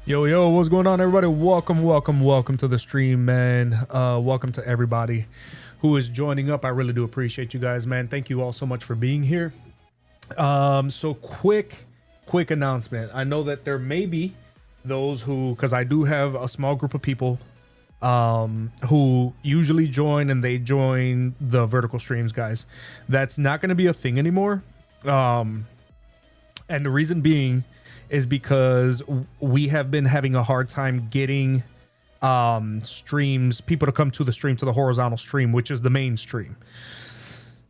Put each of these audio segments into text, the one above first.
Yo, what's going on, everybody? Welcome to the stream, man. Welcome to everybody who is joining up. I really do appreciate you guys, man. Thank you all so much for being here. So quick announcement. I know that there may be those who, because I do have a small group of people who usually join, and they join the vertical streams, guys. That's not going to be a thing anymore. And the reason being is because we have been having a hard time getting people to come to the stream, to the horizontal stream, which is the main stream.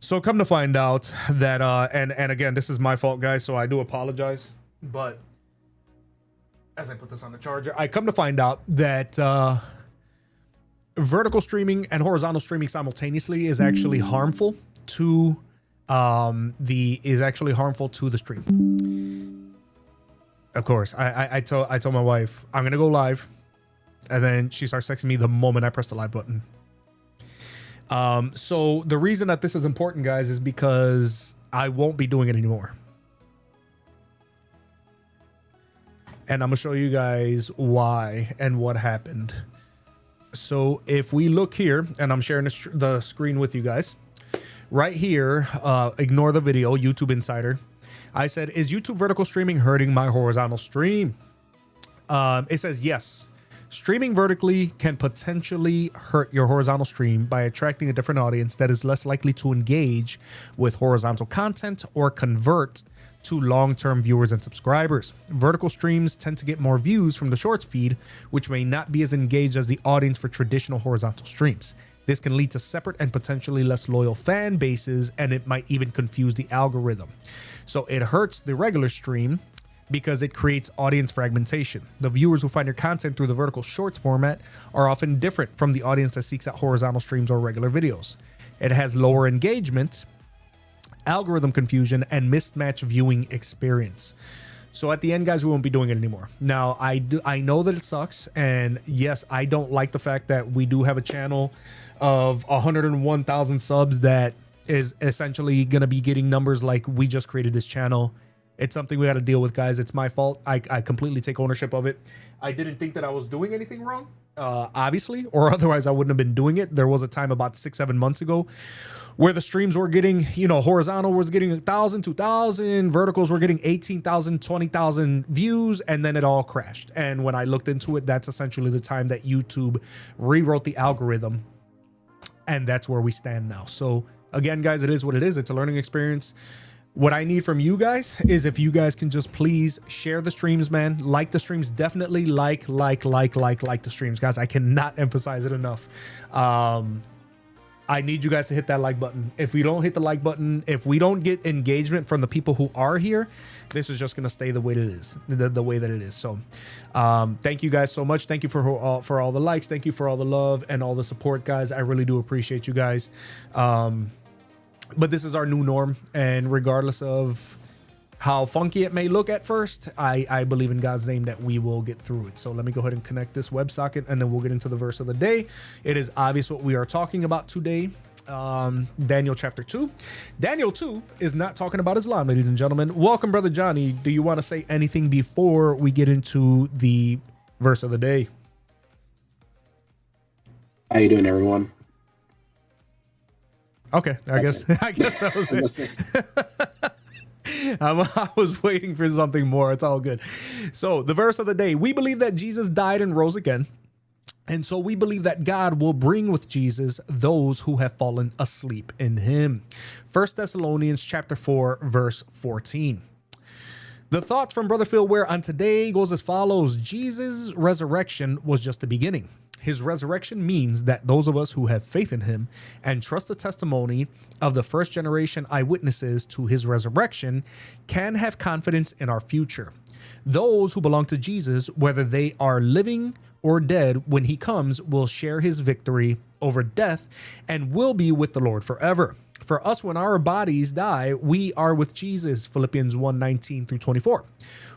So come to find out that and again, this is my fault, guys, so I do apologize. But as I put this on the charger, I come to find out that vertical streaming and horizontal streaming simultaneously is actually harmful to the stream. Of course, I told my wife I'm gonna go live, and then she starts texting me the moment I press the live button. So the reason that this is important, guys, is because I won't be doing it anymore, and I'm gonna show you guys why and what happened. So if we look here, and I'm sharing the screen with you guys right here, ignore the video, YouTube Insider. I said, is YouTube vertical streaming hurting my horizontal stream? It says yes. Streaming vertically can potentially hurt your horizontal stream by attracting a different audience that is less likely to engage with horizontal content or convert to long-term viewers and subscribers. Vertical streams tend to get more views from the shorts feed, which may not be as engaged as the audience for traditional horizontal streams. This can lead to separate and potentially less loyal fan bases, and it might even confuse the algorithm. So it hurts the regular stream because it creates audience fragmentation. The viewers who find your content through the vertical shorts format are often different from the audience that seeks out horizontal streams or regular videos. It has lower engagement, algorithm confusion, and mismatched viewing experience. So at the end, guys, we won't be doing it anymore. Now, I know that it sucks, and yes, I don't like the fact that we do have a channel of 101,000 subs that is essentially going to be getting numbers like we just created this channel. It's something we got to deal with, guys. It's my fault. I completely take ownership of it. I didn't think that I was doing anything wrong, obviously, or otherwise I wouldn't have been doing it. There was a time about 6-7 months ago where the streams were getting, horizontal was getting 1,000, 2,000, verticals were getting 18,000, 20,000 views, and then it all crashed. And when I looked into it, that's essentially the time that YouTube rewrote the algorithm, and that's where we stand now. So again, guys, it is what it is. It's a learning experience. What I need from you guys is if you guys can just please share the streams, man. Like the streams. Definitely like the streams, guys. I cannot emphasize it enough. I need you guys to hit that like button. If we don't hit the like button, if we don't get engagement from the people who are here, this is just going to stay the way that it is, the way that it is. So thank you guys so much. Thank you for all the likes. Thank you for all the love and all the support, guys. I really do appreciate you guys. But this is our new norm, and regardless of how funky it may look at first, I believe in God's name that we will get through it. So let me go ahead and connect this WebSocket, and then we'll get into the verse of the day. It is obvious what we are talking about today. Daniel chapter 2. Daniel 2 is not talking about Islam, ladies and gentlemen. Welcome, Brother Johnny. Do you want to say anything before we get into the verse of the day? How you doing, everyone? Okay, I guess that was it. I was waiting for something more. It's all good. So the verse of the day: we believe that Jesus died and rose again, and so we believe that God will bring with Jesus those who have fallen asleep in him. 1 Thessalonians chapter 4 verse 14. The thoughts from Brother Phil Ware on today goes as follows: Jesus' resurrection was just the beginning. His resurrection means that those of us who have faith in him and trust the testimony of the first generation eyewitnesses to his resurrection can have confidence in our future. Those who belong to Jesus, whether they are living or dead, when he comes, will share his victory over death and will be with the Lord forever. For us, when our bodies die, we are with Jesus, Philippians 1:19 through 24.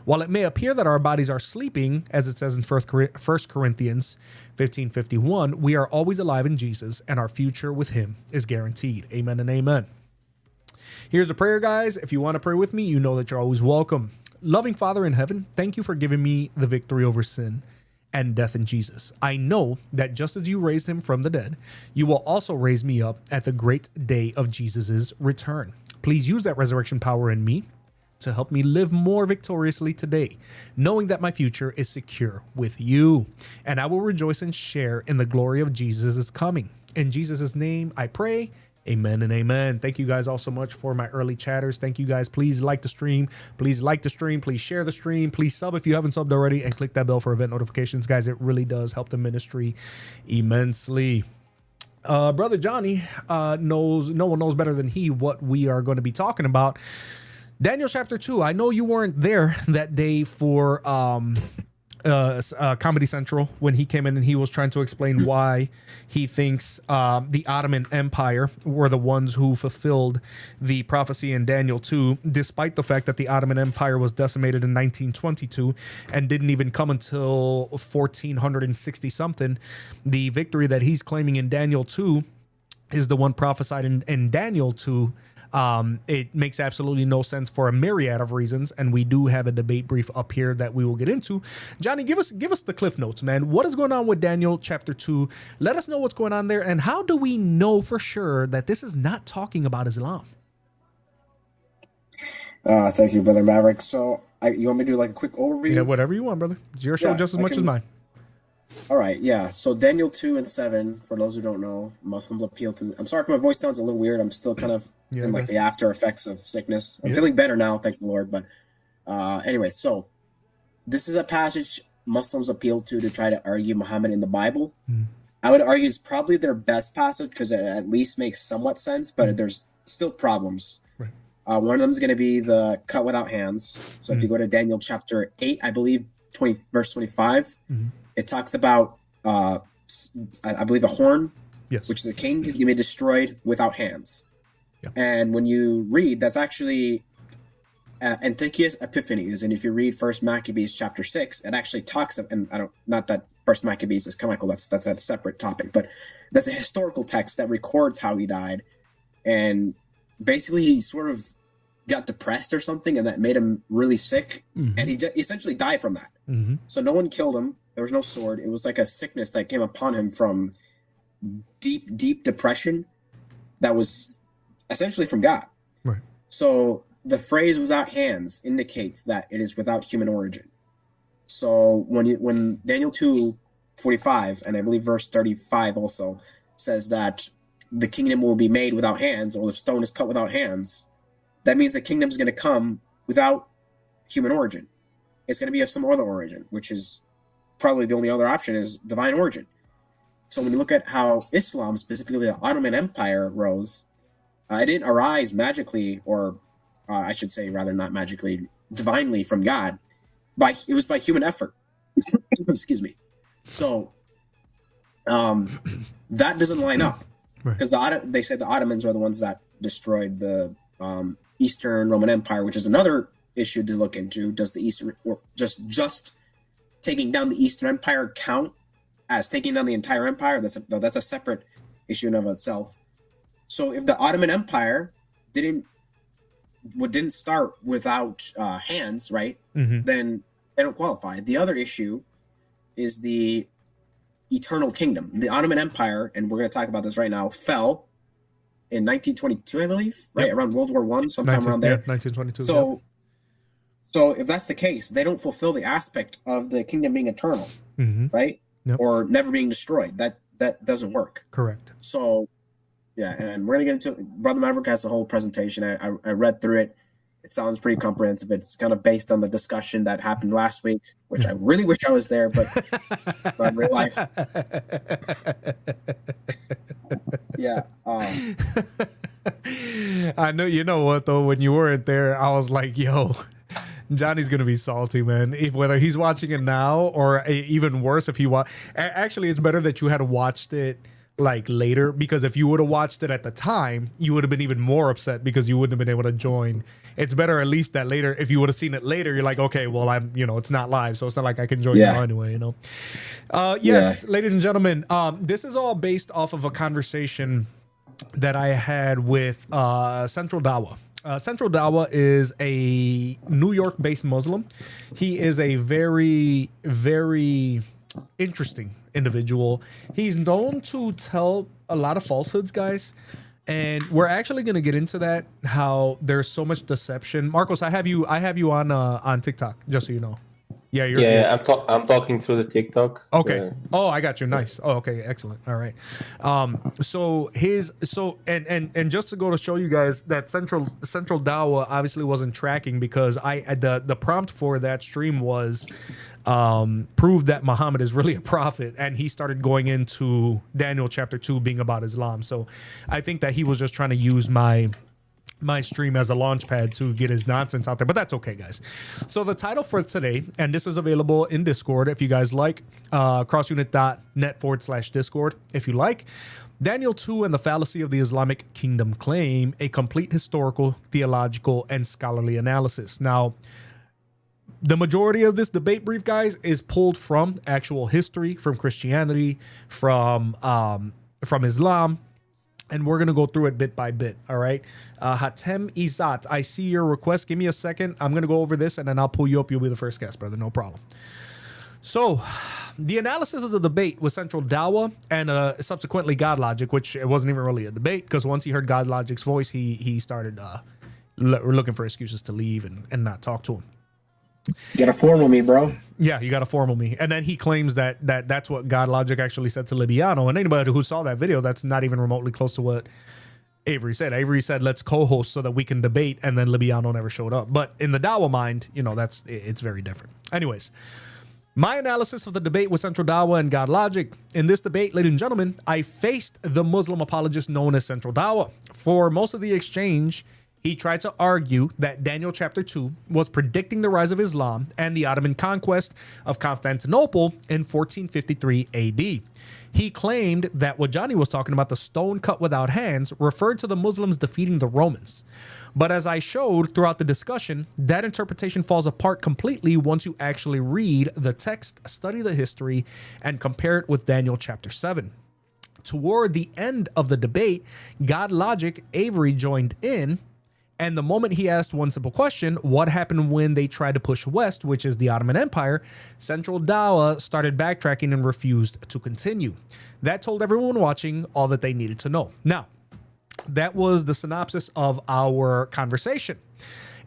While it may appear that our bodies are sleeping, as it says in 1 Corinthians 15:51, we are always alive in Jesus, and our future with him is guaranteed. Amen and amen. Here's the prayer, guys. If you want to pray with me, you know that you're always welcome. Loving Father in heaven, thank you for giving me the victory over sin and death in Jesus. I know that just as you raised him from the dead, you will also raise me up at the great day of Jesus's return. Please use that resurrection power in me to help me live more victoriously today, knowing that my future is secure with you, and I will rejoice and share in the glory of Jesus' coming. In Jesus' name, I pray. Amen and amen. Thank you guys all so much for my early chatters. Thank you guys. Please like the stream. Please like the stream. Please share the stream. Please sub if you haven't subbed already, and click that bell for event notifications, guys. It really does help the ministry immensely. Brother Johnny knows, no one knows better than he what we are going to be talking about. Daniel chapter 2. I know you weren't there that day for Comedy Central when he came in and he was trying to explain why he thinks the Ottoman Empire were the ones who fulfilled the prophecy in Daniel 2, despite the fact that the Ottoman Empire was decimated in 1922 and didn't even come until 1460 something. The victory that he's claiming in Daniel 2 is the one prophesied in Daniel 2. It makes absolutely no sense for a myriad of reasons, and we do have a debate brief up here that we will get into. Johnny, give us the cliff notes, man. What is going on with Daniel chapter 2? Let us know what's going on there, and how do we know for sure that this is not talking about Islam? Thank you, Brother Maverick. So, you want me to do like a quick overview? Yeah, whatever you want, brother. It's your show just as much as mine. All right, yeah. So Daniel 2 and 7, for those who don't know, Muslims appeal to... I'm sorry if my voice sounds a little weird. I'm still kind of in like the after effects of sickness. I'm feeling better now, thank the Lord. But anyway, so this is a passage Muslims appeal to try to argue Muhammad in the Bible. I would argue it's probably their best passage because it at least makes somewhat sense, but there's still problems. Right. One of them is going to be the cut without hands. So if you go to Daniel chapter 8, I believe, verse 25, it talks about, I believe, a horn, which is a king. He's going to be destroyed without hands. Yep. And when you read, that's actually Antiochus Epiphanes. And if you read First Maccabees chapter 6, it actually talks of, and not that First Maccabees is canonical, that's a separate topic, but that's a historical text that records how he died. And basically he sort of got depressed or something, and that made him really sick. And he essentially died from that. So no one killed him. There was no sword. It was like a sickness that came upon him from deep, deep depression that was essentially from God. Right. So the phrase without hands indicates that it is without human origin. So when Daniel 2:45, and I believe verse 35 also, says that the kingdom will be made without hands, or the stone is cut without hands, that means the kingdom is going to come without human origin. It's going to be of some other origin, which is probably the only other option is divine origin. So when you look at how Islam, specifically the Ottoman Empire, rose, it didn't arise magically, or I should say rather not magically, divinely from God. It was by human effort. Excuse me. So that doesn't line up, because they said the Ottomans are the ones that destroyed the Eastern Roman Empire, which is another issue to look into. Does the Eastern, or just taking down the Eastern Empire count as taking down the entire empire? That's a separate issue in of itself. So if the Ottoman Empire didn't start without hands, right? Then they don't qualify. The other issue is the eternal kingdom. The Ottoman Empire, and we're going to talk about this right now, fell in 1922, I believe, right? Around World War I, sometime around there. 1922. So if that's the case, they don't fulfill the aspect of the kingdom being eternal, right? Or never being destroyed. That doesn't work. Correct. So, yeah, and we're going to get into it. Brother Maverick has the whole presentation. I read through it. It sounds pretty comprehensive. It's kind of based on the discussion that happened last week, which I really wish I was there, but in real life. Yeah. I know, you know what, though, when you weren't there, I was like, yo, Johnny's going to be salty, man. Whether he's watching it now or even worse, if he actually, it's better that you had watched it like later, because if you would have watched it at the time, you would have been even more upset because you wouldn't have been able to join. It's better at least that later. If you would have seen it later, you're like, okay, well, it's not live, so it's not like I can join now anyway, Yes, ladies and gentlemen, this is all based off of a conversation that I had with Central Dawa. Central Dawa is a New York-based Muslim. He is a very, very interesting individual. He's known to tell a lot of falsehoods, guys. And we're actually going to get into that, how there's so much deception. Marcos, I have you on TikTok, just so you know. Yeah, I'm talking through the TikTok. Okay. Oh, I got you. Nice. Oh, okay. Excellent. All right. And just to go to show you guys that Central Dawa obviously wasn't tracking, because the prompt for that stream was prove that Muhammad is really a prophet, and he started going into Daniel chapter 2 being about Islam. So I think that he was just trying to use my stream as a launch pad to get his nonsense out there, but that's okay, guys. So the title for today, and this is available in Discord if you guys like, crossunit.net/Discord if you like. Daniel 2 and the fallacy of the Islamic kingdom claim, a complete historical, theological, and scholarly analysis. Now, the majority of this debate brief, guys, is pulled from actual history, from Christianity, from Islam, and we're going to go through it bit by bit, all right? Hatem Izat, I see your request. Give me a second. I'm going to go over this, and then I'll pull you up. You'll be the first guest, brother. No problem. So the analysis of the debate was Central Dawa and subsequently God Logic, which it wasn't even really a debate, because once he heard God Logic's voice, he started looking for excuses to leave and not talk to him. You gotta formal me, bro. Yeah, you gotta formal me. And then he claims that's what God Logic actually said to Libiano. And anybody who saw that video, that's not even remotely close to what Avery said. Avery said, let's co-host so that we can debate, and then Libiano never showed up. But in the Dawa mind, it's very different. Anyways, my analysis of the debate with Central Dawa and God Logic. In this debate, ladies and gentlemen, I faced the Muslim apologist known as Central Dawa. For most of the exchange, he tried to argue that Daniel chapter 2 was predicting the rise of Islam and the Ottoman conquest of Constantinople in 1453 AD. He claimed that what Johnny was talking about, the stone cut without hands, referred to the Muslims defeating the Romans. But as I showed throughout the discussion, that interpretation falls apart completely once you actually read the text, study the history, and compare it with Daniel chapter 7. Toward the end of the debate, God Logic Avery joined in. And the moment he asked one simple question, what happened when they tried to push west, which is the Ottoman Empire, Central Dawa started backtracking and refused to continue. That told everyone watching all that they needed to know. Now, that was the synopsis of our conversation.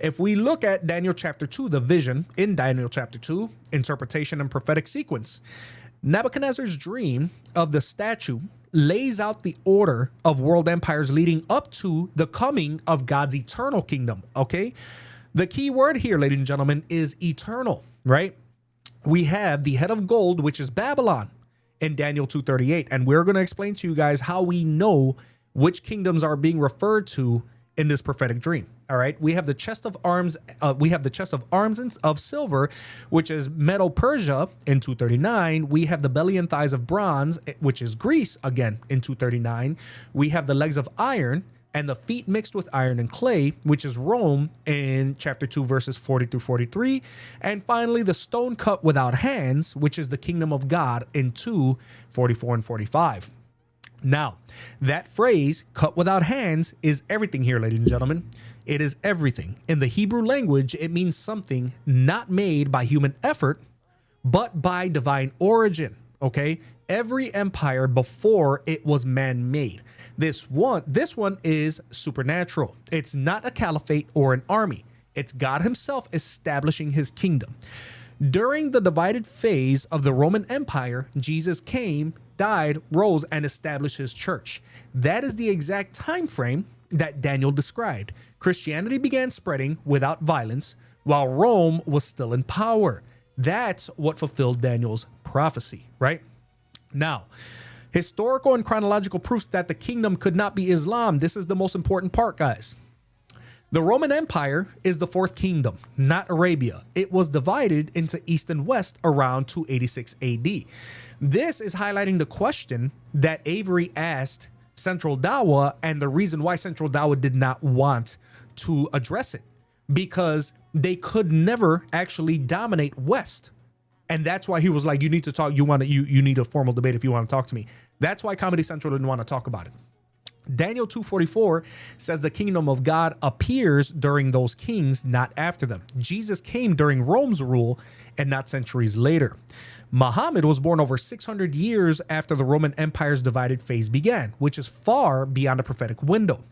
If we look at Daniel chapter 2, the vision in Daniel chapter 2, interpretation and prophetic sequence, Nebuchadnezzar's dream of the statue lays out the order of world empires leading up to the coming of God's eternal kingdom, okay? The key word here, ladies and gentlemen, is eternal, right? We have the head of gold, which is Babylon, in Daniel 2:38, and we're going to explain to you guys how we know which kingdoms are being referred to in this prophetic dream. All right, we have the chest of arms. Of silver, which is Medo Persia in 239. We have the belly and thighs of bronze, which is Greece again in 239. We have the legs of iron and the feet mixed with iron and clay, which is Rome in chapter 2, verses 40 through 43. And finally, the stone cut without hands, which is the kingdom of God in 2:44 and 45. Now, that phrase, cut without hands, is everything here, ladies and gentlemen. It is everything. In the Hebrew language, it means something not made by human effort, but by divine origin, okay? Every empire before it was man-made. This one is supernatural. It's not a caliphate or an army. It's God himself establishing his kingdom. During the divided phase of the Roman Empire, Jesus came, died, rose, and established his church. That is the exact time frame that Daniel described. Christianity began spreading without violence while Rome was still in power. That's what fulfilled Daniel's prophecy, right? Now, historical and chronological proofs that the kingdom could not be Islam. This is the most important part, guys. The Roman Empire is the fourth kingdom, not Arabia. It was divided into East and West around 286 AD. This is highlighting the question that Avery asked Central Dawa and the reason why Central Dawa did not want to address it, because they could never actually dominate West. And that's why he was like, you need to talk. You need a formal debate if you want to talk to me. That's why Comedy Central didn't want to talk about it. Daniel 2:44 says the kingdom of God appears during those kings, not after them. Jesus came during Rome's rule and not centuries later. Muhammad was born over 600 years after the Roman Empire's divided phase began, which is far beyond the prophetic window.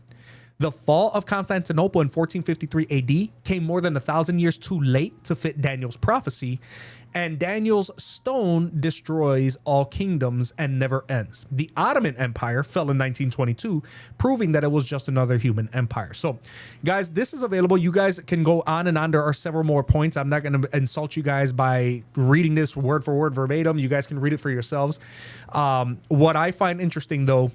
The fall of Constantinople in 1453 AD came more than 1,000 years too late to fit Daniel's prophecy, and Daniel's stone destroys all kingdoms and never ends. The Ottoman Empire fell in 1922, proving that it was just another human empire. So, guys, this is available. You guys can go on and on. There are several more points. I'm not going to insult you guys by reading this word for word verbatim. You guys can read it for yourselves. What I find interesting, though,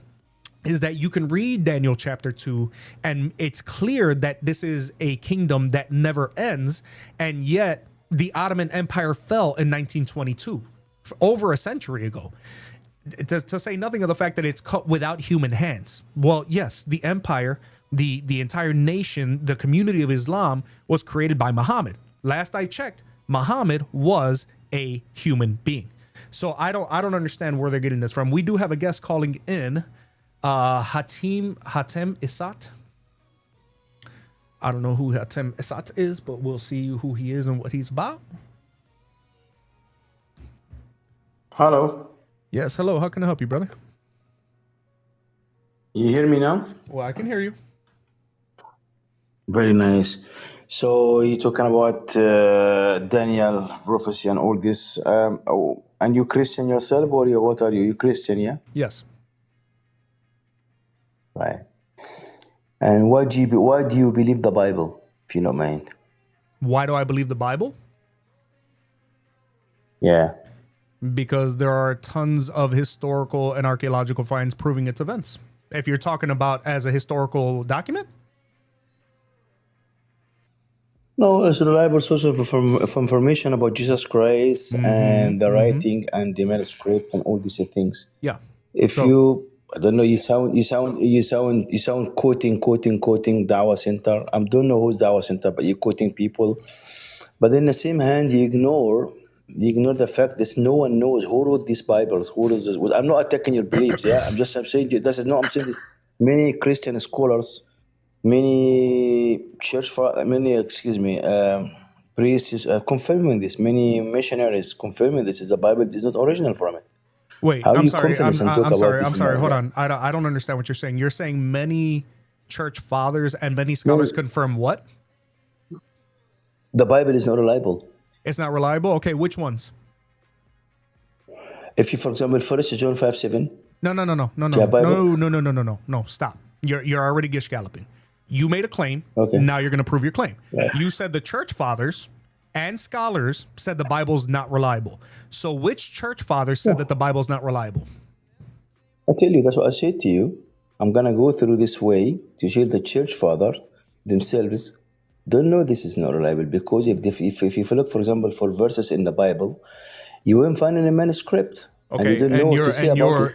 is that you can read Daniel chapter 2, and it's clear that this is a kingdom that never ends, and yet the Ottoman Empire fell in 1922, over a century ago. To say nothing of the fact that it's cut without human hands. Well, yes, the empire, the entire nation, the community of Islam was created by Muhammad. Last I checked, Muhammad was a human being. So I don't understand where they're getting this from. We do have a guest calling in. Hatem Isat. I don't know who Hatem Isat is, but we'll see who he is and what he's about. Hello. Yes, hello. How can I help you, brother? You hear me now? Well, I can hear you. Very nice. So you're talking about Daniel prophecy and all this. And you Christian yourself, or what are you? You Christian, yeah? Yes. Right. And why do you believe the Bible, if you don't mind? Why do I believe the Bible? Yeah. Because there are tons of historical and archaeological finds proving its events. If you're talking about as a historical document? No, it's a reliable source of information about Jesus Christ and the writing and the manuscript and all these things. Yeah. If you, I don't know, you sound quoting Dawah Center. I don't know who's Dawah Center, but you're quoting people. But in the same hand, you ignore the fact that no one knows who wrote these Bibles. Who wrote this? I'm not attacking your beliefs. Yeah, I'm saying I'm saying many Christian scholars, many priests confirming this. Many missionaries confirming this. The Bible is not original from it. Wait, I'm sorry. I'm sorry. Hold on. I don't understand what you're saying. You're saying many church fathers and many scholars confirm what? The Bible is not reliable. It's not reliable? Okay, which ones? If you, for example, 1 John 5:7. No, stop. You're already gish galloping. You made a claim. Okay. Now you're going to prove your claim. Yeah. You said the church fathers and scholars said the Bible's not reliable. So which church father said that the Bible's not reliable? I tell you, that's what I said to you. I'm going to go through this way to show the church father themselves don't know this is not reliable, because if you look, for example, for verses in the Bible, you won't find in a manuscript. Okay,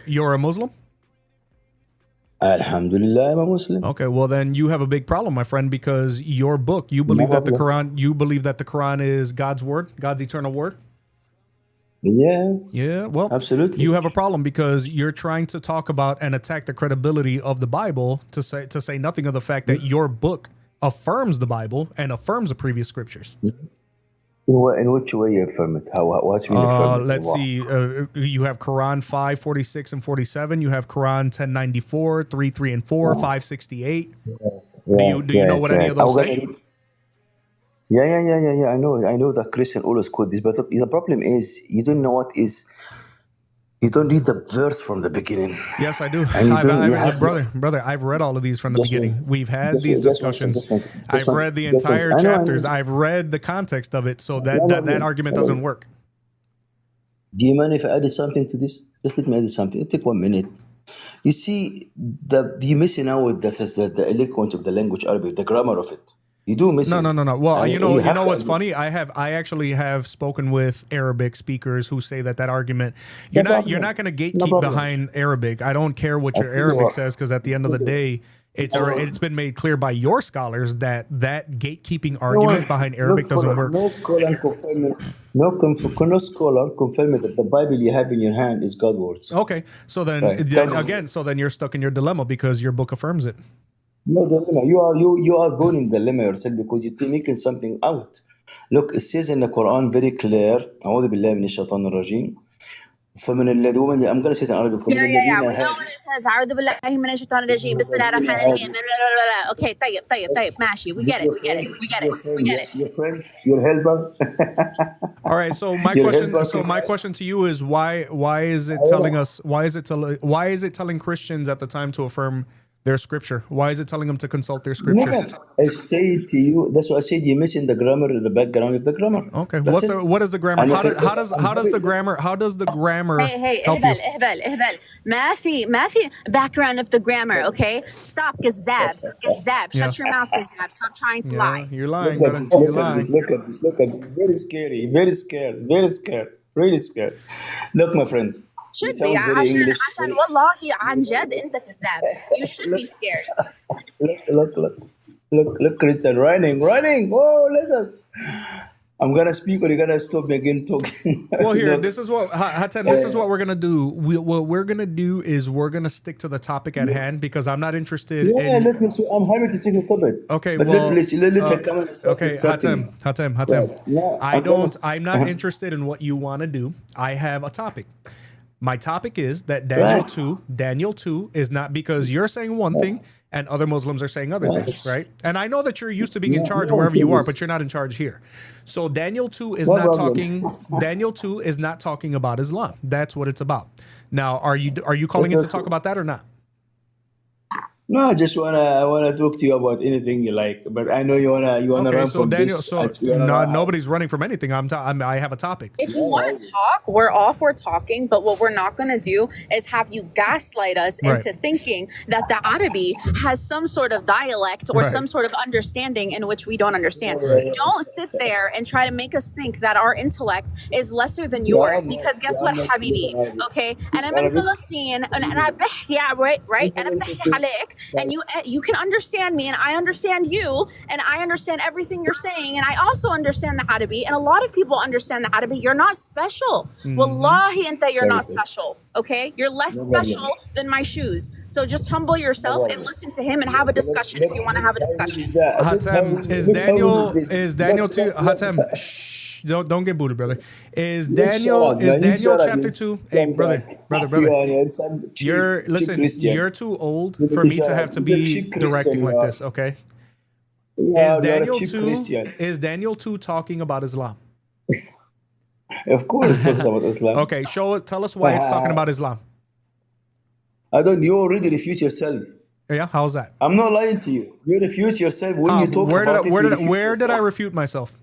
you're a Muslim? Alhamdulillah, I'm a Muslim. Okay, well then you have a big problem, my friend, because your book, you believe that the Quran is God's word, God's eternal word? Yeah, well, absolutely. You have a problem because you're trying to talk about and attack the credibility of the Bible to say nothing of the fact that your book affirms the Bible and affirms the previous scriptures. In which way you affirm it? What do you affirm it? Let's see. You have Quran 5:46 and 47. You have Quran 1094, 3 and 4, 568. Do you know what any of those say? Yeah. I know that Christian always quote this, but the problem is you don't know what is. You don't read the verse from the beginning. Yes, I do. Brother, I've read all of these from the beginning. We've had these discussions. I've read the entire chapters. I've read the context of it, so that argument doesn't work. Do you mind if I added something to this? Just let me add something. It'll take 1 minute. You see, you're missing out the eloquence of the language Arabic, the grammar of it. You do miss it. No. Well, you know what's funny? I actually have spoken with Arabic speakers who say that argument. You're not going to gatekeep behind Arabic. I don't care what your Arabic says, because at the end of the day, it's been made clear by your scholars that gatekeeping argument behind Arabic doesn't work. No scholar confirm it. No scholar confirm it that the Bible you have in your hand is God's words. Okay, so then, then you're stuck in your dilemma because your book affirms it. No dilemma. You are going in dilemma yourself because you're making something out. Look, it says in the Quran very clear. أعوذ بالله من الشيطان الرجيم. فمن الذين I'm going to say it in Arabic. We know what it says. أعوذ بالله من الشيطان الرجيم. بسم الله الرحمن الرحيم. Okay, طيب. ماشي. We get it. Your friend, your helper. All right. So my question to you is why is it telling Christians at the time to affirm their scripture? Why is it telling them to consult their scripture? I say to you, that's what I said. You're missing the grammar, the background of the grammar. Okay, what is the grammar? How does the grammar Hey, help you? اهبل. ما في background of the grammar. Okay, stop. Gazab. Shut your mouth, Gazab. Stop trying to lie. You're lying, brother. You're lying. Look at this. Very scary. Very scared. Really scared. Look, my friend. Should be عشان والله عن جد انت كذاب. You should be scared. Look, Christian running. Oh, let us. I'm gonna speak, or you're gonna stop me again talking. Well, here, this is what Hatem. This is what we're gonna do. What we're gonna do is we're gonna stick to the topic at hand because I'm not interested. I'm happy to take the topic. Okay, but well, okay, Hatem. I'm not interested in what you want to do. I have a topic. My topic is that Daniel 2 is not because you're saying one thing and other Muslims are saying other things, right? And I know that you're used to being in charge wherever you are, but you're not in charge here. So Daniel 2 is not talking about Islam. That's what it's about. Now, are you calling it to talk about that or not? No, I just wanna talk to you about anything you like, but I know you wanna run from Daniel, this. So nobody's running from anything. I have a topic. If you want to talk, we're talking, but what we're not going to do is have you gaslight us into thinking that the Arabi has some sort of dialect or some sort of understanding in which we don't understand. Don't sit there and try to make us think that our intellect is lesser than yours, because guess what, Habibi? Okay, and I'm in Palestine, and I right, and I'm عليك. And you can understand me, and I understand you, and I understand everything you're saying, and I also understand the Arabi, and a lot of people understand the Arabi. You're not special. Wallahi anta, you're not special. Okay, you're less special than my shoes. So just humble yourself and listen to him and have a discussion if you want to have a discussion. Hatem, is Daniel 2? Hatem, shh, don't get booted, brother. Is Daniel chapter 2? Hey, brother. You're too old for me to have to be directing like this, okay? Is Daniel 2 talking about Islam? Of course it talks about Islam. Okay, tell us why it's talking about Islam. You already refute yourself. Yeah, how's that? I'm not lying to you. You refute yourself when you talk about it. Where did I refute myself?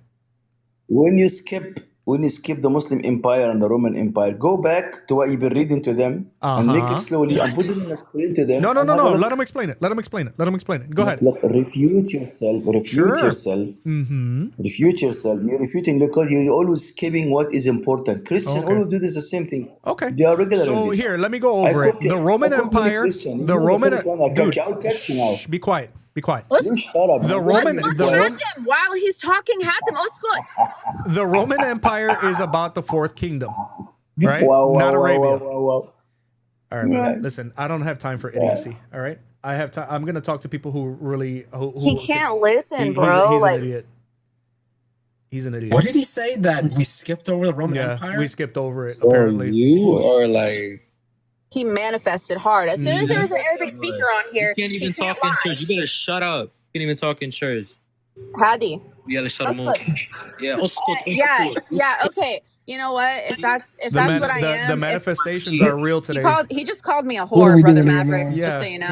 When you skip the Muslim Empire and the Roman Empire, go back to what you've been reading to them and make it slowly and put it in a screen to them. No. Let them explain it. Go ahead. Look, refute yourself. Mm-hmm. Refute yourself. You're refuting because you're always skipping what is important. Christians always do this the same thing. Okay. They are regular. So here, let me go over it. The Roman Empire. Dude, be quiet. Be quiet. The while he's talking, the Roman Empire is about the fourth kingdom, right? Not Arabia. All right, man. Listen, I don't have time for idiocy. All right, I have time. I'm gonna talk to people who really he can't listen, bro. He's an idiot. He's an idiot. What did he say? That we skipped over the Roman Empire? Yeah, we skipped over it. Apparently, you are like. He manifested hard. As soon as there was an Arabic speaker on here, you can't even talk in church. You better shut up. You can't even talk in church. Hadi. You gotta shut him up. Yeah. Okay. You know what? If that's what I am, the manifestations are real today. He just called me a whore, Brother Maverick. Yeah, just so you know.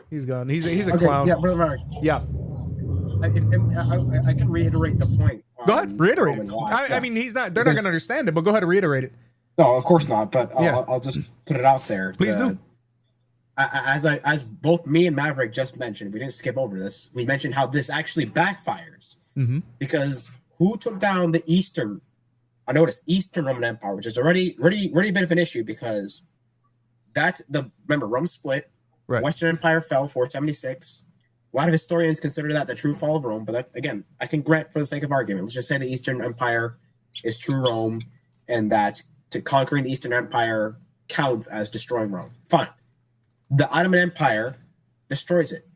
He's gone. He's a clown. Yeah, Brother Maverick. Yeah. I can reiterate the point. Go ahead, reiterate it. I mean, they're not going to understand it, but go ahead and reiterate it. No, of course not. But I'll just put it out there. Please do. As both me and Maverick just mentioned, we didn't skip over this. We mentioned how this actually backfires because who took down the Eastern Roman Empire, which is already a bit of an issue because remember Rome split, Right. Western Empire fell 476. A lot of historians consider that the true fall of Rome, but that, again, I can grant for the sake of argument. Let's just say the Eastern Empire is true Rome, and that to conquering the Eastern Empire counts as destroying Rome. Fine. The Ottoman Empire destroys it.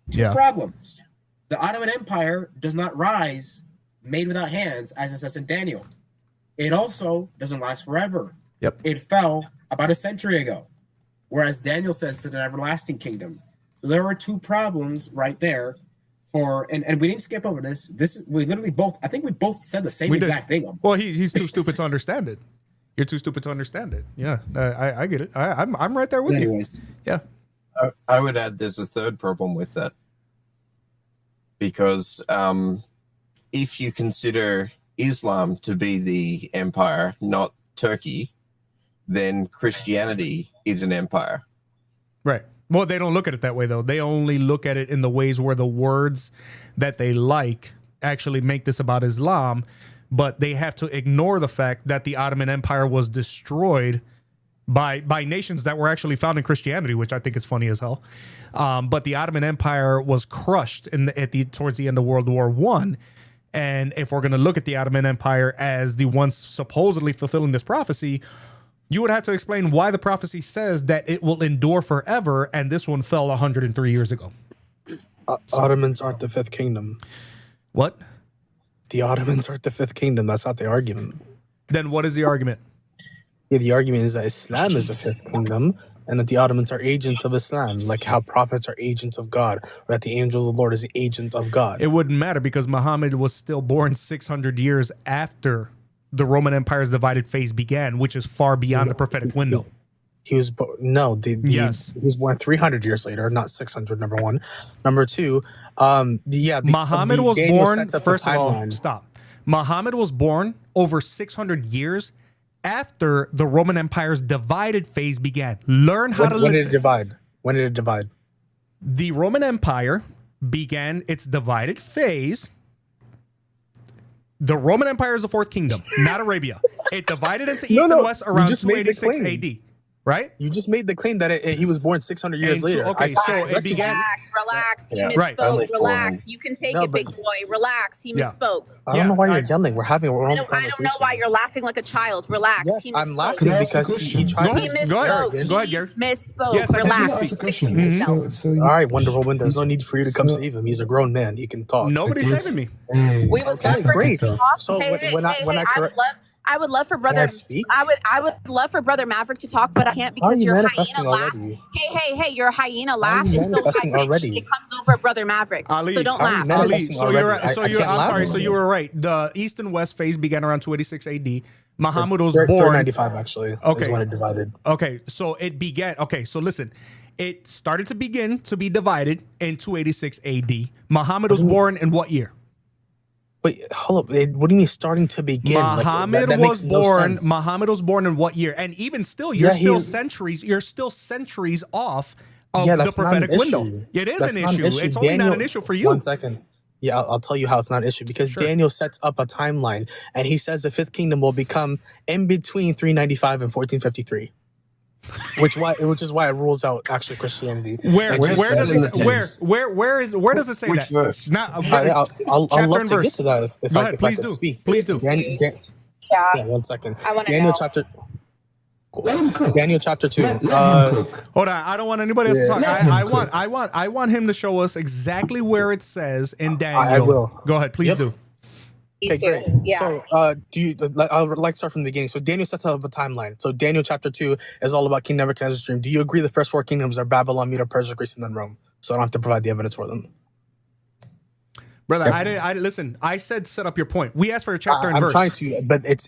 Two problems. The Ottoman Empire does not rise made without hands, as it says in Daniel. It also doesn't last forever. Yep. It fell about a century ago, whereas Daniel says it's an everlasting kingdom. So there were two problems right there. And we didn't skip over this. We literally both. I think we both said the same exact thing. Almost. Well, he's too stupid to understand it. You're too stupid to understand it. Yeah, I get it. I'm right there with you. Yeah. I would add there's a third problem with that. Because if you consider Islam to be the empire, not Turkey, then Christianity is an empire. Right. Well, they don't look at it that way, though. They only look at it in the ways where the words that they like actually make this about Islam, but they have to ignore the fact that the Ottoman Empire was destroyed by nations that were actually found in Christianity, which I think is funny as hell. But the Ottoman Empire was crushed towards the end of World War I. And if we're going to look at the Ottoman Empire as the ones supposedly fulfilling this prophecy, you would have to explain why the prophecy says that it will endure forever, and this one fell 103 years ago. Ottomans aren't the fifth kingdom. What? The Ottomans aren't the fifth kingdom. That's not the argument. Then what is the argument? Yeah, the argument is that Islam is the fifth kingdom, and that the Ottomans are agents of Islam, like how prophets are agents of God, or that the angel of the Lord is the agent of God. It wouldn't matter because Muhammad was still born 600 years after the Roman Empire's divided phase began, which is far beyond the prophetic window. He was he was born 300 years later, not 600. Number one. Number two, Muhammad was born. First of all, stop. Muhammad was born over 600 years after the Roman Empire's divided phase began. Learn how to listen. When did it divide? When did it divide? The Roman Empire began its divided phase. The Roman Empire is the fourth kingdom, not Arabia. It divided into East and West around 286 AD. Right? You just made the claim that he was born 600 years later. Okay, so it began. Relax. He misspoke. Relax. You can take it, big boy. Relax. He misspoke. I don't know why you're yelling. We're having our own conversation. I don't know why you're laughing like a child. Relax. Yes, I'm laughing because he tried to. He misspoke. Go ahead, Gary. Misspoke. Yes, relax. All right, Wonder Woman. There's no need for you to come save him. He's a grown man. He can talk. Nobody's saving me. We would love for him to talk. So I would love for brother. I would love for brother Maverick to talk, but I can't because your hyena laugh. Hey! Your hyena laugh is so high pitched it comes over brother Maverick. Ali, so don't laugh. Ali, I'm sorry. So you were right. The East and West phase began around 286 AD. Muhammad was born 395 actually. Okay, is when it divided. Okay, so it began. Okay, so listen. It started to begin to be divided in 286 AD. Muhammad was born in what year? Wait, hold up. What do you mean starting to begin? Muhammad was born. Muhammad was born in what year? And even still, you're still centuries off of the prophetic window. It is an issue. It's only not an issue for you. 1 second. Yeah, I'll tell you how it's not an issue because Daniel sets up a timeline and he says the fifth kingdom will become in between 395 and 1453. Which is why it rules out actually Christianity. Where does it say Which that? Verse? I'll love to get to that if I can speak. Please do. Yeah, 1 second. I want to Daniel know. chapter. Let him cook. Daniel chapter 2. Let him cook. Hold on, I don't want anybody else to talk. I want him to show us exactly where it says in Daniel. I will. Go ahead, please do. Okay, great. Yeah. So, I would like to start from the beginning. So, Daniel sets up a timeline. So, Daniel chapter 2 is all about King Nebuchadnezzar's dream. Do you agree the first four kingdoms are Babylon, Medo, Persia, Greece, and then Rome? So, I don't have to provide the evidence for them. Brother, I listen. I said set up your point. We asked for a chapter and verse. I'm trying to, but it's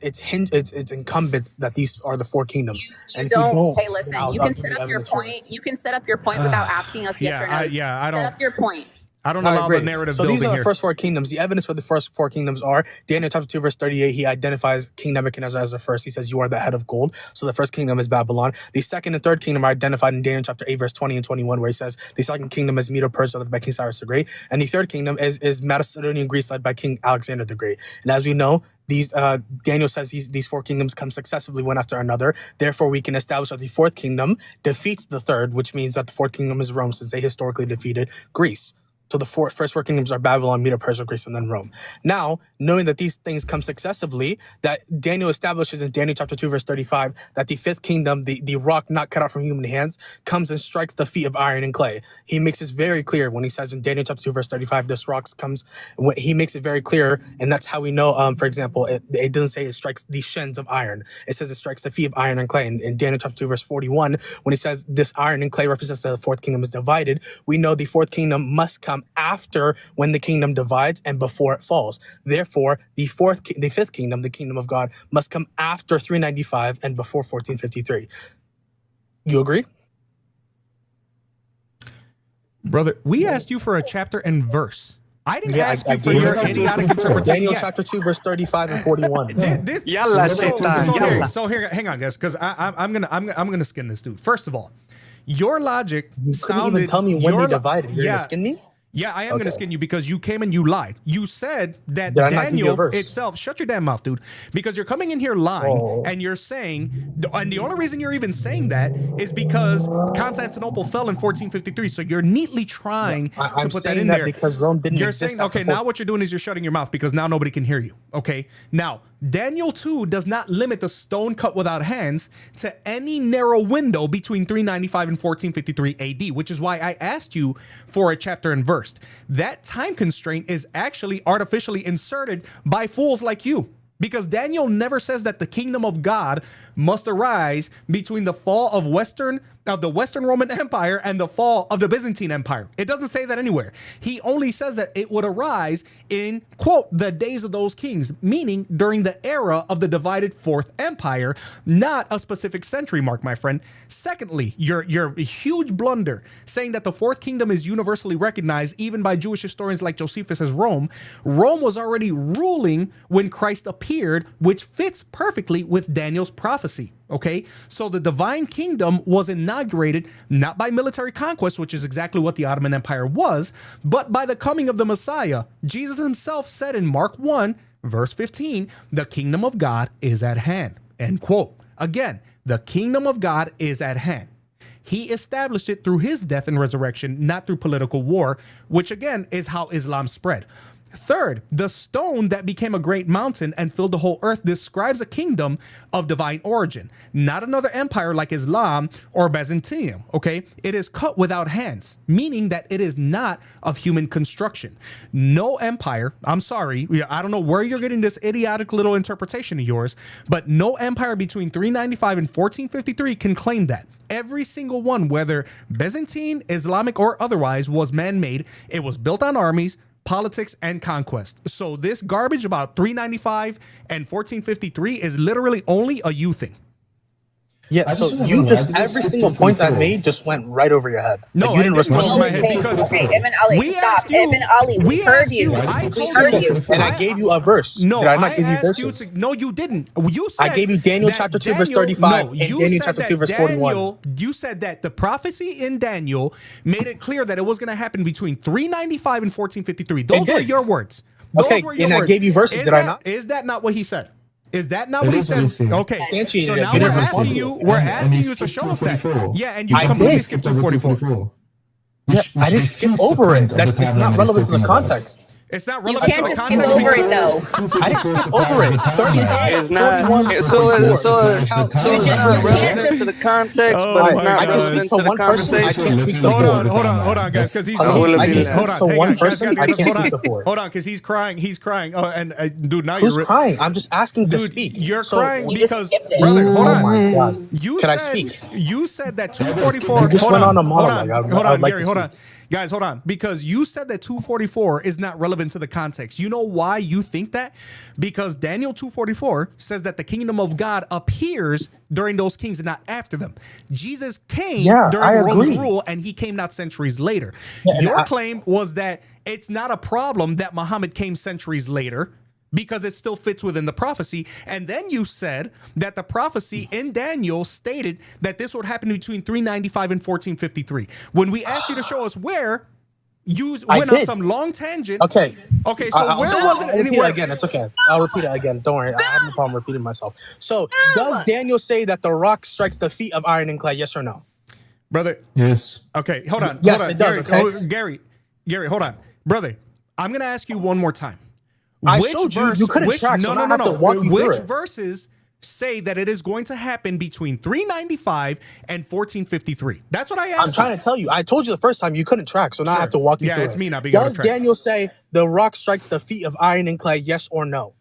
incumbent that these are the four kingdoms. You don't. Hey, listen. You can set up your point. You can set up your point without asking us yes or no. I don't. Set up your point. I don't allow the narrative so building these are the here. first 4 kingdoms. The evidence for the first 4 kingdoms are Daniel chapter 2, verse 38. He identifies King Nebuchadnezzar as the first. He says, you are the head of gold. So the first kingdom is Babylon. The second and third kingdom are identified in Daniel chapter 8, verse 20 and 21, where he says the second kingdom is Medo-Persia led by King Cyrus the Great. And the third kingdom is Macedonian Greece led by King Alexander the Great. And as we know, these Daniel says these 4 kingdoms come successively one after another. Therefore, we can establish that the 4th kingdom defeats the 3rd, which means that the 4th kingdom is Rome, since they historically defeated Greece. So the first 4 kingdoms are Babylon, Medo-Persia, Greece, and then Rome. Now, knowing that these things come successively, that Daniel establishes in Daniel chapter 2, verse 35, that the 5th kingdom, the rock not cut out from human hands, comes and strikes the feet of iron and clay. He makes this very clear when he says in Daniel chapter 2, verse 35, this rock comes, he makes it very clear, and that's how we know, for example, it doesn't say it strikes the shins of iron. It says it strikes the feet of iron and clay. In Daniel chapter 2, verse 41, when he says this iron and clay represents that the 4th kingdom is divided, we know the 4th kingdom must come after when the kingdom divides and before it falls. Therefore, the 5th kingdom, the kingdom of God, must come after 395 and before 1453. You agree? Brother, we asked you for a chapter and verse. I didn't ask you for your idiotic interpretation. Daniel chapter 2, verse 35 and 41. So here, hang on, guys, because I'm gonna skin this dude. First of all, your logic sounded. Even tell me when they divided. You're gonna skin me? Yeah, I am going to skin you because you came and you lied. You said that Daniel itself, shut your damn mouth, dude, because you're coming in here lying and you're saying, and the only reason you're even saying that is because Constantinople fell in 1453. So you're neatly trying to put that in there. Because Rome didn't you're exist. saying, okay, now what you're doing is you're shutting your mouth because now nobody can hear you. Okay, now Daniel 2 does not limit the stone cut without hands to any narrow window between 395 and 1453 AD, which is why I asked you for a chapter and verse. That time constraint is actually artificially inserted by fools like you, because Daniel never says that the kingdom of God must arise between the fall of the Western Roman Empire and the fall of the Byzantine Empire. It doesn't say that anywhere. He only says that it would arise in, quote, the days of those kings, meaning during the era of the divided 4th Empire, not a specific century mark, my friend. Secondly, your huge blunder saying that the 4th kingdom is universally recognized even by Jewish historians like Josephus as Rome. Rome was already ruling when Christ appeared, which fits perfectly with Daniel's prophecy. Okay, so the divine kingdom was inaugurated not by military conquest, which is exactly what the Ottoman Empire was, but by the coming of the Messiah. Jesus himself said in Mark 1, verse 15, the kingdom of God is at hand. End quote. Again, the kingdom of God is at hand. He established it through his death and resurrection, not through political war, which again is how Islam spread. Third, the stone that became a great mountain and filled the whole earth describes a kingdom of divine origin, not another empire like Islam or Byzantium, okay? It is cut without hands, meaning that it is not of human construction. No empire, I'm sorry, I don't know where you're getting this idiotic little interpretation of yours, but no empire between 395 and 1453 can claim that. Every single one, whether Byzantine, Islamic, or otherwise, was man-made. It was built on armies, politics, and conquest. So this garbage about 395 and 1453 is literally only a you thing. Yeah, so you just, every single point I made just went right over your head. No, like, you didn't respond. Okay, Ibn Ali, stop. Ibn Ali, we heard you. We heard you. And I gave you a verse. No, did I not give you verses? No, you didn't. You said I gave you Daniel chapter 2, verse 35, and Daniel chapter 2, verse 41. You said that the prophecy in Daniel made it clear that it was going to happen between 395 and 1453. Those were your words. Those were your words. I gave you verses, did I not? Is that not what he said? Is that not what he said? Okay. So now we're asking you to show us that. Yeah, and you completely skipped to 44. Yeah, I didn't skip over it. It's not relevant to the context. It's not relevant to the context. You can't just skip over it, though. I didn't skip over it. 39, 41, you can't just to the context, but it's not relevant to the conversation. Hold on, guys, because he's hold on, because he's crying. He's crying. Oh, and dude, now who's crying? I'm just asking to speak. You're crying because, brother, hold on. Oh my God. Can I speak? You said that 244. You just went on a monologue. Hold on, Gary. Hold on. Guys, hold on. Because you said that 244 is not relevant to the context. You know why you think that? Because Daniel 244 says that the kingdom of God appears during those kings and not after them. Jesus came during Rome's rule, and he came not centuries later. Your claim was that it's not a problem that Muhammad came centuries later, because it still fits within the prophecy. And then you said that the prophecy in Daniel stated that this would happen between 395 and 1453. When we asked you to show us where, you went on some long tangent. Okay. So where was it anywhere? Again, it's okay. I'll repeat it again. Don't worry. I have no problem repeating myself. So does Daniel say that the rock strikes the feet of iron and clay? Yes or no? Brother. Yes. Okay, hold on. Yes, hold on. it does. Gary, hold on. Brother, I'm going to ask you one more time. I showed you. You couldn't track, so I have to walk you through Which it. verses say that it is going to happen between 395 and 1453? That's what I asked. I'm trying to tell you. I told you the first time you couldn't track, so now I have to walk you through it. Yeah, it's me not being able to track. track. Does Daniel say the rock strikes the feet of iron and clay? Yes or no?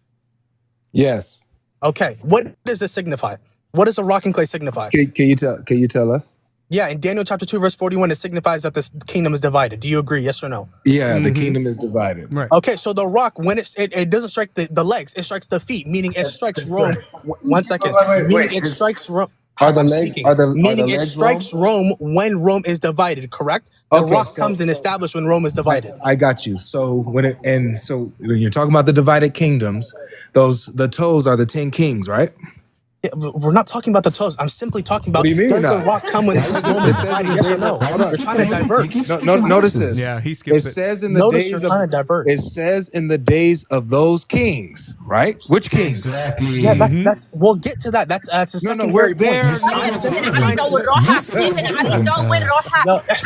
Yes. Okay. What does this signify? What does the rock and clay signify? Can you tell us? Yeah, in Daniel chapter 2, verse 41, it signifies that the kingdom is divided. Do you agree? Yes or no? Yeah, the kingdom is divided. Right. Okay, so the rock, when it doesn't strike the legs, it strikes the feet, meaning it strikes Rome. One second. Meaning it strikes Rome. It strikes Rome when Rome is divided, correct? The rock comes and established when Rome is divided. I got you. So when you're talking about the divided kingdoms, the toes are the 10 kings, right? Yeah, we're not talking about the toes. I'm simply talking about, What do you mean does not? the rock come when it's divided? Yes or no? You're trying to divert. Notice this. Yeah, he skips it. Says in the Notice days you're of, trying to divert. It says in the days of those kings, right? Which kings? Exactly. Yeah, that's. We'll get to that. That's a secondary point. I'm simply trying to.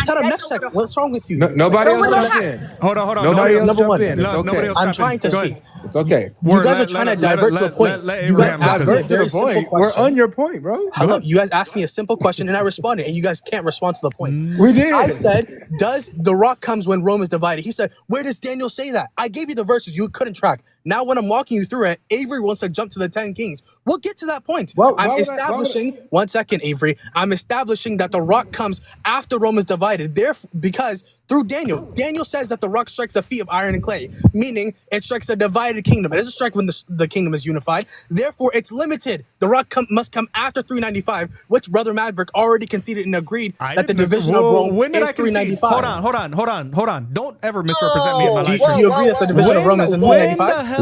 Tell him next second. What's wrong with you? Nobody else jump in. Hold on. Nobody else Number jump one. in. It's okay. I'm trying to speak. It's okay. You guys are trying to divert to the point. You guys asked me a very simple question. We're on your point, bro. Hello, you guys asked me a simple question and I responded, and you guys can't respond to the point. We did. I said, does the rock comes when Rome is divided? He said, where does Daniel say that? I gave you the verses you couldn't track. Now when I'm walking you through it, Avery wants to jump to the 10 kings. We'll get to that point. I'm establishing, one second, Avery. I'm establishing that the rock comes after Rome is divided. Therefore, because through Daniel says that the rock strikes the feet of iron and clay, meaning it strikes a divided kingdom. It doesn't strike when the kingdom is unified. Therefore, it's limited. The rock must come after 395, which Brother Maverick already conceded and agreed that the division of Rome is 395. Hold on. Don't ever misrepresent me in my life. Do you agree that the division of Rome is in 395?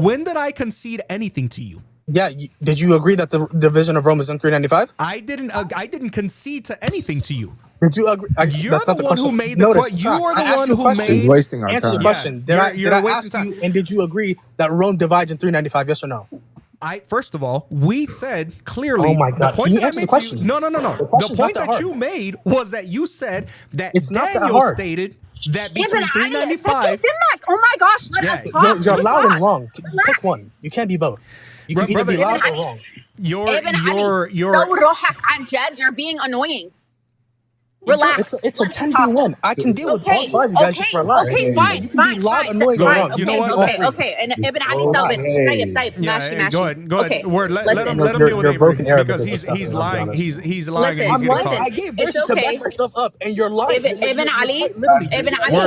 When did I concede anything to you? Yeah, did you agree that the division of Rome is in 395? I didn't concede to anything to you. Did you agree? You're the one who made the question. You are the one who made. He's wasting our Answer the time. question. Did I ask you, and did you agree that Rome divides in 395? Yes or no? First of all, we said clearly. Oh my God! The point Can you that I answer made the question? to you, no. The point that you made was that you said that Daniel stated that between 395. Oh my gosh! Let us talk. You're loud and wrong. Pick one. You can't be both. You can either be loud or wrong. You're You're being annoying. Relax. It's a 10v1. I can deal with all five. You guys just relax. Okay, fine. You can be loud, annoying, or wrong. You know what? Okay. And Ibn Ali, no, go ahead. Okay, let him deal with You're broken Avery because Arabic. he's lying. He's lying. Listen, and he's gonna talk. I gave verses to back myself up, and you're lying. Ibn Ali,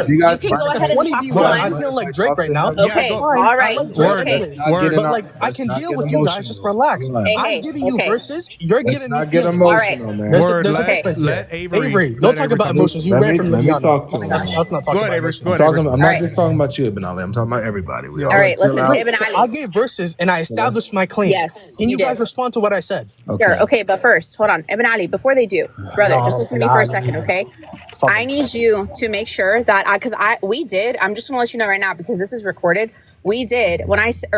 You guys you can go ahead and talk 20v1. I'm feeling like Drake right now. Okay, Fine. all right. I like Drake Okay. anyways. But like, I can deal with you guys. Just relax. I'm giving you verses. You're giving me get feelings. emotional, man. There's a difference here. Avery, don't talk about emotions. You ran from Let me Liliana. talk to him. Let's not talk about emotions. I'm not just talking about you, Ibn Ali. I'm talking about everybody. All right, listen, Ibn Ali. I gave verses and I established my claim. Yes, Can you you guys did. respond to what I said? Sure. Okay, but first, hold on. Ibn Ali, before they do, brother, just listen to me for a second, okay? I need you to make sure that I'm just going to let you know right now because this is recorded. We did, when I said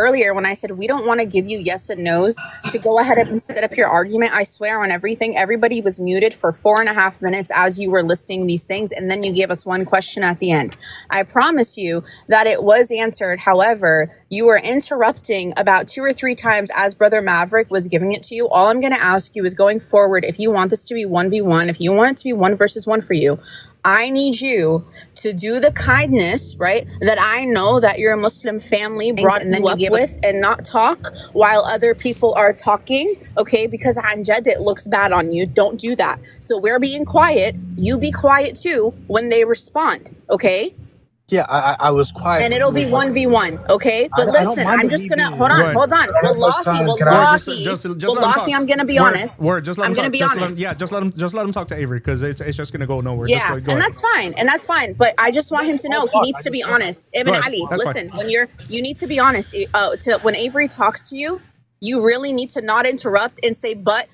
we don't want to give you yes and no's to go ahead and set up your argument, I swear on everything, everybody was muted for 4.5 minutes as you were listing these things, and then you gave us one question at the end. I promise you that it was answered. However, you were interrupting about 2 or 3 times as Brother Maverick was giving it to you. All I'm going to ask you is going forward, if you want this to be 1v1, if you want it to be 1 versus 1 for you, I need you to do the kindness, right, that I know that your Muslim family brought you up with, and not talk while other people are talking, okay? Because anjad, it looks bad on you. Don't do that. So we're being quiet. You be quiet too when they respond, okay? Yeah, I was quiet. And it'll be 1v1, okay? But listen, I'm just gonna hold on. Wallahi, I'm gonna be honest. Just let him talk. Just let him talk to Avery, because it's just gonna go nowhere. Yeah, go and ahead. that's fine. But I just want him to know he needs to be honest. Ibn Ali, listen, when you need to be honest. When Avery talks to you, you really need to not interrupt and say but,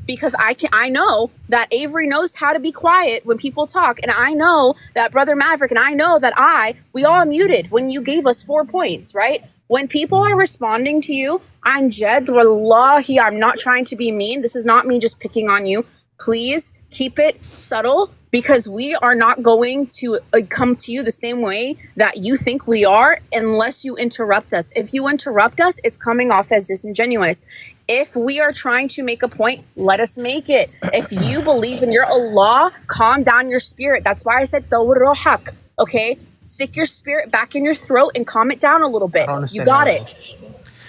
because I know that Avery knows how to be quiet when people talk, and I know that Brother Maverick and I know that we all muted when you gave us 4 points, right? When people are responding to you, I'm Jed, wallahi, I'm not trying to be mean. This is not me just picking on you. Please keep it subtle, because we are not going to come to you the same way that you think we are unless you interrupt us. If you interrupt us, it's coming off as disingenuous. If we are trying to make a point, let us make it. If you believe in your Allah, calm down your spirit. That's why I said tawruhak, okay? Stick your spirit back in your throat and calm it down a little bit. You got it.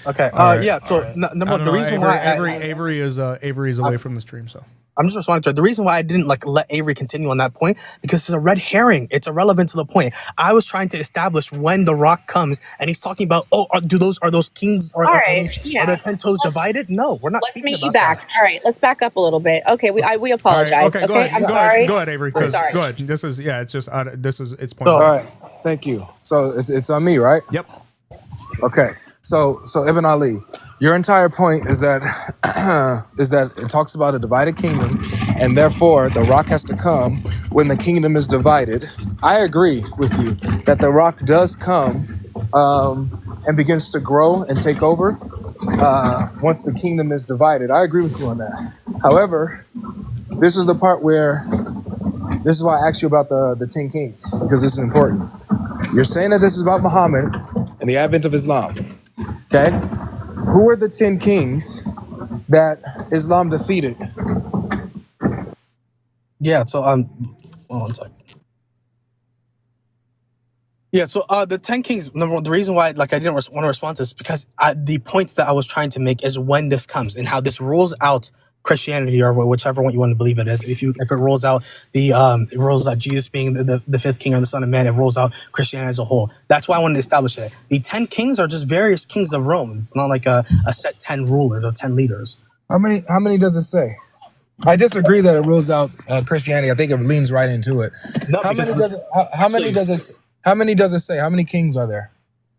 Okay. Yeah. So the reason why Avery is away from the stream, so. I'm just responding to it. The reason why I didn't let Avery continue on that point, because it's a red herring. It's irrelevant to the point. I was trying to establish when the rock comes, and he's talking about, are those kings are the 10 toes divided? No, we're not. Let's meet you back. All right, let's back up a little bit. Okay, we apologize. Right, okay, I'm sorry. Go ahead, Avery. I'm sorry. Go ahead. It's pointless. All right, thank you. So it's on me, right? Yep. Okay. So Ibn Ali, your entire point is that it talks about a divided kingdom, and therefore the rock has to come when the kingdom is divided. I agree with you that the rock does come and begins to grow and take over once the kingdom is divided. I agree with you on that. However, this is the part where this is why I asked you about the 10 kings, because this is important. You're saying that this is about Muhammad and the advent of Islam. Okay? Who are the 10 kings that Islam defeated? Yeah, so hold on 1 second. Yeah, so the 10 kings, number one, the reason why I didn't want to respond to this, because the point that I was trying to make is when this comes and how this rules out Christianity, or whichever one you want to believe it is. If it rolls out it rolls out Jesus being the fifth king or the Son of Man, it rolls out Christianity as a whole. That's why I wanted to establish it. The 10 kings are just various kings of Rome. It's not like a set 10 rulers or 10 leaders. How many does it say? I disagree that it rules out Christianity. I think it leans right into it. No, how many does it say? How many kings are there?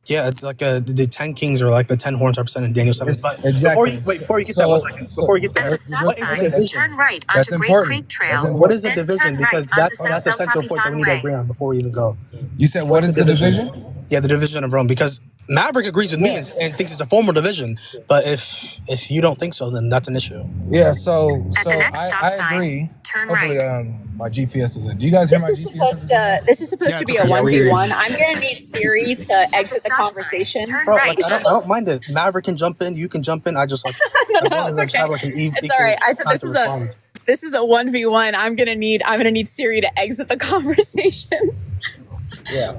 Yeah, it's like the 10 kings are like the 10 horns represented in Daniel 7. But exactly. Before you get that, 1 second. Before you get that, At the stop sign, turn right That's onto Great important. Creek Trail. what is the then division? turn right Because onto that's a South central point that we need to Capitan agree on before we even go. You said what is the division? Yeah, the division of Rome. Because Maverick agrees with me and thinks it's a formal division. But if you don't think so, then that's an issue. Yeah, so At the next stop I sign, agree. turn Hopefully, right. My GPS is in. Do you guys hear my GPS? This is supposed to be a 1v1. I'm gonna need Siri to exit the conversation. Bro, I don't mind it. Maverick can jump in. You can jump in. I just it's okay. It's all right. I said this is a 1v1. I'm gonna need Siri to exit the conversation. Yeah.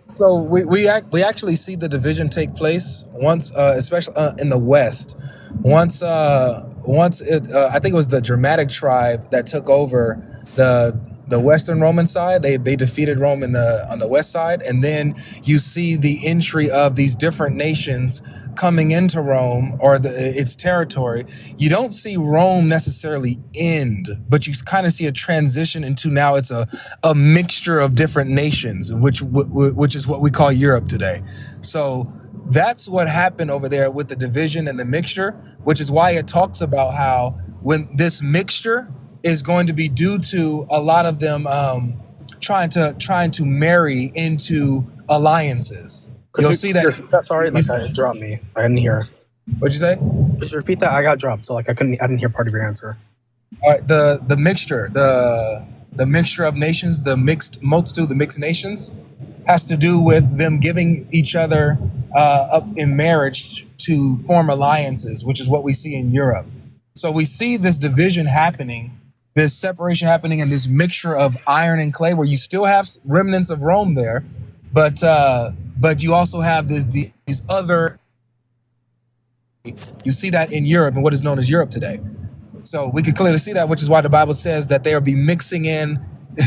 So we actually see the division take place once, especially in the West. Once I think it was the Germanic tribe that took over the Western Roman side. They defeated Rome on the west side, and then you see the entry of these different nations coming into Rome or its territory. You don't see Rome necessarily end, but you kind of see a transition into now it's a mixture of different nations, which is what we call Europe today. So that's what happened over there with the division and the mixture, which is why it talks about how when this mixture is going to be due to a lot of them trying to marry into alliances. You'll see that. Sorry, it dropped me. I didn't hear. What'd you say? Just repeat that. I got dropped, so I didn't hear part of your answer. All right, the mixture, the mixture of nations, the mixed multitude, the mixed nations, has to do with them giving each other up in marriage to form alliances, which is what we see in Europe. So we see this division happening this separation happening and this mixture of iron and clay, where you still have remnants of Rome there, but you also have these other. You see that in Europe and what is known as Europe today. So we can clearly see that, which is why the Bible says that they will be mixing in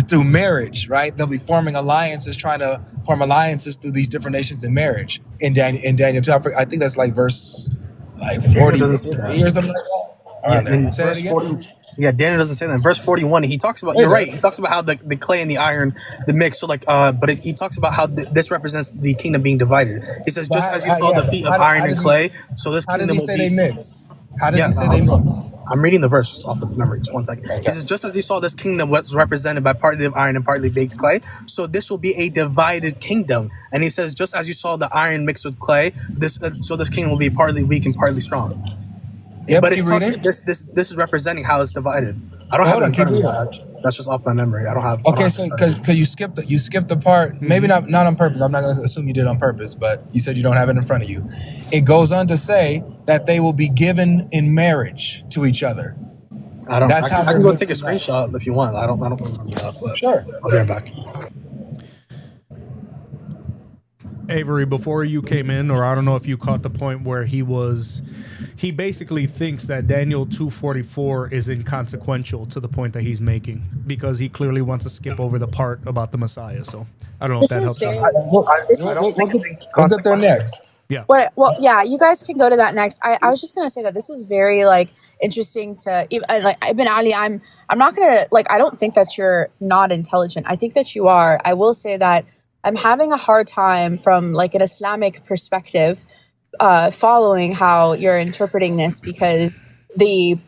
through marriage, right? They'll be forming alliances, trying to form alliances through these different nations in marriage. In Daniel 2, I think that's like verse 40 or something like that. Say that again. 40, Daniel doesn't say that. In verse 41, he talks about, you're right, he talks about how the clay and the iron, the mix, so like, but he talks about how this represents the kingdom being divided. He says, just as you saw the feet of iron and clay, so this kingdom will be... How does he say they mix? How does he say they mix? I'm reading the verse just off of memory. Just 1 second. He says, just as you saw this kingdom was represented by partly of iron and partly baked clay, so this will be a divided kingdom. And he says, just as you saw the iron mixed with clay, so this kingdom will be partly weak and partly strong. Yeah, but this is representing how it's divided. I don't have it in front of me. That's just off my memory. I don't have. Okay, so because you skipped the part, maybe not on purpose. I'm not going to assume you did on purpose, but you said you don't have it in front of you. It goes on to say that they will be given in marriage to each other. I don't. I can go take a screenshot if you want. I don't remember that. But sure. I'll be right back. Avery, before you came in, or I don't know if you caught the point where he basically thinks that Daniel 2:44 is inconsequential to the point that he's making, because he clearly wants to skip over the part about the Messiah. So I don't know if that helps. We'll get there next. Yeah. Well, yeah, you guys can go to that next. I was just gonna say that this is very interesting to Ibn Ali. I'm not gonna I don't think that you're not intelligent. I think that you are. I will say that I'm having a hard time from an Islamic perspective following how you're interpreting this, because the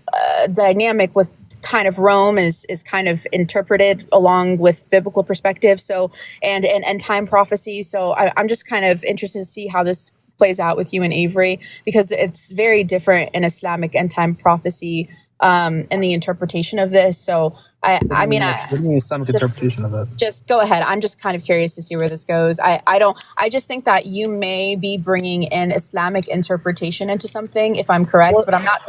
dynamic with kind of Rome is kind of interpreted along with biblical perspective. So and time prophecy. So I'm just kind of interested to see how this plays out with you and Avery, because it's very different in Islamic end time prophecy and the interpretation of this. So I mean, what do you mean Islamic interpretation of it? Just go ahead. I'm just kind of curious to see where this goes. I just think that you may be bringing in Islamic interpretation into something, if I'm correct, but I'm not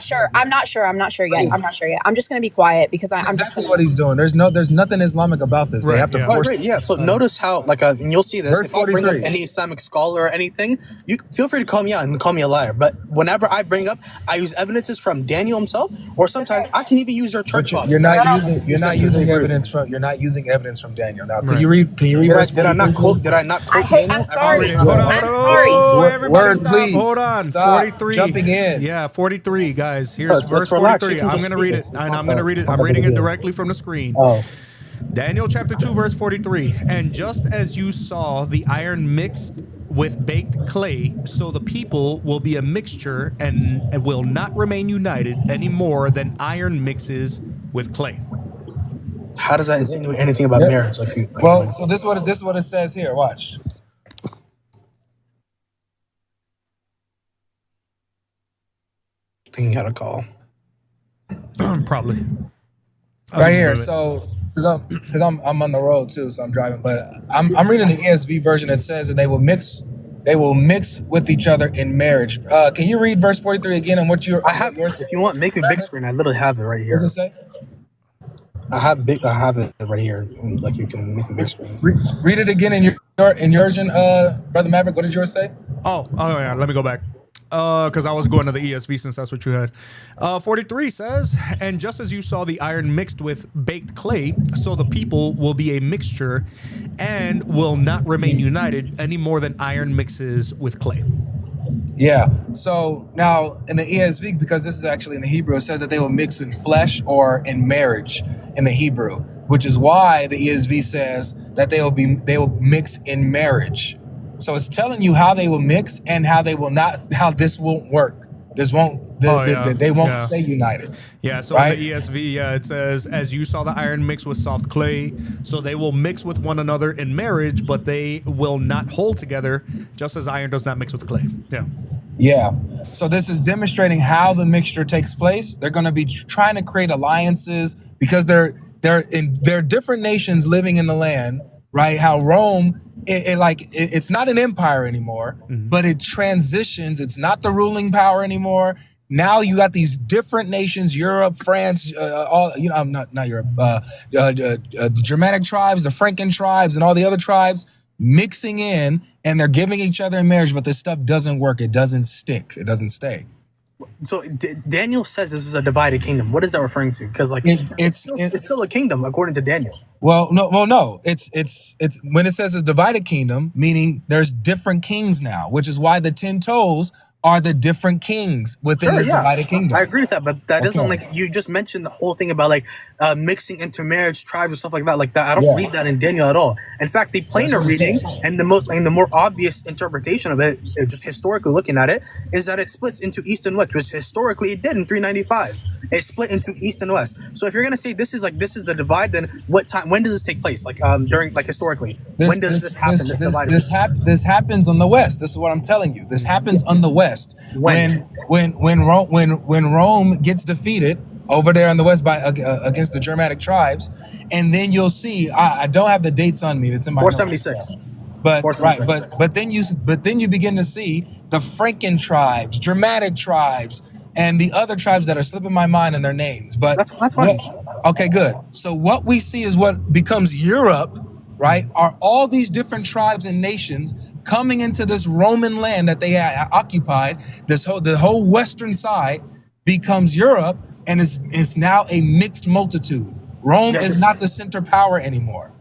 sure. I'm not sure. I'm not sure yet. I'm just going to be quiet because I'm just what he's doing. There's nothing Islamic about this. They have to force it. Yeah. So notice how and you'll see this. Verse If I bring up 43. any Islamic scholar or anything, you feel free to call me out and call me a liar. But whenever I bring up, I use evidences from Daniel himself, or sometimes I can even use your church father. You're not using evidence from Daniel. Now, can you read verse 43? Did I not quote Daniel? I'm sorry. I'm sorry. Word, please. Hold on. Stop 43. jumping in. Yeah, 43, guys. Here's verse relax. 43. I'm going to read it. And I'm going to read it. I'm reading it directly from the screen. Oh. Daniel chapter 2, verse 43. And just as you saw the iron mixed with baked clay, so the people will be a mixture and will not remain united any more than iron mixes with clay. How does that insinuate anything about marriage? So this is what it says here. Watch. I think you had a call. Probably. Right here. So because I'm on the road too, so I'm driving, but I'm reading the ESV version. It says that they will mix with each other in marriage. Can you read verse 43 again and what you're? I have. If you want, make a big screen. I literally have it right here. What does it say? I have it right here. You can make a big screen. Read it again in your version, Brother Maverick. What did yours say? Oh yeah. Let me go back. Because I was going to the ESV since that's what you had. 43 says, and just as you saw the iron mixed with baked clay, so the people will be a mixture and will not remain united any more than iron mixes with clay. Yeah. So now in the ESV, because this is actually in the Hebrew, it says that they will mix in flesh or in marriage in the Hebrew, which is why the ESV says that they will mix in marriage. So it's telling you how they will mix and how they will not, how this won't work. They won't stay united. Yeah, so in the ESV, it says, as you saw the iron mix with soft clay, so they will mix with one another in marriage, but they will not hold together, just as iron does not mix with clay. Yeah. Yeah. So this is demonstrating how the mixture takes place. They're going to be trying to create alliances because they're different nations living in the land, right? How Rome, it's not an empire anymore, but it transitions. It's not the ruling power anymore. Now you got these different nations, Europe, France, all not Europe, the Germanic tribes, the Franken tribes, and all the other tribes mixing in, and they're giving each other in marriage, but this stuff doesn't work. It doesn't stick. It doesn't stay. So Daniel says this is a divided kingdom. What is that referring to? Because like it's still a kingdom according to Daniel. Well, no. It's when it says it's divided kingdom, meaning there's different kings now, which is why the 10 toes are the different kings within this divided kingdom. I agree with that, but that doesn't, like, you just mentioned the whole thing about like mixing intermarriage tribes and stuff like that. Like that, I don't read that in Daniel at all. In fact, the plainer reading and the more obvious interpretation of it, just historically looking at it, is that it splits into east and west, which historically it did in 395. It split into east and west. So if you're gonna say this is the divide, then when does this take place? Like during, like, historically, when does this happen? This happens on the west. This is what I'm telling you. This happens on the west. When Rome gets defeated over there on the west by against the Germanic tribes, and then you'll see. I don't have the dates on me. It's in my 476. But then you begin to see the Franken tribes, Germanic tribes, and the other tribes that are slipping my mind in their names. But that's fine. Okay, good. So what we see is what becomes Europe, right? Are all these different tribes and nations coming into this Roman land that they occupied. The whole western side becomes Europe, and it's now a mixed multitude. Rome is not the center power anymore.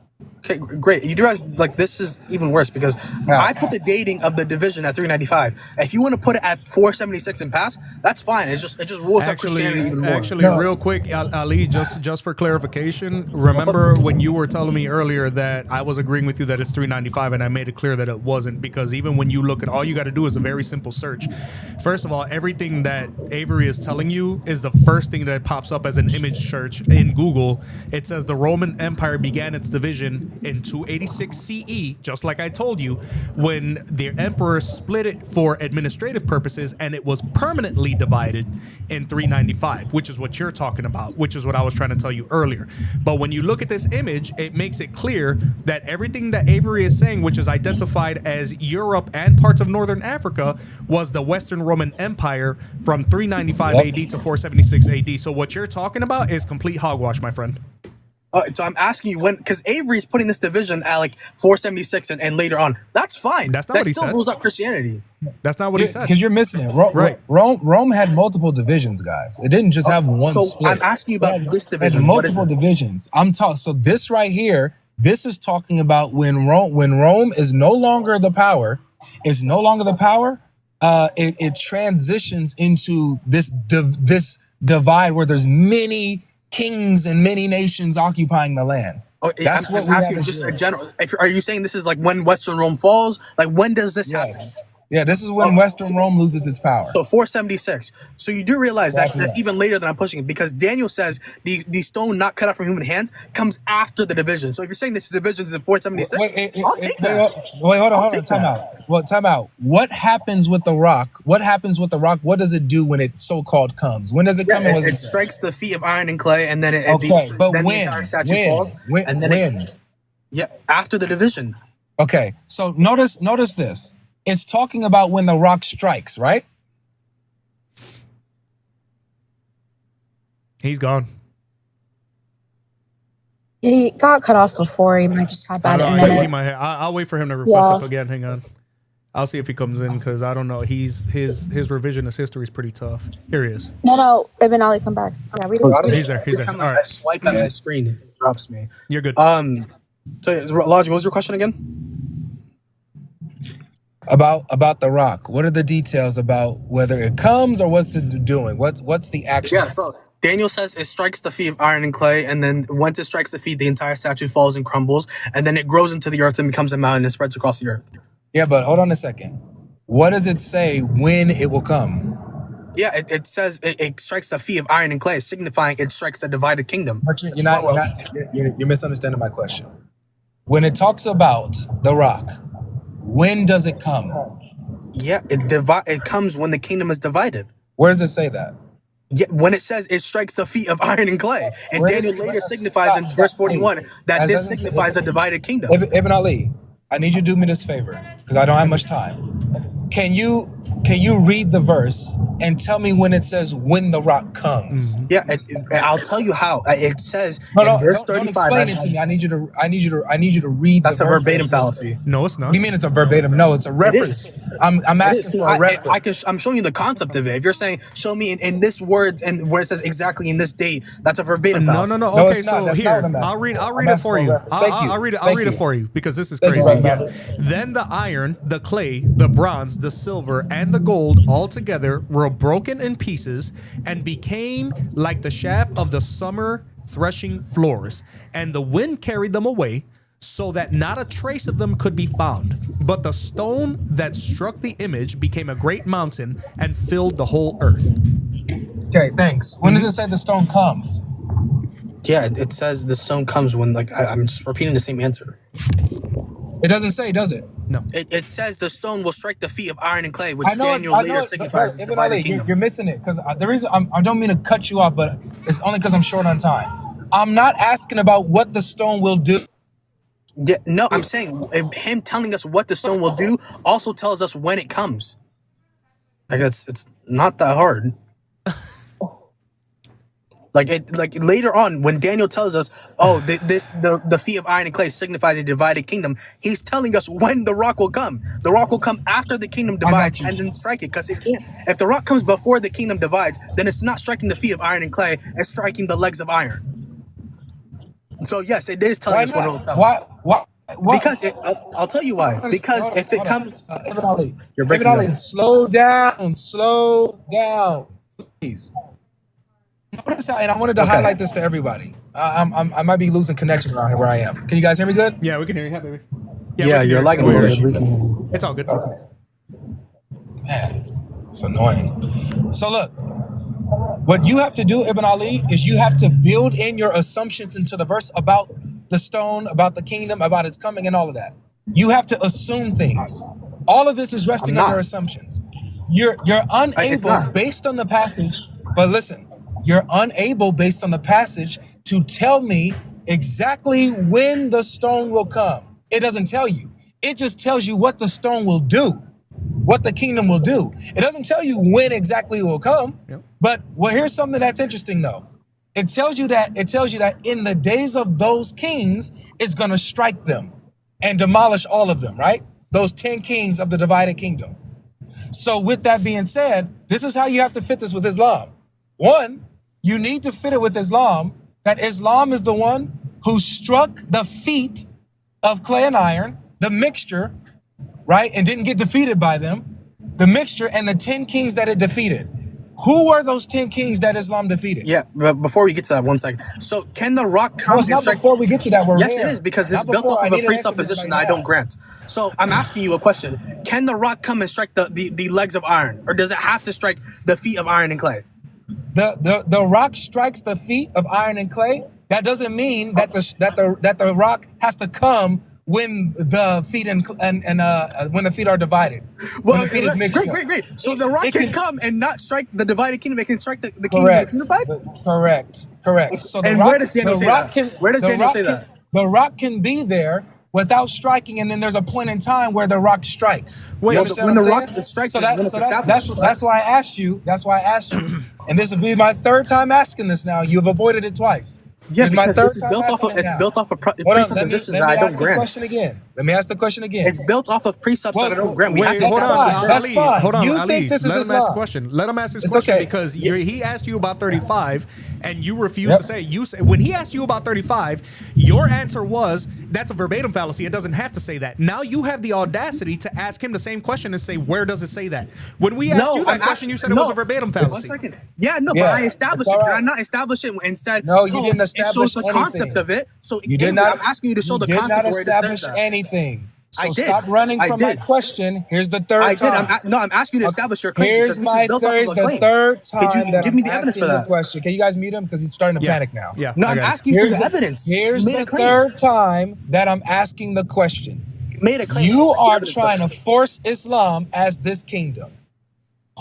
Okay, great. You do realize, like, this is even worse because I put the dating of the division at 395. If you want to put it at 476 and pass, that's fine. It just rules out Christianity even more. Actually, real quick, Ali, just for clarification, remember when you were telling me earlier that I was agreeing with you that it's 395, and I made it clear that it wasn't, because even when you look at, all you got to do is a very simple search. First of all, everything that Avery is telling you is the first thing that pops up as an image search in Google. It says the Roman Empire began its division in 286 CE, just like I told you, when the emperor split it for administrative purposes, and it was permanently divided in 395, which is what you're talking about, which is what I was trying to tell you earlier. But when you look at this image, it makes it clear that everything that Avery is saying, which is identified as Europe and parts of Northern Africa, was the Western Roman Empire from 395 AD to 476 AD. So what you're talking about is complete hogwash, my friend. So I'm asking you when, because Avery's putting this division at like 476 and later on. That's fine. That's not what he still said. Rules out Christianity. That's not what he said. Because you're missing it. Rome had multiple divisions, guys. It didn't just have one split. I'm asking you about this division. It had multiple divisions. So this right here, this is talking about when Rome is no longer the power. It transitions into this divide where there's many kings and many nations occupying the land. That's what I'm asking. Just a general. Are you saying this is like when Western Rome falls? Like, when does this happen? Yeah, this is when Western Rome loses its power. So 476. So you do realize that's even later than I'm pushing it, because Daniel says the stone not cut out from human hands comes after the division. So if you're saying this division is in 476, I'll take that. Wait, hold on. Time out. What happens with the rock? What does it do when it so-called comes? When does it come? It strikes the feet of iron and clay, and then the entire statue falls. After the division. Okay, so notice this. It's talking about when the rock strikes, right? He's gone. He got cut off before. He might just have bad internet. I'll wait for him to request up again. Hang on. I'll see if he comes in, because I don't know. His revisionist history is pretty tough. Here he is. No, Ibn Ali, come back. Yeah, we don't. He's there. All right. I swipe at my screen, it drops me. You're good. So, Lodge, what was your question again? About the rock. What are the details about whether it comes or what's it doing? What's the action? Yeah, so Daniel says it strikes the feet of iron and clay, and then once it strikes the feet, the entire statue falls and crumbles, and then it grows into the earth and becomes a mountain and spreads across the earth. Yeah, but hold on a second. What does it say when it will come? Yeah, it says it strikes the feet of iron and clay, signifying it strikes the divided kingdom. But you're misunderstanding my question. When it talks about the rock, when does it come? Yeah, it comes when the kingdom is divided. Where does it say that? Yeah, when it says it strikes the feet of iron and clay. And Daniel later signifies in verse 41 that this signifies a divided kingdom. Ibn Ali, I need you to do me this favor, because I don't have much time. Can you can you read the verse and tell me when it says when the rock comes? Yeah, I'll tell you how. It says No, in verse don't 35. explain it to me. I need you to read. That's the a verse verbatim fallacy. No, it's not. What do you mean it's a verbatim? No, it's a reference. It is. I'm asking for a reference. I'm showing you the concept of it. If you're saying show me in this words and where it says exactly in this date, that's a verbatim fallacy. No. No, Okay, it's not. so That's here, not what I'm I'll read I'm it asking for for a you. reference. Thank you. I'll read Thank it you. for you because this is Thank you, crazy. brother. Yeah. Then the iron, the clay, the bronze, the silver, and the gold all together were broken in pieces and became like the shaft of the summer threshing floors, and the wind carried them away, so that not a trace of them could be found. But the stone that struck the image became a great mountain and filled the whole earth. Okay, thanks. When does it say the stone comes? Yeah, it says the stone comes when, like, I'm just repeating the same answer. It doesn't say, does it? No. It says the stone will strike the feet of iron and clay, which I know Daniel later signifies as Ibn divided Ali, kingdom. you're missing it because the reason I don't mean to cut you off, but it's only because I'm short on time. I'm not asking about what the stone will do. Yeah, no, I'm saying him telling us what the stone will do also tells us when it comes. Like it's not that hard. Like later on when Daniel tells us, oh, the feet of iron and clay signifies a divided kingdom, he's telling us when the rock will come. The rock will come after the kingdom divides and then strike it, because it can't. If the rock comes before the kingdom divides, then it's not striking the feet of iron and clay, it's striking the legs of iron. So yes, it is telling us when it will come. Why? Because I'll tell you why. Because if it comes, Ibn Ali, you're breaking Ibn Ali, down. slow down, please. Notice how, and I wanted to highlight this to everybody. I might be losing connection around here where I am. Can you guys hear me good? Yeah, we can hear you, baby. Yeah, you're lagging a little bit. It's all good. Okay. Man, it's annoying. So look, what you have to do, Ibn Ali, is you have to build in your assumptions into the verse about the stone, about the kingdom, about its coming, and all of that. You have to assume things. All of this is resting on your assumptions. You're unable, based on the passage, but listen, you're unable, based on the passage, to tell me exactly when the stone will come. It doesn't tell you. It just tells you what the stone will do, what the kingdom will do. It doesn't tell you when exactly it will come. Yep. But well, here's something that's interesting, though. It tells you that in the days of those kings, it's going to strike them and demolish all of them, right? Those 10 kings of the divided kingdom. So with that being said, this is how you have to fit this with Islam. One, you need to fit it with Islam, that Islam is the one who struck the feet of clay and iron, the mixture, right? And didn't get defeated by them. The mixture and the 10 kings that it defeated. Who were those 10 kings that Islam defeated? Yeah, but before we get to that, 1 second. So can the rock come? No, it's not before we get to that. Yes, it is, because it's built off of a presupposition that I don't grant. So I'm asking you a question. Can the rock come and strike the legs of iron? Or does it have to strike the feet of iron and clay? The rock strikes the feet of iron and clay. That doesn't mean that the rock has to come when the feet when the feet are divided. Well, okay, great. So the rock can come and not strike the divided kingdom. It can strike the kingdom that's unified. Correct. So and where does Daniel say that? Where does Daniel say that? The rock can be there without striking, and then there's a point in time where the rock strikes. Wait, when the rock strikes, that's why I asked you. That's why I asked you. And this will be my third time asking this now. You've avoided it twice. Yeah, because this is built off of presuppositions that I don't grant. Let me ask the question again. It's built off of precepts that I don't grant. That's fine. Hold on, you Ali. think this is Let him Islam. ask a question. Let him ask his question because he asked you about 35, and you refused to say. When he asked you about 35, your answer was that's a verbatim fallacy. It doesn't have to say that. Now you have the audacity to ask him the same question and say, where does it say that? When we asked you that question, you said it was a verbatim fallacy. Yeah, no, but I established it. Did I not establish it and said, no, you didn't establish it shows the anything. Concept of it. So you did not. I'm asking you to show the concept where it says that. Anything. So I did. Stop running from my question. Here's the third time. I'm asking you to establish your claim. Here's the third time. Could you give me the evidence for that? Question. Can you guys mute him? Because he's starting to panic now. Yeah. No, I'm asking you for the evidence. Here's the third time that I'm asking the question. Made a claim. You are trying to force Islam as this kingdom.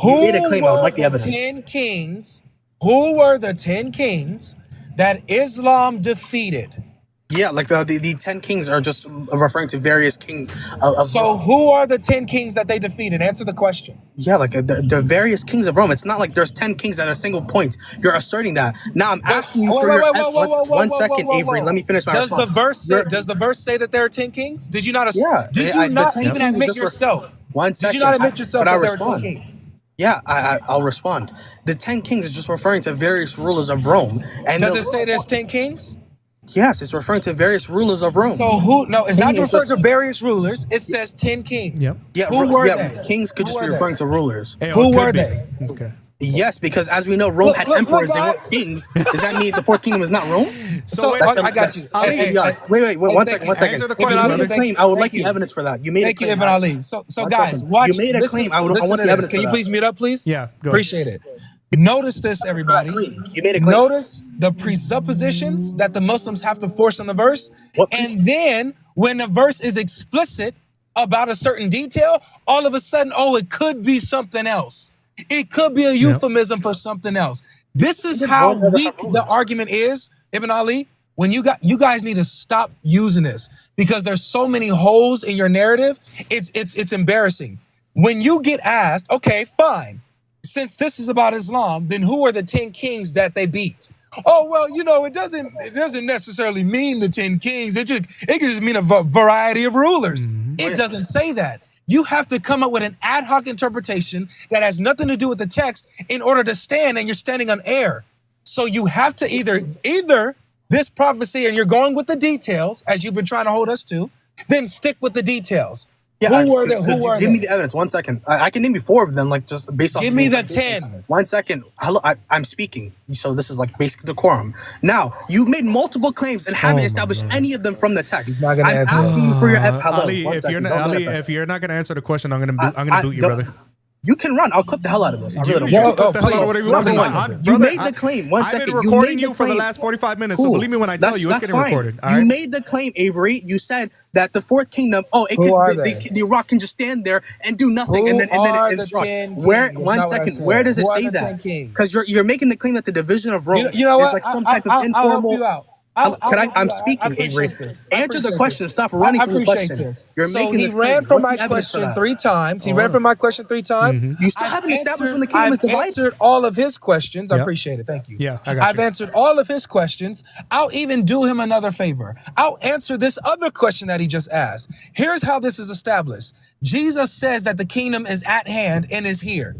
You made a claim. I would like the evidence. 10 kings. Who were the 10 kings that Islam defeated Yeah, like the 10 kings are just referring to various kings of So Rome. who are the 10 kings that they defeated? Answer the question. Yeah, like the various kings of Rome. It's not like there's 10 kings at a single point. You're asserting that. Now I'm asking you for your... One second, Avery. Let me finish my response. Does the verse say that there are 10 kings? Did you not? Yeah. Did you not even admit yourself? One second. Did you not admit yourself that there are 10 kings? Yeah, I'll respond. The 10 kings is just referring to various rulers of Rome. And does it say there's 10 kings? Yes, it's referring to various rulers of Rome. So who? No, it's not referring to various rulers. It says 10 kings. Yep. Yeah, who were they? Kings could just be referring to rulers. Who were they? Okay. Yes, because as we know, Rome had emperors. They weren't kings. Does that mean the fourth kingdom is not Rome? So I got you. Wait, one second. Answer the question. You made a claim. I would like the evidence for that. You made a claim. Thank you, Ibn Ali. So guys, watch. You made a claim. I want the evidence. Can you please mute up, please? Yeah. Go Appreciate it. Notice this, everybody. You made a claim. Notice the presuppositions that the Muslims have to force on the verse. And then when the verse is explicit about a certain detail, all of a sudden, oh, it could be something else. It could be a euphemism for something else. This is how weak the argument is, Ibn Ali. When you guys need to stop using this because there's so many holes in your narrative. It's embarrassing. When you get asked, okay, fine. Since this is about Islam, then who are the 10 kings that they beat? Oh, well, it doesn't necessarily mean the 10 kings. It can just mean a variety of rulers. It doesn't say that. You have to come up with an ad hoc interpretation that has nothing to do with the text in order to stand, and you're standing on air. So you have to either this prophecy and you're going with the details as you've been trying to hold us to, then stick with the details. Yeah, who were they? Give me the evidence. 1 second. I can name you 4 of them, like just based off. Give me the 10. 1 second. Hello, I'm speaking, so this is like basic decorum. Now you made multiple claims and haven't established any of them from the text. He's not gonna I'm answer. asking you for your hello. Ali, if you're not gonna answer the question, I'm gonna boot you, brother. You can run. I'll clip the hell out of this. I really You don't. You made the claim. 1 second. I've been recording you for the last 45 minutes, so believe me when I tell you, it's getting recorded. You made the claim, Avery. You said that the fourth kingdom. Oh, the Iraq can just stand there and do nothing, and then instruct. Where? 1 second. Where does it say that? Because you're making the claim that the division of Rome is like some type of informal. I'm speaking, Avery. Answer the question. Stop running from the question. You're making this claim. He ran from my question 3 times. He ran from my question 3 times. You still haven't established when the kingdom is divided. I've answered all of his questions. I appreciate it. Thank you. Yeah, I got I've answered all of his questions. I'll even do him another favor. I'll answer this other question that he just asked. Here's how this is established. Jesus says that the kingdom is at hand and is here.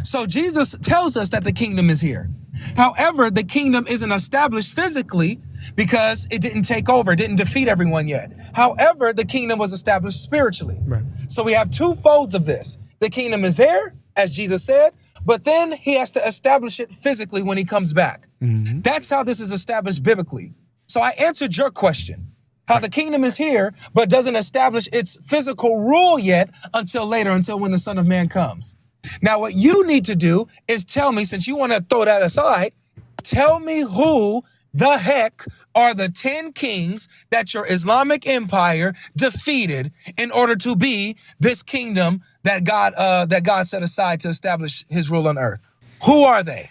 So Jesus tells us that the kingdom is here. However, the kingdom isn't established physically because it didn't take over, it didn't defeat everyone yet. However, the kingdom was established spiritually. Right. So we have 2 folds of this. The kingdom is there, as Jesus said, but then he has to establish it physically when he comes back. That's how this is established biblically. So I answered your question, how the kingdom is here, but doesn't establish its physical rule yet until later, until when the Son of Man comes. Now, what you need to do is tell me, since you want to throw that aside, tell me who the heck are the 10 kings that your Islamic empire defeated in order to be this kingdom that God set aside to establish his rule on earth. Who are they?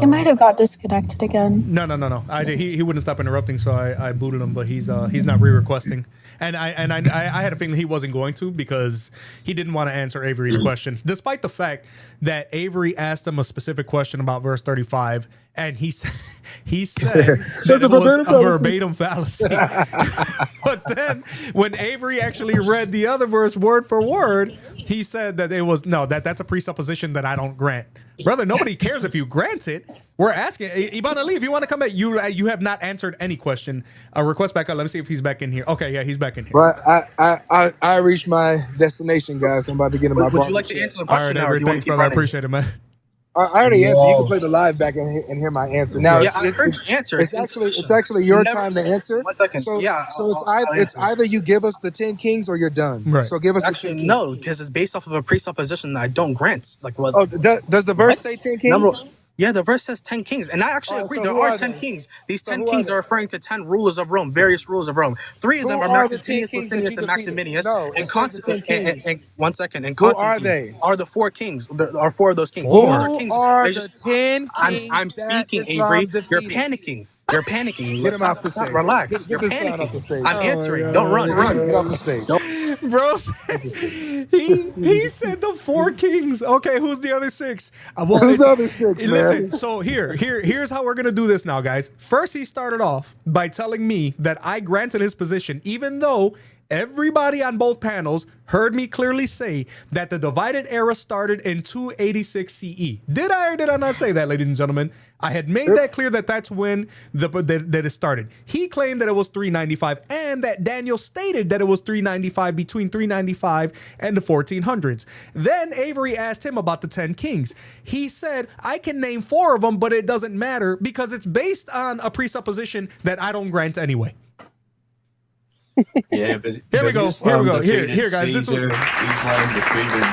He might have got disconnected again. No. He wouldn't stop interrupting, so I booted him. But he's not re-requesting, and I had a feeling he wasn't going to because he didn't want to answer Avery's question, despite the fact that Avery asked him a specific question about verse 35, and he said that it was a verbatim fallacy. But then when Avery actually read the other verse word for word, he said that it was that's a presupposition that I don't grant. Brother, nobody cares if you grant it. We're asking Ibn Ali, if you want to come back, you have not answered any question. Request back up. Let me see if he's back in here. Okay, yeah, he's back in here. But I reached my destination, guys. I'm about to get in my. Would you like to answer the question? All right, Avery, thanks, brother. I appreciate it, man. I already answered. You can play the live back and hear my answer. Now, I heard your answer. It's actually your time to answer. 1 second. So it's either you give us the 10 kings or you're done. Right. So give us actually the 10 no, because it's based off of a presupposition that I don't grant. Like what? Oh, does the verse say 10 kings? Yeah, the verse says 10 kings. And I actually agree. There are 10 kings. These 10 kings are referring to 10 rulers of Rome, various rulers of Rome. 3 of them are Maxentius, Licinius, and Maximinius. And consequently, and 1 second. And Constantine are the 4 kings. Are 4 of those kings. Who are the 10 kings? I'm speaking, Avery. You're panicking. You're panicking. Get him off the stage. Relax. Get You're this clown off the panicking. stage. I'm Oh, answering. yeah. Don't run. Get off the stage. Bro, he said the 4 kings. Okay, who's the other 6? Well, Who's the other 6, man? Listen, so here's how we're gonna do this now, guys. First, he started off by telling me that I granted his position, even though everybody on both panels heard me clearly say that the divided era started in 286 CE. Did I or did I not say that, ladies and gentlemen? I had made that clear that that's when that it started. He claimed that it was 395 and that Daniel stated that it was 395 between 395 and the 1400s. Then Avery asked him about the 10 kings. He said, I can name 4 of them, but it doesn't matter because it's based on a presupposition that I don't grant anyway. Yeah, but Here we go. Here, guys. Caesar, Islam defeated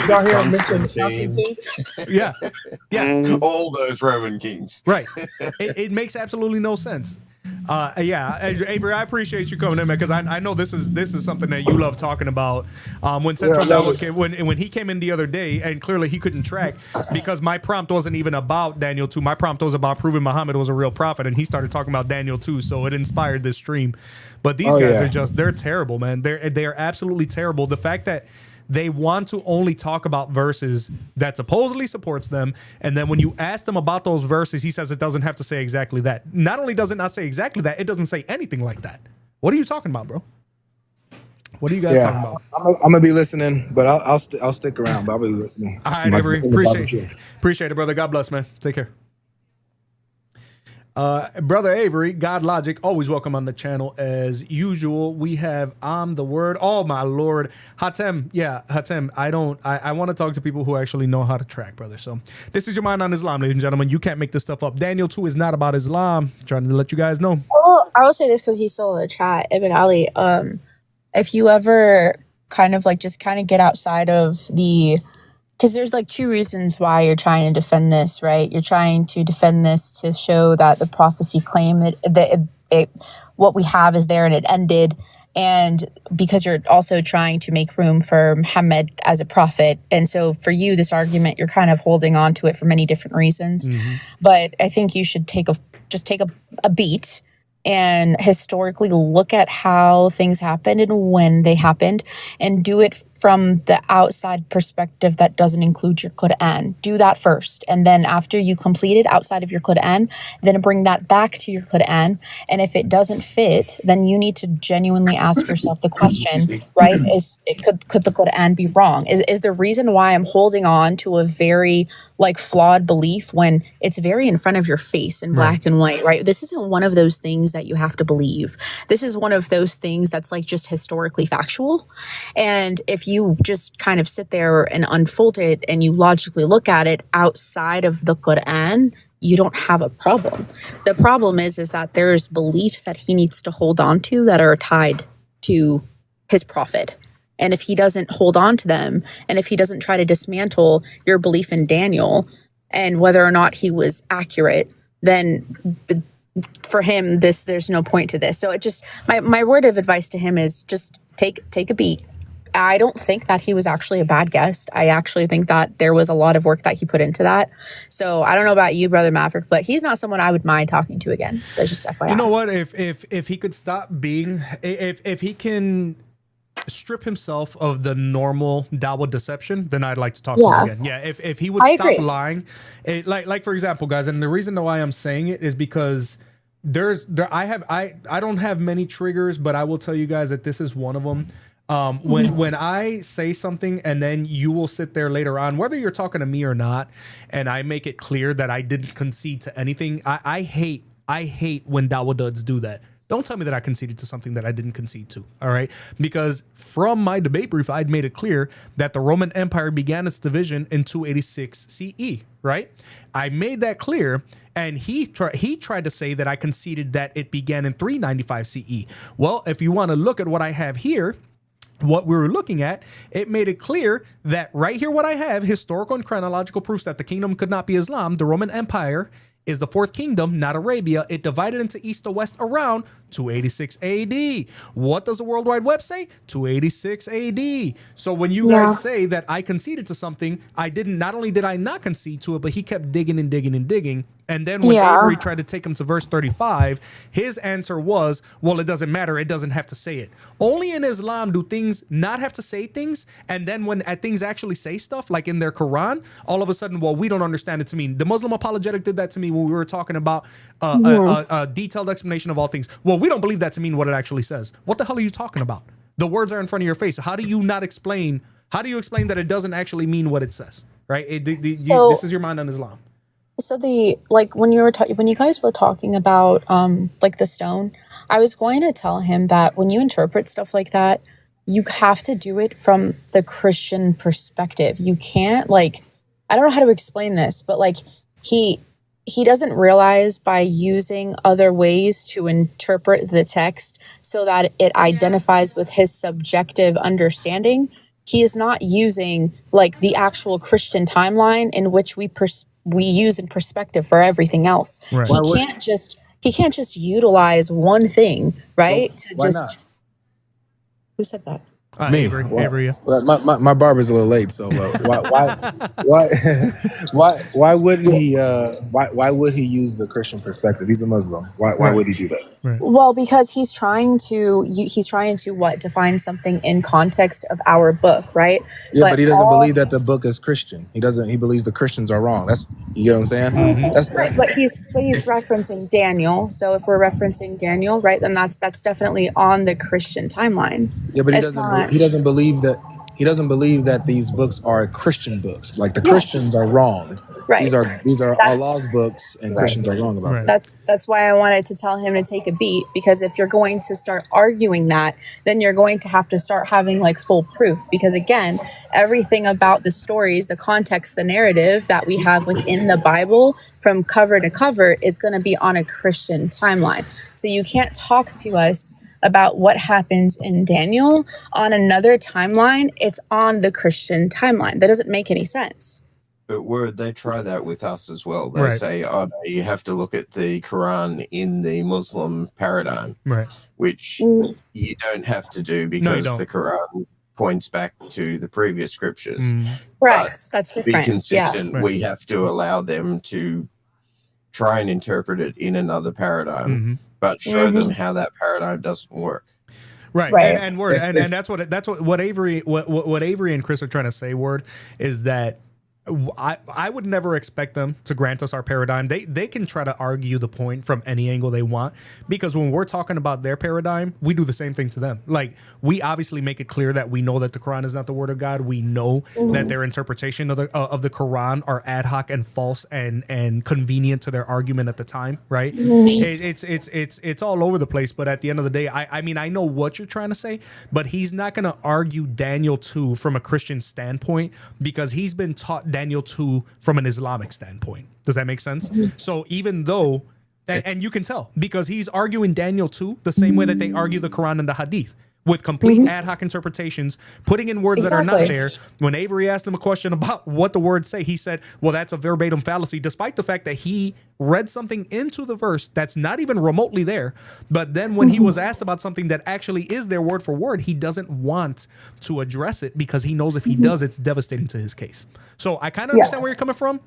Y'all hear him mention Constantine. Yeah. All those Roman kings. Right. It makes absolutely no sense. Yeah, Avery, I appreciate you coming in, man, because I know this is something that you love talking about. When Central Dawah came, when he came in the other day, and clearly he couldn't track because my prompt wasn't even about Daniel 2. My prompt was about proving Muhammad was a real prophet, and he started talking about Daniel 2, so it inspired this stream. But these guys are they're terrible, man. They're absolutely terrible. The fact that they want to only talk about verses that supposedly supports them. And then when you ask them about those verses, he says it doesn't have to say exactly that. Not only does it not say exactly that, it doesn't say anything like that. What are you talking about, bro? What are you guys talking about? I'm gonna be listening, but I'll stick around. But I'll be listening. All right, Avery. Appreciate it, brother. God bless, man. Take care. Brother Avery, God Logic, always welcome on the channel as usual. We have the word. Oh my Lord, Hatem. Yeah, Hatem. I want to talk to people who actually know how to track, brother. So this is your mind on Islam, ladies and gentlemen. You can't make this stuff up. Daniel 2 is not about Islam. Trying to let you guys know. I will say this because he's still in the chat. Ibn Ali, if you ever kind of get outside of the, because there's 2 reasons why you're trying to defend this, right? You're trying to defend this to show that the prophecy claim what we have is there and it ended, and because you're also trying to make room for Muhammad as a prophet. And so for you, this argument, you're kind of holding on to it for many different reasons. But I think you should take a beat and historically look at how things happened and when they happened, and do it from the outside perspective that doesn't include your Quran. Do that first. And then after you complete it outside of your Quran, then bring that back to your Quran. And if it doesn't fit, then you need to genuinely ask yourself the question, right? Could the Quran be wrong? Is the reason why I'm holding on to a very flawed belief when it's very in front of your face in black and white, right? This isn't one of those things that you have to believe. This is one of those things that's just historically factual. And if you just kind of sit there and unfold it and you logically look at it outside of the Quran, you don't have a problem. The problem is that there's beliefs that he needs to hold on to that are tied to his prophet. And if he doesn't hold on to them, and if he doesn't try to dismantle your belief in Daniel and whether or not he was accurate, then for him, there's no point to this. So it just, my word of advice to him is just take a beat. I don't think that he was actually a bad guest. I actually think that there was a lot of work that he put into that. So I don't know about you, Brother Maverick, but he's not someone I would mind talking to again. That's just FYI. You know what? If he could stop being, if he can strip himself of the normal Dawah deception, then I'd like to talk to him again. Yeah, if he would stop lying, like for example, guys, and the reason why I'm saying it is because I don't have many triggers, but I will tell you guys that this is one of them. When I say something and then you will sit there later on, whether you're talking to me or not, and I make it clear that I didn't concede to anything. I hate when Dawah duds do that. Don't tell me that I conceded to something that I didn't concede to. All right. Because from my debate brief, I'd made it clear that the Roman Empire began its division in 286 CE. Right. I made that clear. And he tried to say that I conceded that it began in 395 CE. Well, if you want to look at what I have here, what we were looking at, it made it clear that right here, what I have, historical and chronological proofs that the kingdom could not be Islam. The Roman Empire is the 4th kingdom, not Arabia. It divided into east to west around 286 AD. What does the World Wide Web say? 286 AD. So when you guys say that I conceded to something, I didn't. Not only did I not concede to it, but he kept digging and digging and digging And then when Avery tried to take him to verse 35, his answer was, well, it doesn't matter. It doesn't have to say it. Only in Islam do things not have to say things. And then when things actually say stuff, like in their Quran, all of a sudden, well, we don't understand it to mean. The Muslim apologetic did that to me when we were talking about a detailed explanation of all things. Well, we don't believe that to mean what it actually says. What the hell are you talking about? The words are in front of your face. How do you not explain? How do you explain that it doesn't actually mean what it says? Right? This is your mind on Islam. So when you guys were talking about like the stone, I was going to tell him that when you interpret stuff like that, you have to do it from the Christian perspective. You can't I don't know how to explain this, but he doesn't realize by using other ways to interpret the text so that it identifies with his subjective understanding. He is not using the actual Christian timeline in which we use in perspective for everything else. Right. He can't just utilize one thing, right? Who said that? Me, Avery. Well, my barber's a little late, so why wouldn't he? Why would he use the Christian perspective? He's a Muslim. Why would he do that? Right. Well, because he's trying to define something in context of our book, right? Yeah, but he doesn't believe that the book is Christian. He believes the Christians are wrong. You know what I'm saying? Mm-hmm. That's right. But he's referencing Daniel. So if we're referencing Daniel, right, then that's definitely on the Christian timeline. Yeah, but he doesn't believe that these books are Christian books. Like the Christians are wrong. Right. These are Allah's books, and Christians are wrong about it. That's why I wanted to tell him to take a beat, because if you're going to start arguing that, then you're going to have to start having full proof. Because again, everything about the stories, the context, the narrative that we have within the Bible from cover to cover is going to be on a Christian timeline. So you can't talk to us about what happens in Daniel on another timeline. It's on the Christian timeline. That doesn't make any sense. But they try that with us as well. They say, oh, no, you have to look at the Quran in the Muslim paradigm, which you don't have to do because the Quran points back to the previous scriptures. Right, that's different. To be consistent, we have to allow them to try and interpret it in another paradigm, but show them how that paradigm doesn't work. Right. And that's what Avery and Chris are trying to say, Word, is that I would never expect them to grant us our paradigm. They can try to argue the point from any angle they want, because when we're talking about their paradigm, we do the same thing to them. We obviously make it clear that we know that the Quran is not the word of God. We know that their interpretation of the Quran are ad hoc and false and convenient to their argument at the time. Right? It's all over the place. But at the end of the day, I mean, I know what you're trying to say, but he's not going to argue Daniel 2 from a Christian standpoint, because he's been taught Daniel 2 from an Islamic standpoint. Does that make sense? So even though, and you can tell, because he's arguing Daniel 2 the same way that they argue the Quran and the Hadith, with complete ad hoc interpretations, putting in words that are not there. When Avery asked him a question about what the words say, he said, well, that's a verbatim fallacy, despite the fact that he read something into the verse that's not even remotely there. But then when he was asked about something that actually is there word for word, he doesn't want to address it, because he knows if he does, it's devastating to his case. So I kind of understand where you're coming from.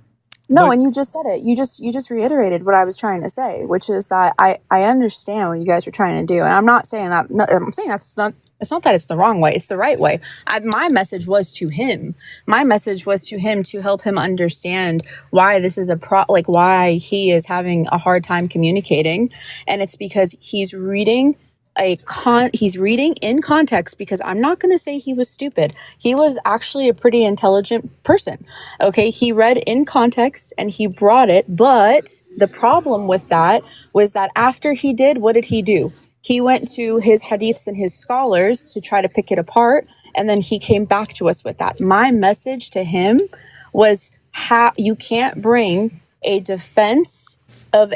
No, and you just said it. You just reiterated what I was trying to say, which is that I understand what you guys are trying to do, and I'm not saying that. No, I'm saying that's not. It's not that it's the wrong way; it's the right way. My message was to him. My message was to him to help him understand why this is why he is having a hard time communicating, and it's because he's reading in context, because I'm not going to say he was stupid. He was actually a pretty intelligent person. Okay, he read in context and he brought it, but the problem with that was that after he did, what did he do? He went to his hadiths and his scholars to try to pick it apart, and then he came back to us with that. My message to him was, how you can't bring a defense of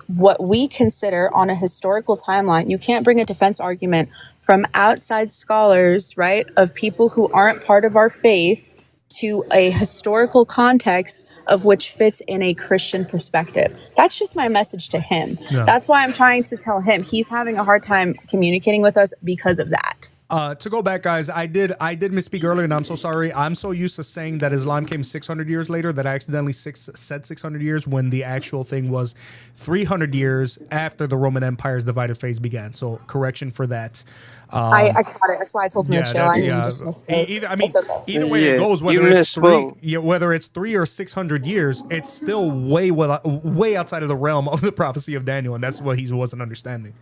what we consider on a historical timeline. You can't bring a defense argument from outside scholars, right, of people who aren't part of our faith, to a historical context of which fits in a Christian perspective. That's just my message to him. Yeah. That's why I'm trying to tell him he's having a hard time communicating with us because of that. To go back, guys, I did misspeak earlier, and I'm so sorry. I'm so used to saying that Islam came 600 years later that I accidentally said 600 years when the actual thing was 300 years after the Roman Empire's divided phase began. So correction for that. I caught it. That's why I told him to chill. I didn't just misspoke. Either way it goes, whether it's whether it's 300 or 600 years, it's still way outside of the realm of the prophecy of Daniel, and that's what he wasn't understanding.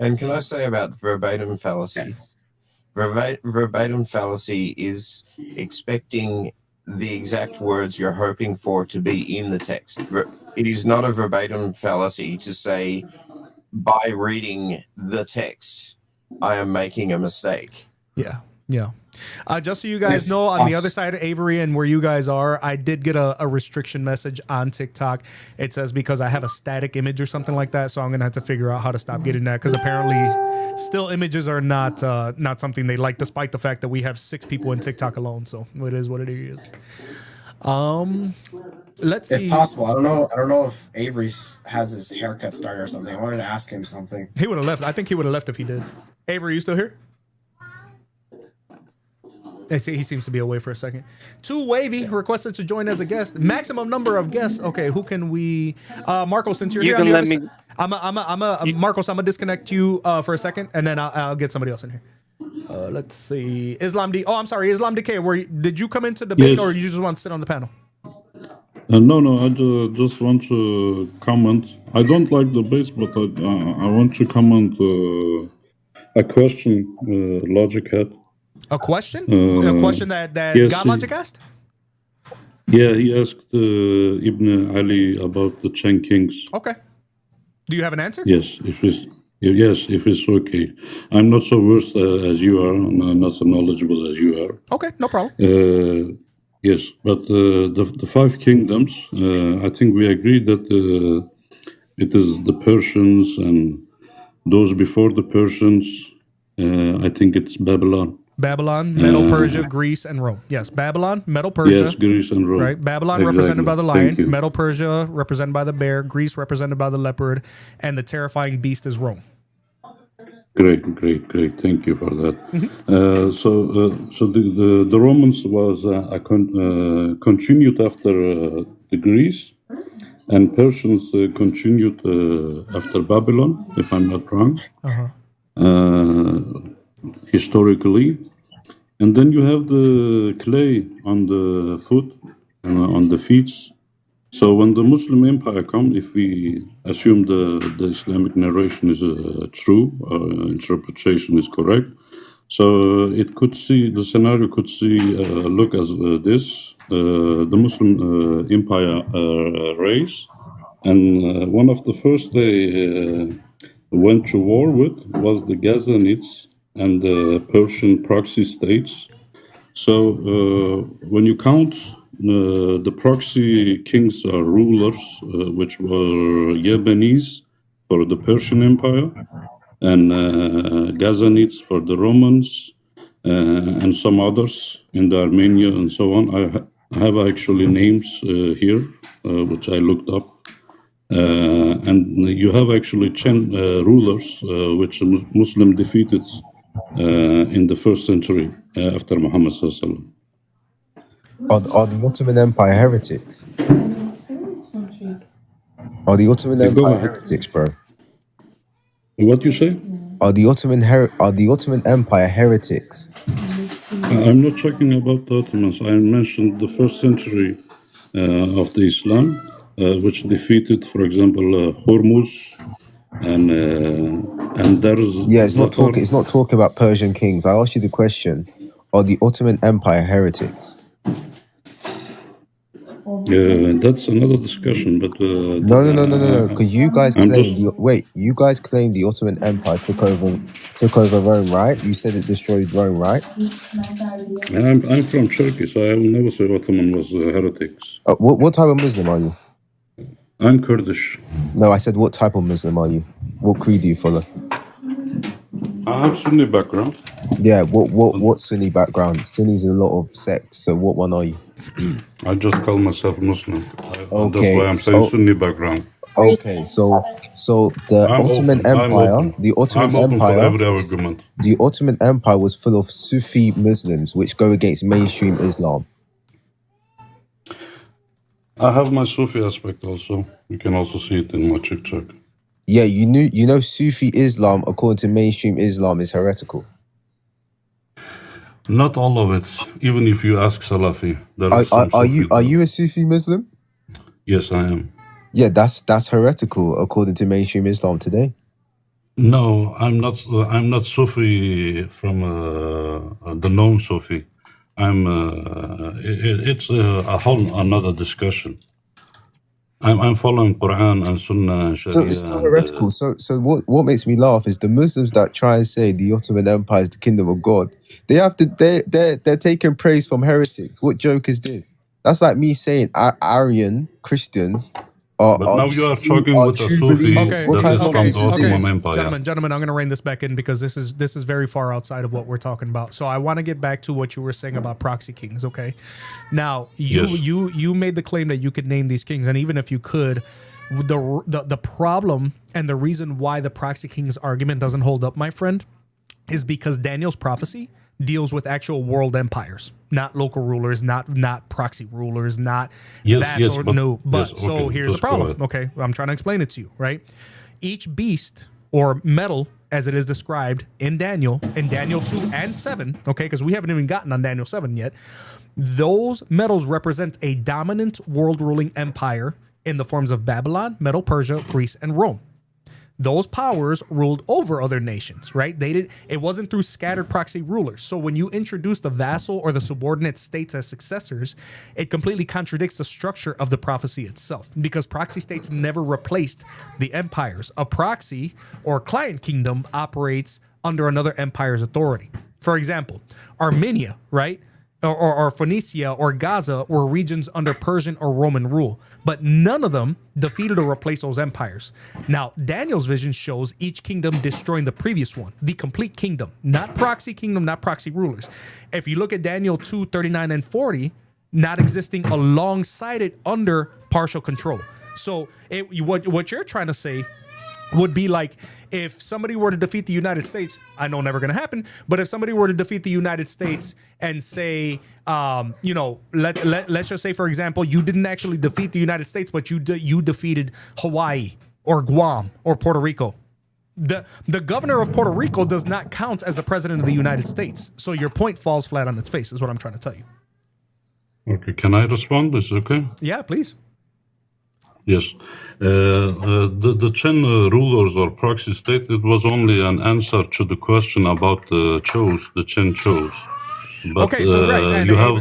And can I say about verbatim fallacy? Verbatim fallacy is expecting the exact words you're hoping for to be in the text. It is not a verbatim fallacy to say, by reading the text, I am making a mistake. Yeah. Just so you guys know, on the other side of Avery and where you guys are, I did get a restriction message on TikTok. It says because I have a static image or something like that, so I'm gonna have to figure out how to stop getting that, because apparently still images are not something they like, despite the fact that we have 6 people in TikTok alone. So it is what it is. Let's see. If possible, I don't know if Avery has his haircut started or something. I wanted to ask him something. He would have left. I think he would have left if he did. Avery, you still here? He seems to be away for a second. 2 Wavy requested to join as a guest. Maximum number of guests. Okay, who can we? Marco, since you're here, can let me. Marcos, I'm gonna disconnect you for a second, and then I'll get somebody else in here. Let's see. Islam D. Oh, I'm sorry, Islam DK. Did you come into debate, or you just want to sit on the panel? No. I just want to comment. I don't like debates, but I want to comment a question Logic had. A question? A question that yes, God Logic asked? Yeah, he asked Ibn Ali about the 10 kings. Okay. Do you have an answer? Yes, if it's okay. I'm not so versed as you are, and I'm not so knowledgeable as you are. Okay, no problem. Yes, but the 5 kingdoms, I think we agree that it is the Persians and those before the Persians. I think it's Babylon. Babylon, Medo Persia, Greece, and Rome. Yes, Babylon, Medo Persia. Yes, Greece and Rome. Right, Babylon exactly. Represented by the lion, Medo Persia represented by the bear, Greece represented by the leopard, and the terrifying beast is Rome. Great. Thank you for that. Mm-hmm. So the Romans was continued after the Greece, and Persians continued after Babylon, if I'm not wrong. Historically, and then you have the clay on the foot and on the feet. So when the Muslim Empire comes, if we assume the Islamic narration is true, interpretation is correct, so the scenario could look as this: the Muslim Empire race, and one of the first they went to war with was the Ghazanids and the Persian proxy states. So when you count the proxy kings or rulers, which were Yemenis for the Persian Empire, and Ghazanids for the Romans, and some others in the Armenia and so on, I have actually names here, which I looked up. And you have actually 10 rulers which Muslim defeated in the 1st century after Muhammad sallallahu alaihi wasallam. Are the Ottoman Empire heretics? Are the Ottoman Empire heretics, bro? What you say? Are the Ottoman Empire heretics? I'm not talking about the Ottomans. I mentioned the 1st century of the Islam, which defeated, for example, Hormuz and there's it's not talking about Persian kings. I asked you the question: are the Ottoman Empire heretics? That's another discussion, but no. Because you guys claim the Ottoman Empire took over Rome, right? You said it destroyed Rome, right? I'm from Turkey, so I will never say Ottoman was heretics. What type of Muslim are you? I'm Kurdish. No, I said what type of Muslim are you? What creed do you follow? I have Sunni background. Yeah, what Sunni background? Sunni's a lot of sects, so what one are you? I just call myself Muslim. Okay. That's why I'm saying Sunni background. Okay, so the Ottoman Empire, the Ottoman Empire, every argument. The Ottoman Empire was full of Sufi Muslims, which go against mainstream Islam. I have my Sufi aspect also. You can also see it in my TikTok. Yeah, you know Sufi Islam, according to mainstream Islam, is heretical. Not all of it. Even if you ask Salafi, there is some Sufi. Are you a Sufi Muslim? Yes, I am. Yeah, that's heretical according to mainstream Islam today. No, I'm not. I'm not Sufi from the known Sufi. It's a whole another discussion. I'm following Quran and Sunnah and Sharia. It's still heretical. So what makes me laugh is the Muslims that try and say the Ottoman Empire is the kingdom of God. They're taking praise from heretics. What joke is this? That's like me saying Aryan Christians but now you are talking with a Sufi that is from the Ottoman Empire. Gentlemen, I'm going to rein this back in because this is very far outside of what we're talking about. So I want to get back to what you were saying about proxy kings. Okay, now you made the claim that you could name these kings, and even if you could, the problem and the reason why the proxy kings argument doesn't hold up, my friend, is because Daniel's prophecy deals with actual world empires, not local rulers, not proxy rulers, not here's the problem. Okay, I'm trying to explain it to you, right? Each beast or metal, as it is described in Daniel 2 and 7, okay, because we haven't even gotten on Daniel 7 yet, those metals represent a dominant world ruling empire in the forms of Babylon, Medo Persia, Greece, and Rome. Those powers ruled over other nations, right? It wasn't through scattered proxy rulers. So when you introduce the vassal or the subordinate states as successors, it completely contradicts the structure of the prophecy itself, because proxy states never replaced the empires. A proxy or client kingdom operates under another empire's authority. For example, Armenia, right? Or Phoenicia or Gaza were regions under Persian or Roman rule, but none of them defeated or replaced those empires. Now, Daniel's vision shows each kingdom destroying the previous one, the complete kingdom, not proxy kingdom, not proxy rulers. If you look at Daniel 2, 39 and 40, not existing alongside it under partial control. So what you're trying to say would be like, if somebody were to defeat the United States, I know never going to happen, but if somebody were to defeat the United States and say, let's just say, for example, you didn't actually defeat the United States, but you defeated Hawaii or Guam or Puerto Rico. The governor of Puerto Rico does not count as the president of the United States. So your point falls flat on its face is what I'm trying to tell you. Okay, can I respond? Is it okay? Yeah, please. Yes. The 10 rulers or proxy state, it was only an answer to the question about the 10 chose. But, okay, so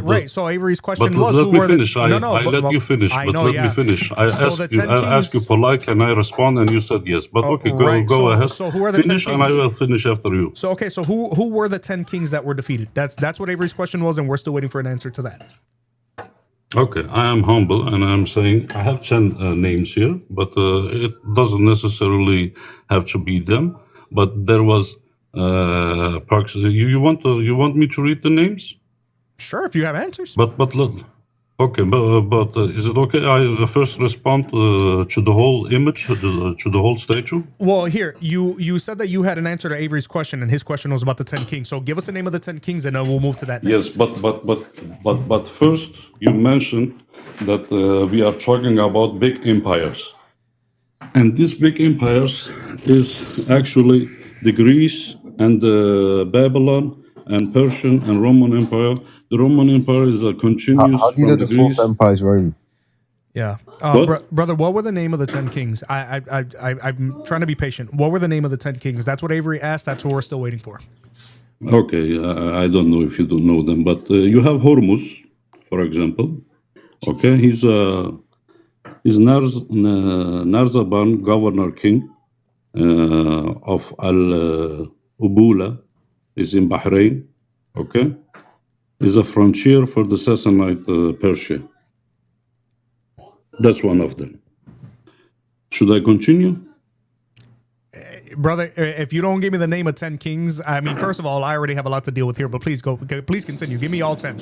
right, so Avery's question was, let me finish. I let you finish, but let me finish. I asked you polite, can I respond? And you said yes. But okay, go ahead. So who are the 10 kings? And I will finish after you. So okay, so who were the 10 kings that were defeated? That's what Avery's question was, and we're still waiting for an answer to that. Okay, I am humble and I'm saying I have 10 names here, but it doesn't necessarily have to be them. But there was proxy. You want me to read the names? Sure, if you have answers. But okay, but is it okay? I first respond to the whole image, to the whole statue. Well, here you said that you had an answer to Avery's question, and his question was about the 10 kings. So give us the name of the 10 kings, and then we'll move to that next. Yes, but first you mentioned that we are talking about big empires, and these big empires is actually the Greece and Babylon and Persian and Roman Empire. The Roman Empire is a continuous. How do you know the fourth empire is Rome? Yeah, brother. What were the name of the 10 kings? I'm trying to be patient. What were the name of the 10 kings? That's what Avery asked. That's what we're still waiting for. Okay, I don't know if you don't know them, but you have Hormuz, for example. Okay, he's Narzaban, governor king of Al-Ubula, is in Bahrain. Okay. Is a frontier for the Sassanide Persia. That's one of them. Should I continue? Brother, if you don't give me the name of 10 kings, I mean, first of all, I already have a lot to deal with here, but please continue. Give me all 10.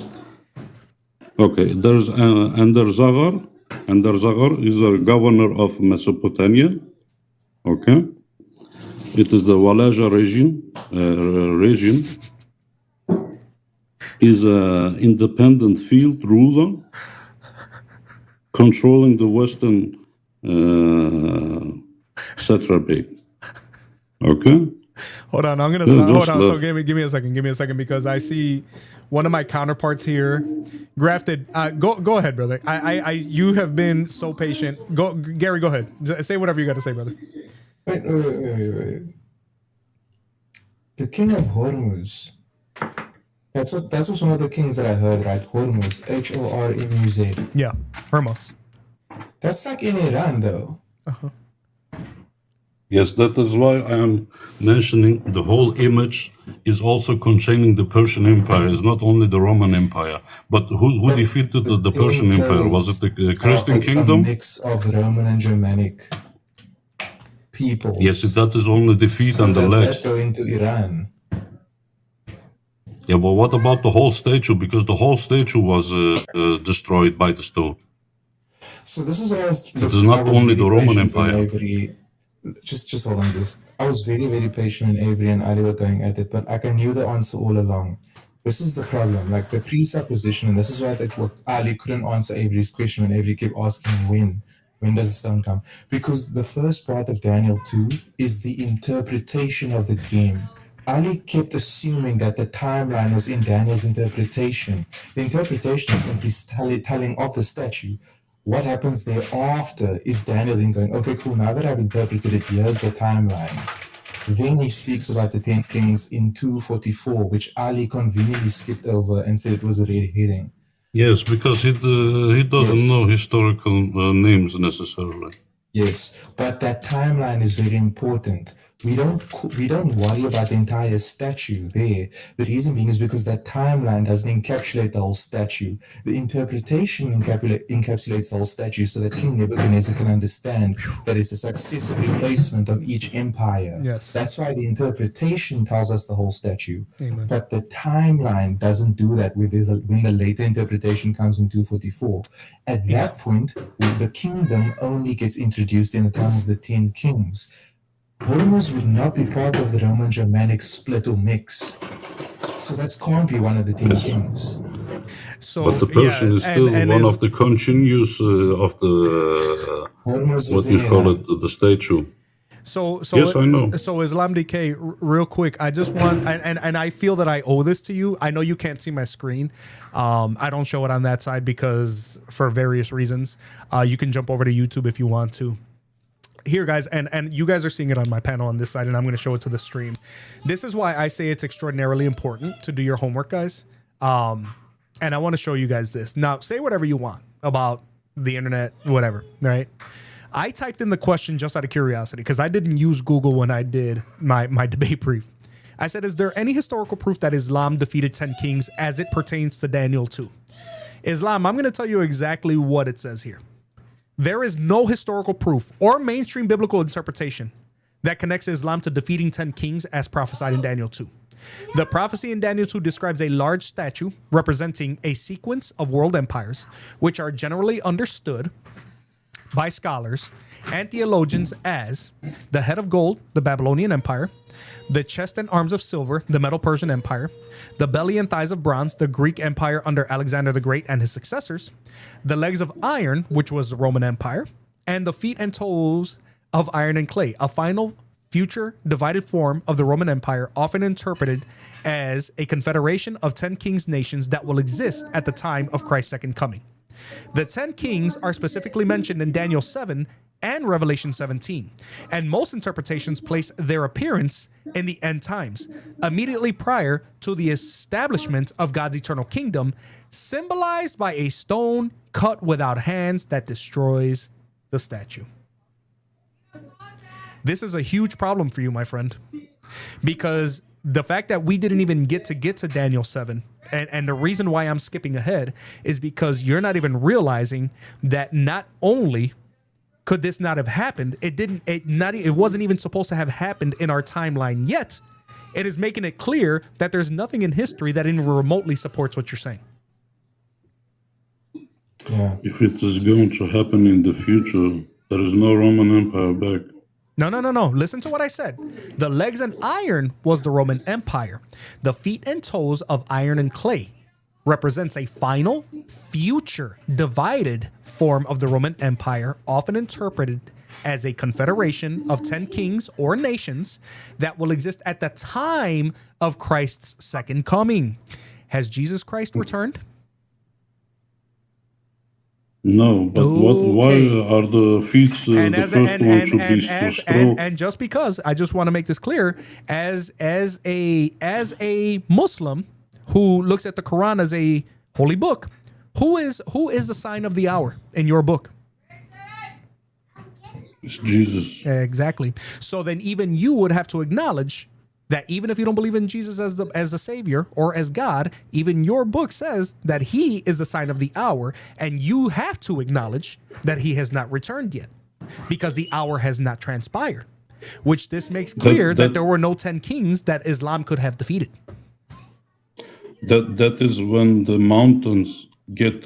Okay, there's Zagar, and Darzaghar is a governor of Mesopotamia. Okay, it is the Walaja region. Is an independent field ruler controlling the western satrapy. Okay. Hold on, I'm gonna hold on. So give me a second because I see one of my counterparts here, Grafted. Go ahead, brother. You have been so patient. Gary. Go ahead. Say whatever you got to say, brother. Wait. The king of Hormuz. That's what's one of the kings that I heard, right? Hormuz, Hormuz. Yeah, Hormuz. That's like in Iran, though. Yes, that is why I am mentioning the whole image is also containing the Persian Empire. It's not only the Roman Empire, but who defeated the Persian Empire? Was it the Christian kingdom? A mix of Roman and Germanic peoples. Yes, that is only the feet and the legs. Does that go into Iran? Yeah, but what about the whole statue? Because the whole statue was destroyed by the stone. So this is what I was. It is not only the Roman Empire. Just hold on, this. I was very, very patient, and Avery and Ali were going at it, but I knew the answer all along. This is the problem, like the presupposition, and this is why Ali couldn't answer Avery's question when Avery kept asking when does the stone come? Because the first part of Daniel 2 is the interpretation of the dream. Ali kept assuming that the timeline was in Daniel's interpretation. The interpretation is simply telling of the statue. What happens thereafter is Daniel then going, okay, cool, now that I've interpreted it, here's the timeline. Then he speaks about the 10 kings in 244, which Ali conveniently skipped over and said it was a red herring. Yes, because he doesn't know historical names necessarily. Yes, but that timeline is very important. We don't worry about the entire statue there. The reason being is because that timeline doesn't encapsulate the whole statue. The interpretation encapsulates the whole statue so that King Nebuchadnezzar can understand that it's a successive replacement of each empire. Yes. That's why the interpretation tells us the whole statue. Amen. But the timeline doesn't do that when the later interpretation comes in 244. At that point, the kingdom only gets introduced in the time of the 10 kings. Hormuz would not be part of the Roman Germanic split or mix. So that can't be one of the 10 kings. So, but the Persian is still one of the continues of the what you call it, the statue. So yes, I know. So Islam DK, real quick, I just want, and I feel that I owe this to you. I know you can't see my screen. I don't show it on that side because for various reasons. You can jump over to YouTube if you want to. Here, guys, and you guys are seeing it on my panel on this side, and I'm going to show it to the stream. This is why I say it's extraordinarily important to do your homework, guys. And I want to show you guys this. Now, say whatever you want about the internet, whatever, right? I typed in the question just out of curiosity because I didn't use Google when I did my debate brief. I said, is there any historical proof that Islam defeated 10 kings as it pertains to Daniel 2? Islam, I'm going to tell you exactly what it says here. There is no historical proof or mainstream biblical interpretation that connects Islam to defeating 10 kings as prophesied in Daniel 2. The prophecy in Daniel 2 describes a large statue representing a sequence of world empires, which are generally understood by scholars and theologians as the head of gold, the Babylonian Empire, the chest and arms of silver, the Medo-Persian Empire, the belly and thighs of bronze, the Greek Empire under Alexander the Great and his successors, the legs of iron, which was the Roman Empire, and the feet and toes of iron and clay, a final future divided form of the Roman Empire, often interpreted as a confederation of 10 kings nations that will exist at the time of Christ's second coming. The 10 kings are specifically mentioned in Daniel 7 and Revelation 17, and most interpretations place their appearance in the end times, immediately prior to the establishment of God's eternal kingdom, symbolized by a stone cut without hands that destroys the statue. This is a huge problem for you, my friend, because the fact that we didn't even get to Daniel 7, and the reason why I'm skipping ahead is because you're not even realizing that not only could this not have happened, it wasn't even supposed to have happened in our timeline yet. It is making it clear that there's nothing in history that even remotely supports what you're saying. Yeah. If it is going to happen in the future, there is no Roman Empire back. No. Listen to what I said. The legs and iron was the Roman Empire. The feet and toes of iron and clay represents a final, future, divided form of the Roman Empire, often interpreted as a confederation of 10 kings or nations that will exist at the time of Christ's second coming. Has Jesus Christ returned? No, but why are the feet the first one should be to straw? And just because, I just want to make this clear, as a Muslim who looks at the Quran as a holy book, who is the sign of the hour in your book? It's Jesus. Exactly. So then even you would have to acknowledge that even if you don't believe in Jesus as the Savior or as God, even your book says that he is the sign of the hour, and you have to acknowledge that he has not returned yet because the hour has not transpired, which this makes clear that there were no 10 kings that Islam could have defeated. That is when the mountains get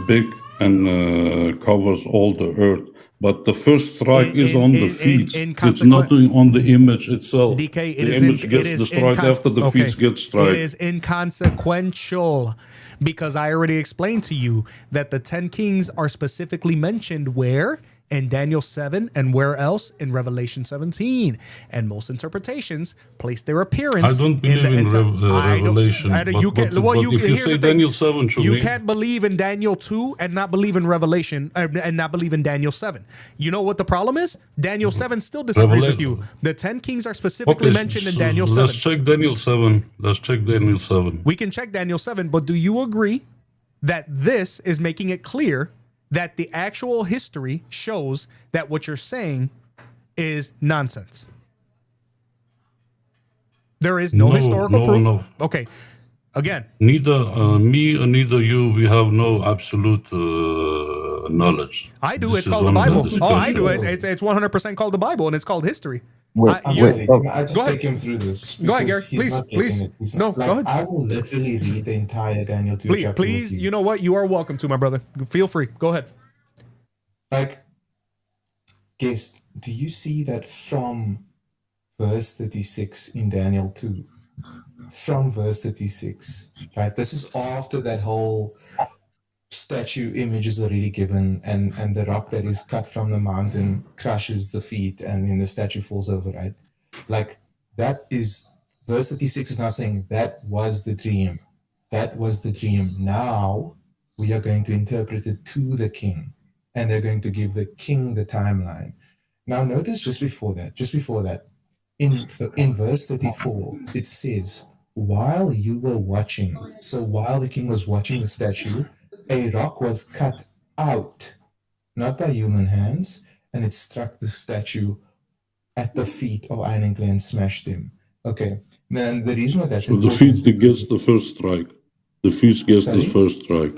big and covers all the earth. But the first strike is on the feet. It's not on the image itself. DK, the image gets destroyed after the feet get struck. It is inconsequential because I already explained to you that the 10 kings are specifically mentioned where? In Daniel 7 and where else? In Revelation 17. And most interpretations place their appearance. I don't believe in Revelation. If you say Daniel 7 to you can't believe in Daniel 2 and not believe in Revelation and not believe in Daniel 7. You know what the problem is? Daniel 7 still disagrees with you. The 10 kings are specifically mentioned in Daniel 7. Let's check Daniel 7. We can check Daniel 7, but do you agree that this is making it clear that the actual history shows that what you're saying is nonsense? There is no historical proof. No. Okay. Again, neither me and neither you, we have no absolute knowledge. I do. It's called the Bible. Oh, I do. It's 100% called the Bible, and it's called history. I just take him through this. Go ahead, Gary. Please. No, go ahead. I will literally read the entire Daniel 2 Please, you know what? You are welcome to, my brother. Feel free. Go ahead. Guest, do you see that from verse 36 in Daniel 2? From verse 36, right? This is after that whole statue image is already given, and the rock that is cut from the mountain crushes the feet, and then the statue falls over, right? That is, verse 36 is now saying that was the dream. That was the dream. Now we are going to interpret it to the king, and they're going to give the king the timeline. Now notice just before that, in verse 34, it says, while you were watching, so while the king was watching the statue, a rock was cut out, not by human hands, and it struck the statue at the feet of Iron and Clay and smashed him. Okay, then the reason that that's the feet gets the first strike. The feet gets the first strike.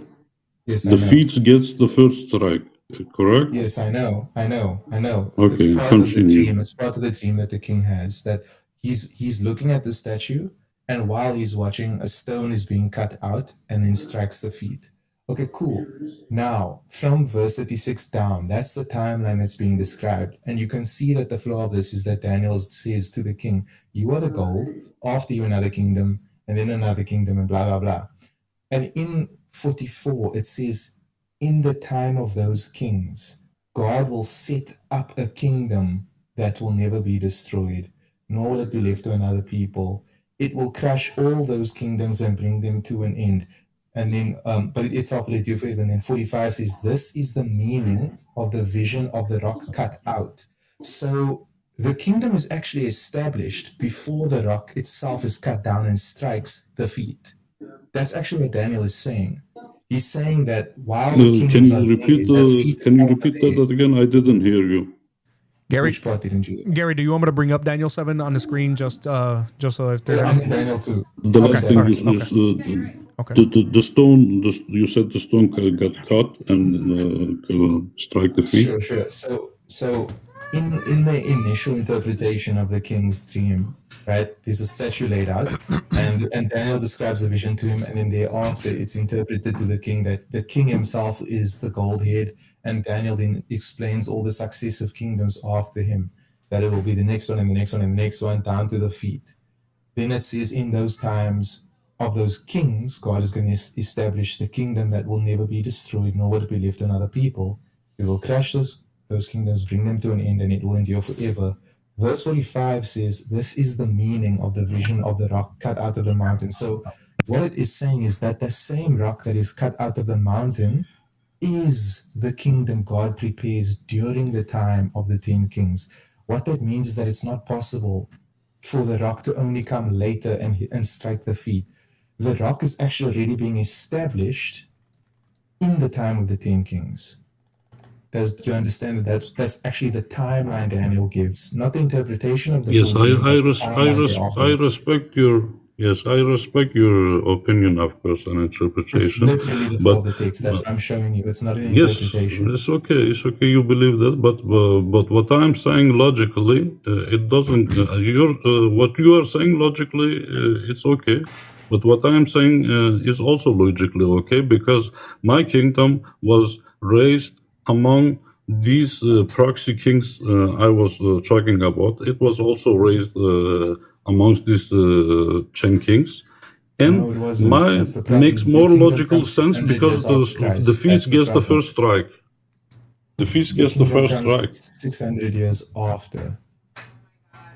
Yes, the feet gets the first strike. Correct? Yes, I know. Okay, continue. It's part of the dream that the king has, that he's looking at the statue, and while he's watching, a stone is being cut out and then strikes the feet. Okay, cool. Now, from verse 36 down, that's the timeline that's being described. And you can see that the flow of this is that Daniel says to the king, you are the goal, after you another kingdom, and then another kingdom, and blah, blah, blah. And in 44, it says, in the time of those kings, God will set up a kingdom that will never be destroyed, nor will it be left to another people. It will crush all those kingdoms and bring them to an end. And then, but it's off let you forever. And then 45 says, this is the meaning of the vision of the rock cut out. So the kingdom is actually established before the rock itself is cut down and strikes the feet. That's actually what Daniel is saying. He's saying that while the kings can you repeat that again? I didn't hear you. Gary, which part didn't you? Gary, do you want me to bring up Daniel 7 on the screen just so if there's Daniel 2. The last thing is the stone. You said the stone got cut and strike the feet. Sure. So in the initial interpretation of the king's dream, right? There's a statue laid out, and Daniel describes the vision to him, and then thereafter it's interpreted to the king that the king himself is the gold head, and Daniel then explains all the successive kingdoms after him, that it will be the next one and the next one and the next one down to the feet. Then it says in those times of those kings, God is going to establish the kingdom that will never be destroyed, nor will it be left on other people. He will crush those kingdoms, bring them to an end, and it will endure forever. Verse 45 says, this is the meaning of the vision of the rock cut out of the mountain. So what it is saying is that the same rock that is cut out of the mountain is the kingdom God prepares during the time of the 10 kings. What that means is that it's not possible for the rock to only come later and strike the feet. The rock is actually already being established in the time of the 10 kings. Do you understand that that's actually the timeline Daniel gives, not the interpretation of the Yes, I respect your opinion, of course, and It's interpretation. literally the text. That's what I'm showing you. It's not an interpretation. It's okay. It's okay. You believe that, but what I'm saying logically, it doesn't. What you are saying logically, it's okay. But what I'm saying is also logically okay, because my kingdom was raised among these proxy kings I was talking about. It was also raised amongst these 10 kings. And No, it wasn't. mine That's the problem. makes The more kingdom logical comes sense 600 because years after Christ. the feast That's the gets the problem. first strike. The feast The gets the kingdom first comes strike. 600 years after.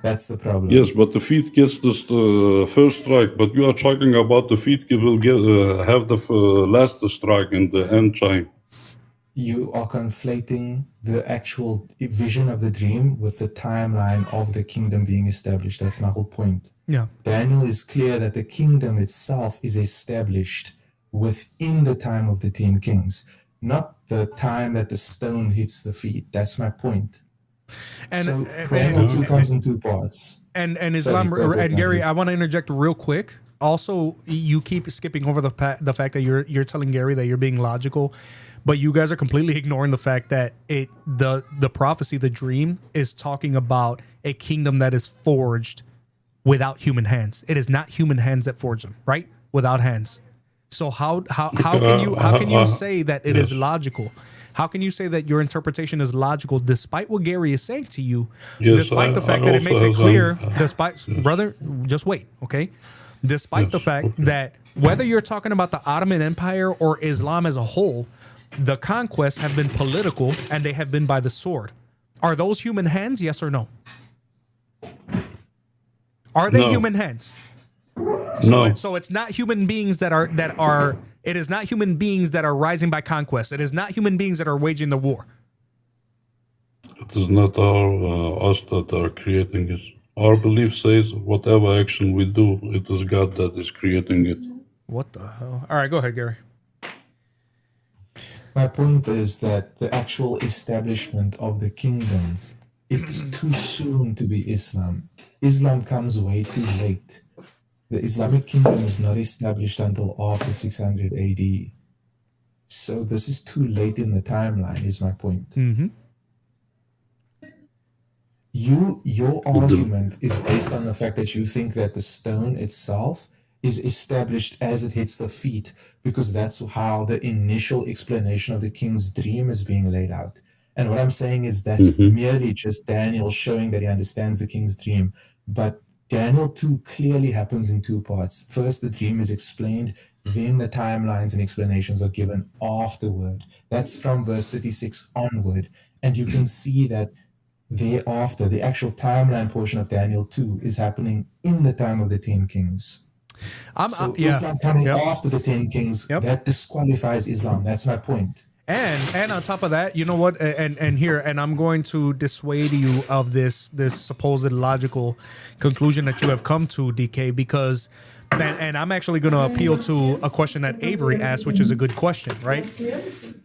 That's the problem. Yes, but the feet gets the first strike. But you are talking about the feet will have the last strike in the end time. You are conflating the actual vision of the dream with the timeline of the kingdom being established. That's my whole point. Yeah. Daniel is clear that the kingdom itself is established within the time of the 10 kings, not the time that the stone hits the feet. That's my point. And so Daniel 2 comes in two parts. And Islam and Gary, I want to interject real quick. Also, you keep skipping over the fact that you're telling Gary that you're being logical, but you guys are completely ignoring the fact that the prophecy, the dream, is talking about a kingdom that is forged without human hands. It is not human hands that forge them, right? Without hands. So how can you say that it is logical? How can you say that your interpretation is logical despite what Gary is saying to you? Despite the fact that it makes it clear, brother, just wait, okay? Despite the fact that whether you're talking about the Ottoman Empire or Islam as a whole, the conquests have been political and they have been by the sword. Are those human hands? Yes or no? Are they human hands? So it's not human beings that are. It is not human beings that are rising by conquest. It is not human beings that are waging the war. It is not us that are creating it. Our belief says whatever action we do, it is God that is creating it. What the hell? All right, go ahead, Gary. My point is that the actual establishment of the kingdom, it's too soon to be Islam. Islam comes way too late. The Islamic kingdom is not established until after 600 AD. So this is too late in the timeline, is my point. Mm-hmm. Your argument is based on the fact that you think that the stone itself is established as it hits the feet, because that's how the initial explanation of the king's dream is being laid out. And what I'm saying is that's merely just Daniel showing that he understands the king's dream. But Daniel 2 clearly happens in two parts. First, the dream is explained, then the timelines and explanations are given afterward. That's from verse 36 onward. And you can see that thereafter, the actual timeline portion of Daniel 2 is happening in the time of the 10 kings. Islam coming after the 10 kings, that disqualifies Islam. That's my point. And on top of that, you know what? And I'm going to dissuade you of this supposed logical conclusion that you have come to, DK, because and I'm actually going to appeal to a question that Avery asked, which is a good question, right?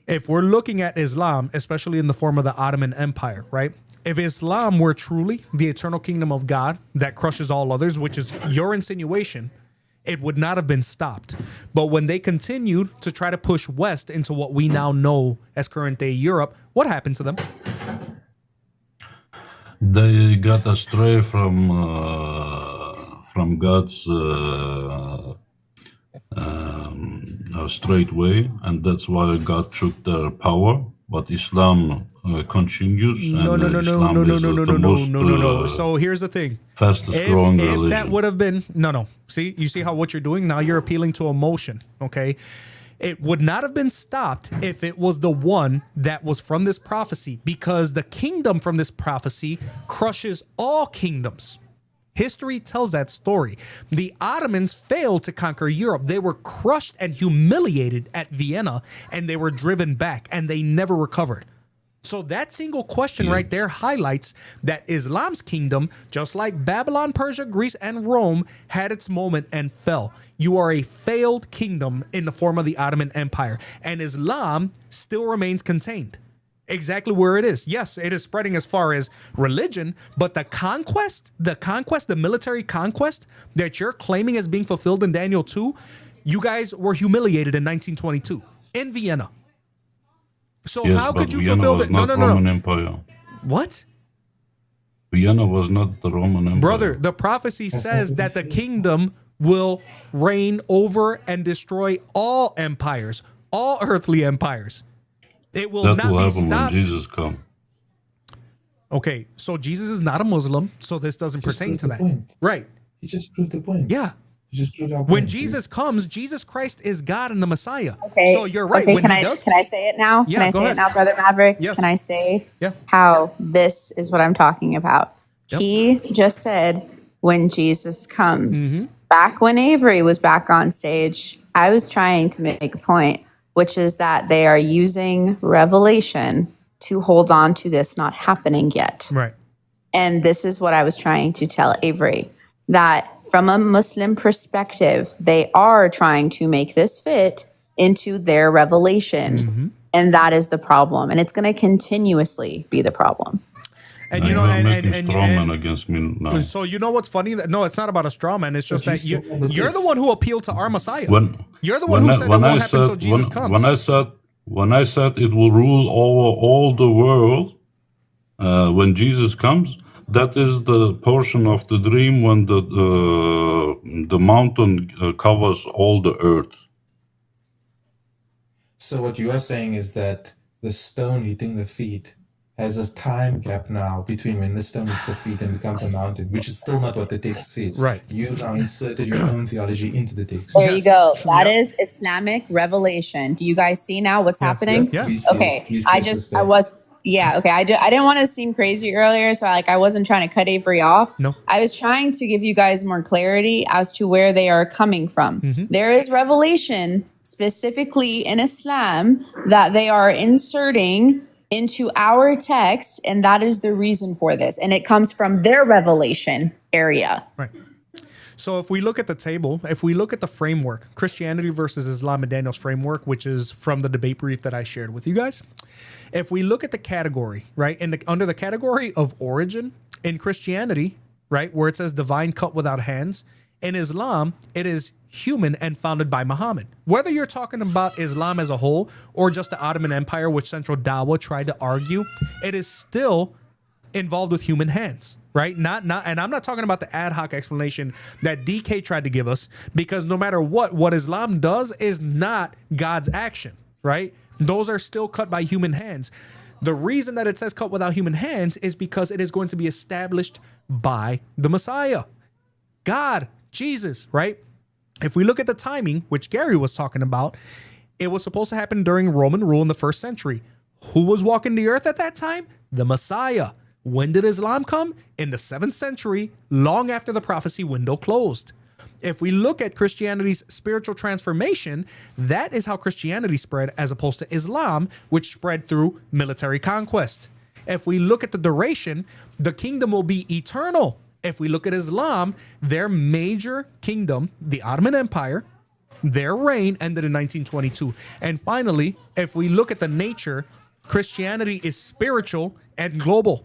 If we're looking at Islam, especially in the form of the Ottoman Empire, right? If Islam were truly the eternal kingdom of God that crushes all others, which is your insinuation, it would not have been stopped. But when they continued to try to push west into what we now know as current day Europe, what happened to them? They got astray from God's straight way, and that's why God took their power. But Islam continues, No, and no, no, no, Islam no, no, is no, no, the no, no, most no, no, no. So here's the thing. fastest growing If religion. that would have been no. See, you see how what you're doing now? You're appealing to emotion. Okay, it would not have been stopped if it was the one that was from this prophecy, because the kingdom from this prophecy crushes all kingdoms. History tells that story. The Ottomans failed to conquer Europe. They were crushed and humiliated at Vienna, and they were driven back, and they never recovered. So that single question right there highlights that Islam's kingdom, just like Babylon, Persia, Greece, and Rome, had its moment and fell. You are a failed kingdom in the form of the Ottoman Empire, and Islam still remains contained. Exactly where it is. Yes, it is spreading as far as religion, but the military conquest that you're claiming as being fulfilled in Daniel 2, you guys were humiliated in 1922 in Vienna. So Yes, how but could you Vienna fulfill was that? No, not no, Roman no. Empire. What? Vienna was not the Roman Empire. Brother, the prophecy says that the kingdom will reign over and destroy all empires, all earthly empires. It will that not will be happen stopped. when Jesus comes. Okay, so Jesus is not a Muslim, so this doesn't pertain to that. Right. He just proved the point. Yeah. He just proved our When point, Jesus comes, Jesus Christ is God and the Messiah. Okay. So you're right. Okay, When can he I does, can I say it now? Yeah, Can I go say ahead. it now, Brother Maverick? Yes. Can I say Yeah. how this is what I'm talking about? Yep. He just said when Jesus comes. Mm-hmm. Back when Avery was back on stage, I was trying to make a point, which is that they are using revelation to hold on to this not happening yet. Right. And this is what I was trying to tell Avery, that from a Muslim perspective, they are trying to make this fit into their revelation. Mm-hmm. And that is the problem. And it's going to continuously be the problem. And Now you know, you're and making straw man against me now. so you know what's funny? That no, it's not about a straw man. It's just But that you still have the you're the text. one who appealed to our Messiah. You're the when one who I- said it when won't I happen until said- Jesus when- comes. when I said it will rule over all the world when Jesus comes, that is the portion of the dream when the mountain covers all the earth. So what you are saying is that the stone eating the feet has a time gap now between when the stone eats the feet and becomes a mountain, which is still not what the text says. Right. You now inserted your own theology into the text. There you go. That is Islamic revelation. Do you guys see now what's happening? Yeah. We see Okay. it. We see I it, just, sister. I was, yeah, okay. I didn't want to seem crazy earlier. So I wasn't trying to cut Avery off. No. I was trying to give you guys more clarity as to where they are coming from. Mm-hmm. There is revelation specifically in Islam that they are inserting into our text. And that is the reason for this. And it comes from their revelation area. Right. So if we look at the table, if we look at the framework, Christianity versus Islam and Daniel's framework, which is from the debate brief that I shared with you guys. If we look at the category, right, under the category of origin in Christianity, right, where it says divine cut without hands, in Islam, it is human and founded by Muhammad. Whether you're talking about Islam as a whole or just the Ottoman Empire, which Central Dawah tried to argue, it is still involved with human hands, right? And I'm not talking about the ad hoc explanation that DK tried to give us, because no matter what Islam does is not God's action, right? Those are still cut by human hands. The reason that it says cut without human hands is because it is going to be established by the Messiah, God, Jesus, right? If we look at the timing, which Gary was talking about, it was supposed to happen during Roman rule in the 1st century. Who was walking the earth at that time? The Messiah. When did Islam come? In the 7th century, long after the prophecy window closed. If we look at Christianity's spiritual transformation, that is how Christianity spread, as opposed to Islam, which spread through military conquest. If we look at the duration, the kingdom will be eternal. If we look at Islam, their major kingdom, the Ottoman Empire, their reign ended in 1922. And finally, if we look at the nature, Christianity is spiritual and global.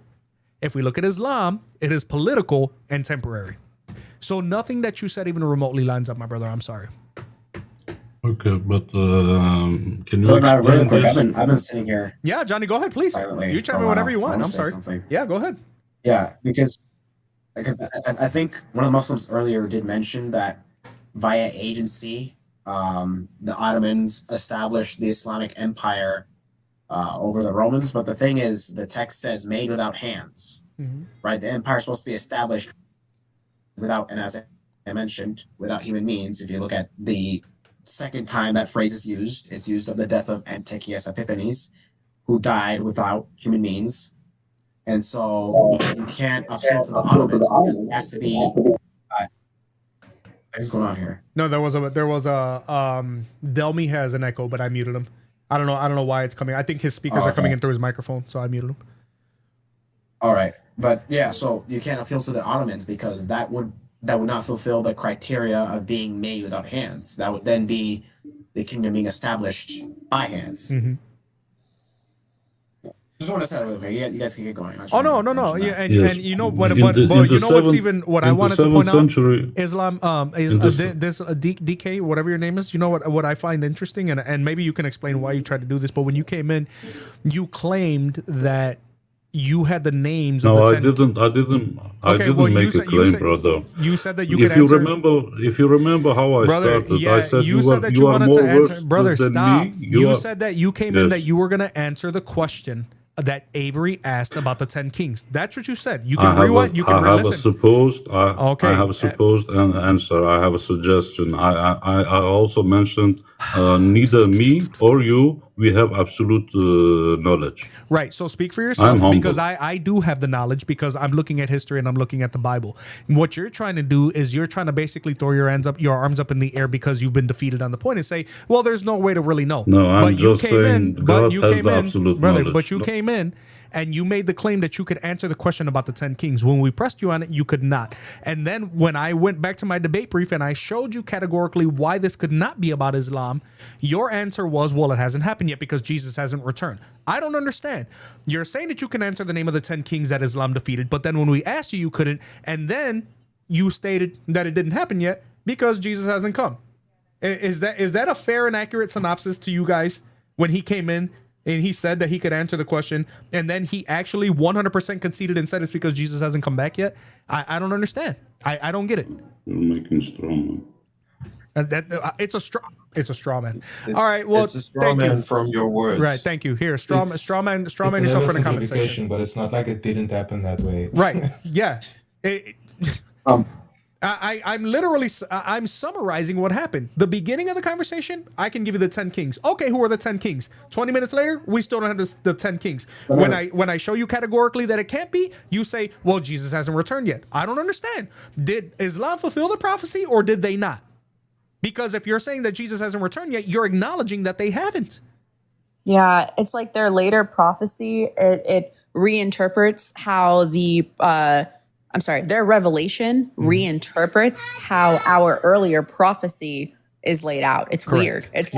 If we look at Islam, it is political and temporary. So nothing that you said even remotely lines up, my brother. I'm sorry. Okay, but can you Really explain quick, this? I've been sitting here. Yeah, Johnny, go ahead, please. Privately. You chime in whenever you want. I'm sorry. Something. Yeah, go ahead. Yeah, because I think one of the Muslims earlier did mention that via agency, the Ottomans established the Islamic Empire over the Romans. But the thing is, the text says "made without hands," right? The empire is supposed to be established without, and as I mentioned, without human means. If you look at the second time that phrase is used, it's used of the death of Antiochus Epiphanes, who died without human means. And so you can't appeal to the Ottomans because it has to be. What's going on here? No, there was Delmy has an echo, but I muted him. I don't know why it's coming. I think his speakers are coming in through his microphone, so I muted him. All right, but yeah, so you can't appeal to the Ottomans because that would not fulfill the criteria of being made without hands. That would then be the kingdom being established by hands. Mm-hmm. Just want to say that you guys can get going. Oh no. Yeah, and you know what? What I wanted to point out? Islam, this DK, whatever your name is. You know what I find interesting, and maybe you can explain why you tried to do this. But when you came in, you claimed that you had the names. No, of the I didn't. I didn't make a claim, brother. You said that you if could you answer. if you remember how I started, I said you said that you wanted to answer. Brother, stop. Me. You said that you came in that you were going to answer the question that Avery asked about the 10 kings. That's what you said. You can rewind. You can I have re-listen. a supposed. I have a supposed answer. I have a suggestion. I also mentioned neither me or you. We have absolute knowledge. Right. So speak for yourself because I do have the knowledge because I'm looking at history and I'm looking at the Bible. And what you're trying to do is you're trying to basically throw your arms up in the air because you've been defeated on the point and say, well, there's no way to really know. No, I'm just saying God has the absolute knowledge. But you came in and you made the claim that you could answer the question about the 10 kings. When we pressed you on it, you could not. And then when I went back to my debate brief and I showed you categorically why this could not be about Islam, your answer was, well, it hasn't happened yet because Jesus hasn't returned. I don't understand. You're saying that you can answer the name of the 10 kings that Islam defeated, but then when we asked you, you couldn't. And then you stated that it didn't happen yet because Jesus hasn't come. Is that a fair and accurate synopsis to you guys when he came in? And he said that he could answer the question, and then he actually 100% conceded and said it's because Jesus hasn't come back yet. I don't understand. I don't get it. You're making straw man. It's a straw man. All right. Well, it's a straw man from your words. Right. Thank you. Here, straw man yourself for the comment section. But it's not like it didn't happen that way. Right. Yeah. I'm literally summarizing what happened. The beginning of the conversation, I can give you the 10 kings. Okay, who are the 10 kings? 20 minutes later, we still don't have the 10 kings. When I show you categorically that it can't be, you say, well, Jesus hasn't returned yet. I don't understand. Did Islam fulfill the prophecy or did they not? Because if you're saying that Jesus hasn't returned yet, you're acknowledging that they haven't. Yeah, it's like their later prophecy, it reinterprets how their revelation reinterprets how our earlier prophecy is laid out. It's weird. It's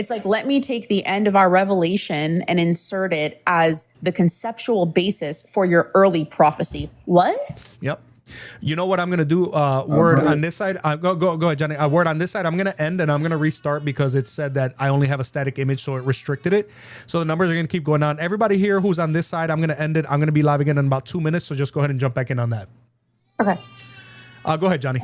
like, let me take the end of our revelation and insert it as the conceptual basis for your early prophecy. What? Yep. You know what I'm going to do? Word on this side. Go ahead, Johnny. Word on this side. I'm going to end and I'm going to restart because it said that I only have a static image, so it restricted it. So the numbers are going to keep going down. Everybody here who's on this side, I'm going to end it. I'm going to be live again in about 2 minutes, so just go ahead and jump back in on that. Okay. Go ahead, Johnny.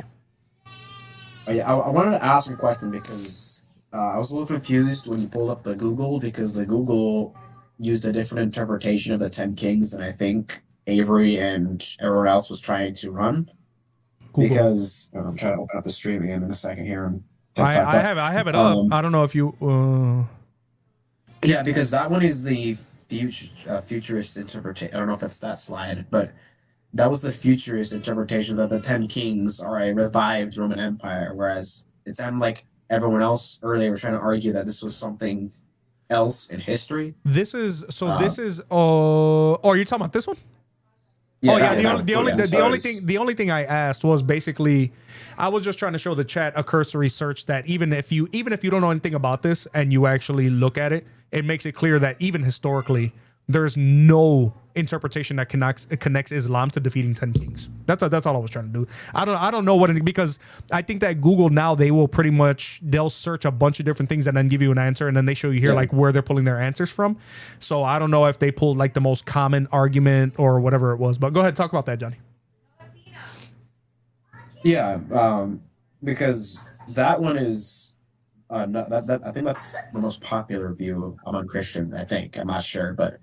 I wanted to ask a question because I was a little confused when you pulled up the Google because the Google used a different interpretation of the 10 kings than I think Avery and everyone else was trying to run. Google. Because I'm trying to open up the stream again in a second here. I have it up. I don't know if you. Yeah, because that one is the futurist interpretation. I don't know if that's that slide, but that was the futurist interpretation that the 10 kings are a revived Roman Empire, whereas it sounded like everyone else earlier was trying to argue that this was something else in history. This is are you talking about this one? Yeah, the only thing I asked was basically I was just trying to show the chat a cursory search that even if you don't know anything about this and you actually look at it, it makes it clear that even historically there's no interpretation that connects Islam to defeating 10 kings. That's all I was trying to do. I don't know because I think that Google now, they'll search a bunch of different things and then give you an answer, and then they show you here like where they're pulling their answers from. So I don't know if they pulled like the most common argument or whatever it was. But go ahead, talk about that, Johnny. Yeah, because that one is I think that's the most popular view among Christians. I think, I'm not sure, but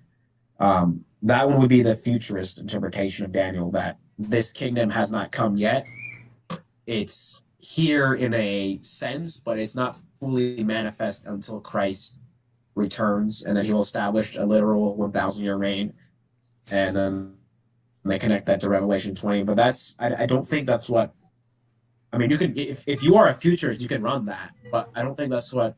that one would be the futurist interpretation of Daniel, that this kingdom has not come yet. It's here in a sense, but it's not fully manifest until Christ returns, and then he will establish a literal 1,000-year reign. And then they connect that to Revelation 20. But I don't think that's what, I mean, you could, if you are a futurist, you can run that, but I don't think that's what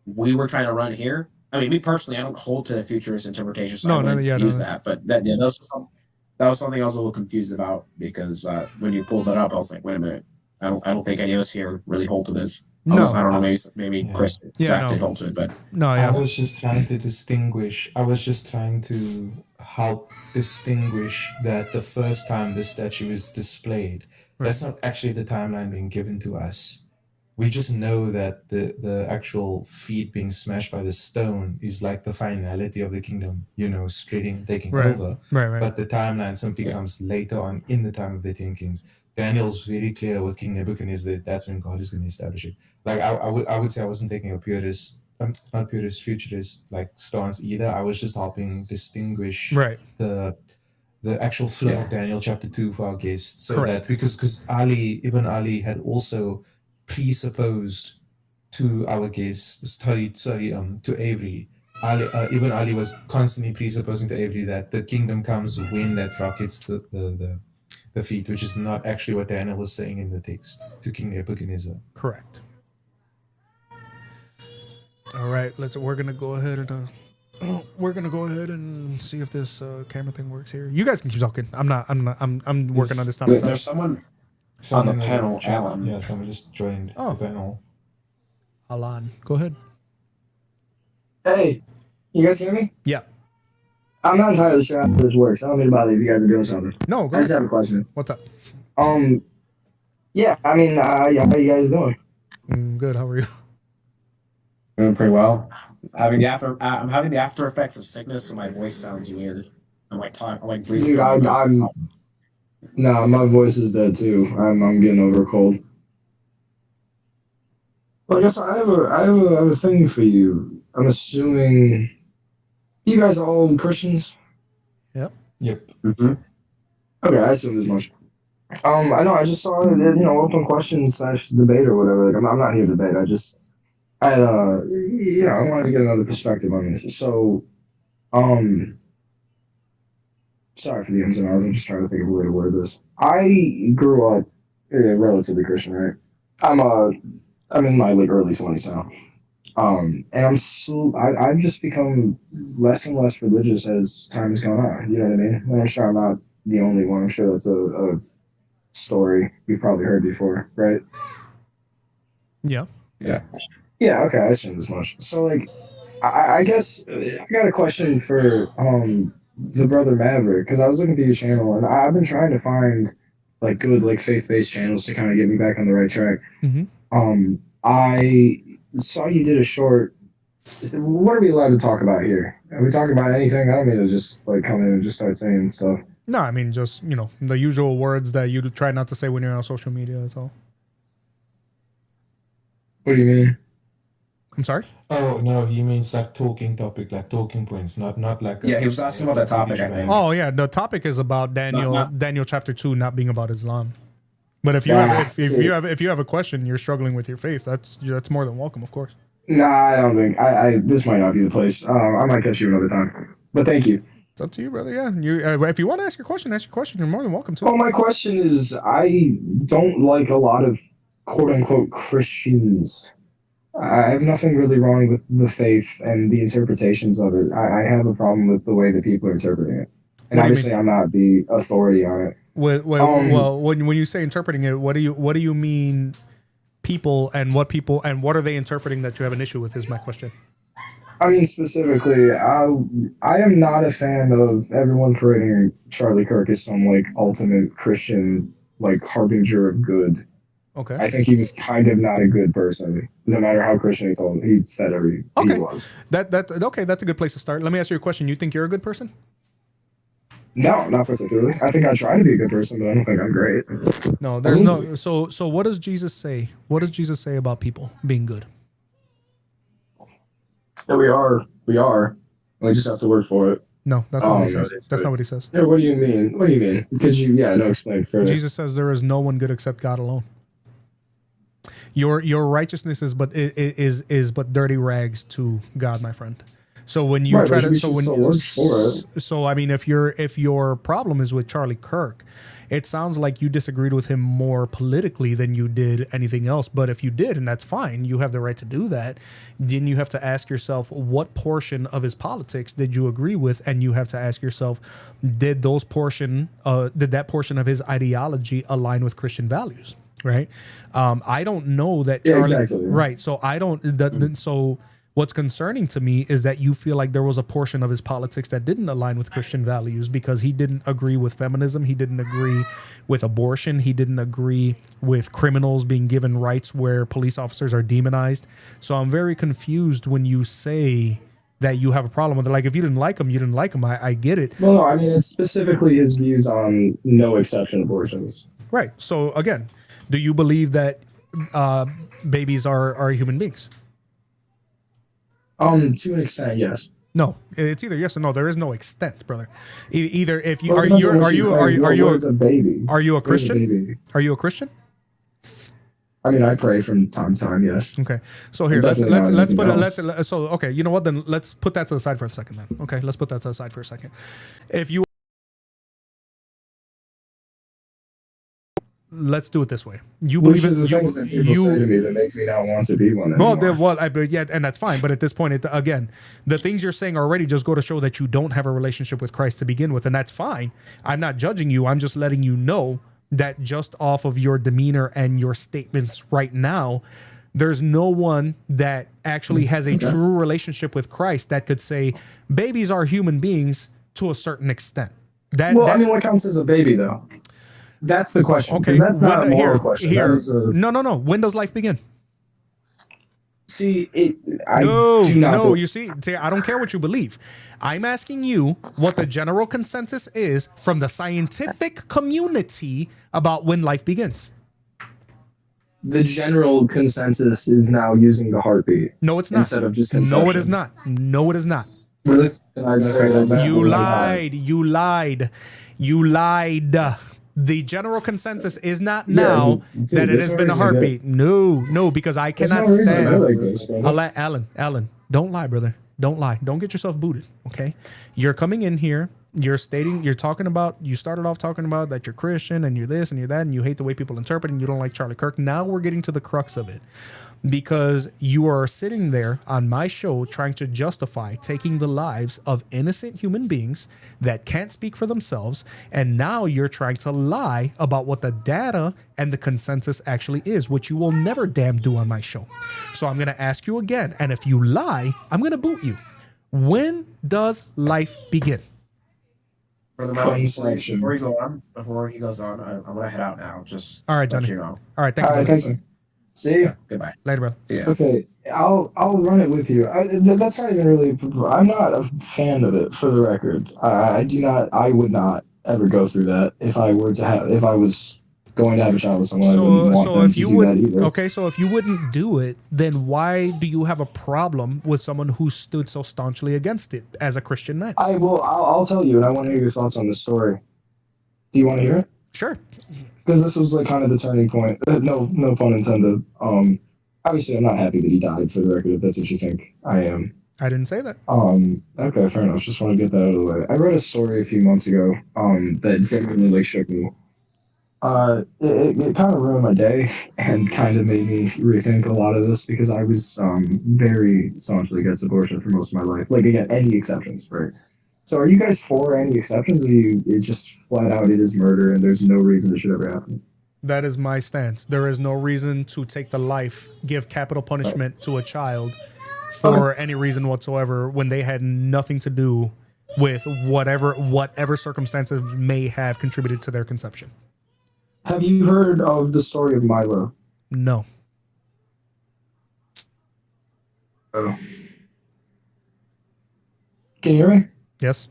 we were trying to run here. I mean, me personally, I don't hold to the futurist interpretation, so I wouldn't use that. But that was something I was a little confused about, because when you pulled that up, I was like, wait a minute, I don't think any of us here really hold to this. I don't know, maybe Chris did hold to it, but I was just trying to distinguish. I was just trying to help distinguish that the first time the statue is displayed, that's not actually the timeline being given to us. We just know that the actual feet being smashed by the stone is like the finality of the kingdom, spreading, taking over. Right. But the timeline simply comes later on in the time of the 10 kings. Daniel's very clear with King Nebuchadnezzar that that's when God is going to establish it. Like I would say I wasn't taking a purist, not purist, futurist like stance either. I was just helping distinguish the actual flow of Daniel chapter 2 for our guests. So that because Ibn Ali had also presupposed to our guests, to Avery. Ibn Ali was constantly presupposing to Avery that the kingdom comes when that rock hits the feet, which is not actually what Daniel was saying in the text to King Nebuchadnezzar. Correct. All right, we're gonna go ahead and see if this camera thing works here. You guys can keep talking. I'm working on this. There's someone on the panel, Alan. Yeah, someone just joined the panel. Alan, go ahead. Hey, you guys hear me? Yeah. I'm not entirely sure how this works. I don't mean to bother you if you guys are doing something. No, go I just ahead. have a question. What's up? Yeah, I mean, how you guys doing? Good. How are you? Doing pretty well. I'm having the after effects of sickness, so my voice sounds weird. I'm breathing. Dude, no, my voice is dead too. I'm getting over a cold. Well, I guess I have a thing for you. I'm assuming you guys are all Christians. Yep. Mm-hmm. Okay, I assume as much. I know. I just saw open questions / debate or whatever. Like, I'm not here to debate. I wanted to get another perspective on this. So, sorry for the ins and outs. I'm just trying to think of a way to word this. I grew up relatively Christian, right? I'm in my early 20s now. And I've just become less and less religious as time has gone on. You know what I mean? And I'm sure I'm not the only one. I'm sure that's a story you've probably heard before, right? Yeah. Yeah, okay, I assume as much. So, I guess I got a question for the brother Maverick, because I was looking through your channel, and I've been trying to find good faith-based channels to kind of get me back on the right track. Mm-hmm. I saw you did a short. What are we allowed to talk about here? Are we talking about anything? I don't mean to just come in and just start saying stuff. No, I mean just the usual words that you try not to say when you're on social media. That's all. What do you mean? I'm sorry? Oh, no, he means talking topic, talking points, not like... Yeah, he was asking about that topic, I think. Oh, yeah, the topic is about Daniel chapter 2 not being about Islam. But if you have a question, you're struggling with your faith, that's more than welcome, of course. Nah, I don't think... this might not be the place. I might catch you another time. But thank you. It's up to you, brother, yeah. If you want to ask your question, you're more than welcome to. Oh, my question is, I don't like a lot of quote-unquote Christians. I have nothing really wrong with the faith and the interpretations of it. I have a problem with the way that people are interpreting it. And obviously I'm not the authority on it. Well, when you say interpreting it, what do you mean people and what are they interpreting that you have an issue with is my question. I mean, specifically, I am not a fan of everyone parading Charlie Kirk as some like ultimate Christian like harbinger of good. Okay. I think he was kind of not a good person, no matter how Christian he said he was. Okay. That's a good place to start. Let me ask you a question. You think you're a good person? No, not particularly. I think I try to be a good person, but I don't think I'm great. No, there's no. So what does Jesus say? What does Jesus say about people being good? Yeah, we are. We just have to work for it. No, that's not what he says. That's not what he says. Yeah, what do you mean? What do you mean? Could you, explain further. Jesus says there is no one good except God alone. Your righteousness is but dirty rags to God, my friend. So when you try to, so I mean, if your problem is with Charlie Kirk, it sounds like you disagreed with him more politically than you did anything else. But if you did, and that's fine, you have the right to do that. Then you have to ask yourself, what portion of his politics did you agree with? And you have to ask yourself, did that portion of his ideology align with Christian values? Right. I don't know that Charlie. Yeah, exactly. Right. So I don't. So what's concerning to me is that you feel like there was a portion of his politics that didn't align with Christian values because he didn't agree with feminism. He didn't agree with abortion. He didn't agree with criminals being given rights where police officers are demonized. So I'm very confused when you say that you have a problem with it. Like, if you didn't like him, you didn't like him. I get it. Well, no, I mean, it's specifically his views on no exception abortions. Right. So again, do you believe that babies are human beings? To an extent, yes. No, it's either yes or no. There is no extent, brother. Either if you Well, are a baby? Are you a What is a Christian? baby? Are you a Christian? I mean, I pray from time to time, yes. Okay. So here, let's put it. So okay, you know what? Then let's put that to the side for a second. Then okay, let's put that to the side for a second. If you let's do it this way. You believe in the things that people say to me that make me not want to be one anymore. Well, yeah, and that's fine. But at this point, again, the things you're saying already just go to show that you don't have a relationship with Christ to begin with, and that's fine. I'm not judging you. I'm just letting you know that just off of your demeanor and your statements right now, there's no one that actually has a true relationship with Christ that could say babies are human beings to a certain extent. I mean, what counts as a baby, though? That's the question. Okay, that's not a moral question. No. When does life begin? See, you see, I don't care what you believe. I'm asking you what the general consensus is from the scientific community about when life begins. The general consensus is now using the heartbeat. No, it's not. Instead of just conception. No, it is not. No, it is not. Really? You lied. You lied. You lied. The general consensus is not now that it has been a heartbeat. No, because I cannot stand. Alan, don't lie, brother. Don't lie. Don't get yourself booted. Okay, you're coming in here. You started off talking about that you're Christian and you're this and you're that and you hate the way people interpret and you don't like Charlie Kirk. Now we're getting to the crux of it. Because you are sitting there on my show trying to justify taking the lives of innocent human beings that can't speak for themselves. And now you're trying to lie about what the data and the consensus actually is, which you will never damn do on my show. So I'm going to ask you again. And if you lie, I'm going to boot you. When does life begin? Before he goes on, I'm going to head out now. Just all right, Johnny. You know. All right, thank you. See? Yeah, goodbye. Later, bro. Yeah. Okay, I'll run it with you. That's not even really. I'm not a fan of it, for the record. I would not ever go through that if I was going to have a child with someone. I wouldn't want them to do that either. Okay, so if you wouldn't do it, then why do you have a problem with someone who stood so staunchly against it as a Christian man? I'll tell you, and I want to hear your thoughts on this story. Do you want to hear it? Sure. Because this was like kind of the turning point. No pun intended. Obviously, I'm not happy that he died. For the record, if that's what you think I am. I didn't say that. Okay, fair enough. Just want to get that out of the way. I read a story a few months ago. That genuinely shook me. It kind of ruined my day and kind of made me rethink a lot of this because I was very staunchly against abortion for most of my life. Like, again, any exceptions, right? So are you guys for any exceptions, or it's just flat out it is murder and there's no reason it should ever happen? That is my stance. There is no reason to take the life, give capital punishment to a child for any reason whatsoever when they had nothing to do with whatever circumstances may have contributed to their conception. Have you heard of the story of Milo? No. Oh. Can you hear me? Yes.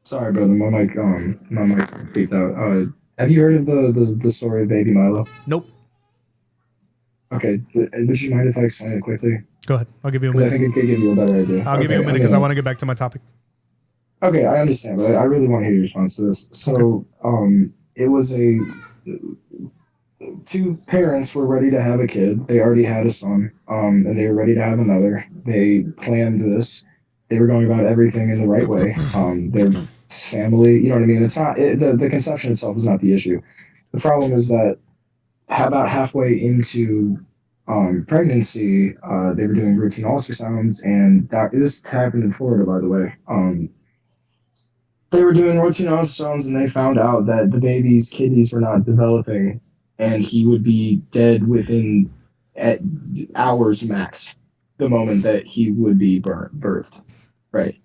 Sorry, brother. My mic beeped out. Have you heard of the story of baby Milo? Nope. Okay. Would you mind if I explain it quickly? Go ahead. I'll give you a Because minute. I think it could give you a better idea. I'll give you a minute because I want to get back to my topic. Okay, I understand, but I really want to hear your response to this. So, it was two parents were ready to have a kid. They already had a son, and they were ready to have another. They planned this. They were going about everything in the right way. Their family, you know what I mean? It's not the conception itself is not the issue. The problem is that about halfway into pregnancy, they were doing routine ultrasounds, and this happened in Florida, by the way. They were doing routine ultrasounds, and they found out that the baby's kidneys were not developing, and he would be dead within hours max, the moment that he would be birthed, right?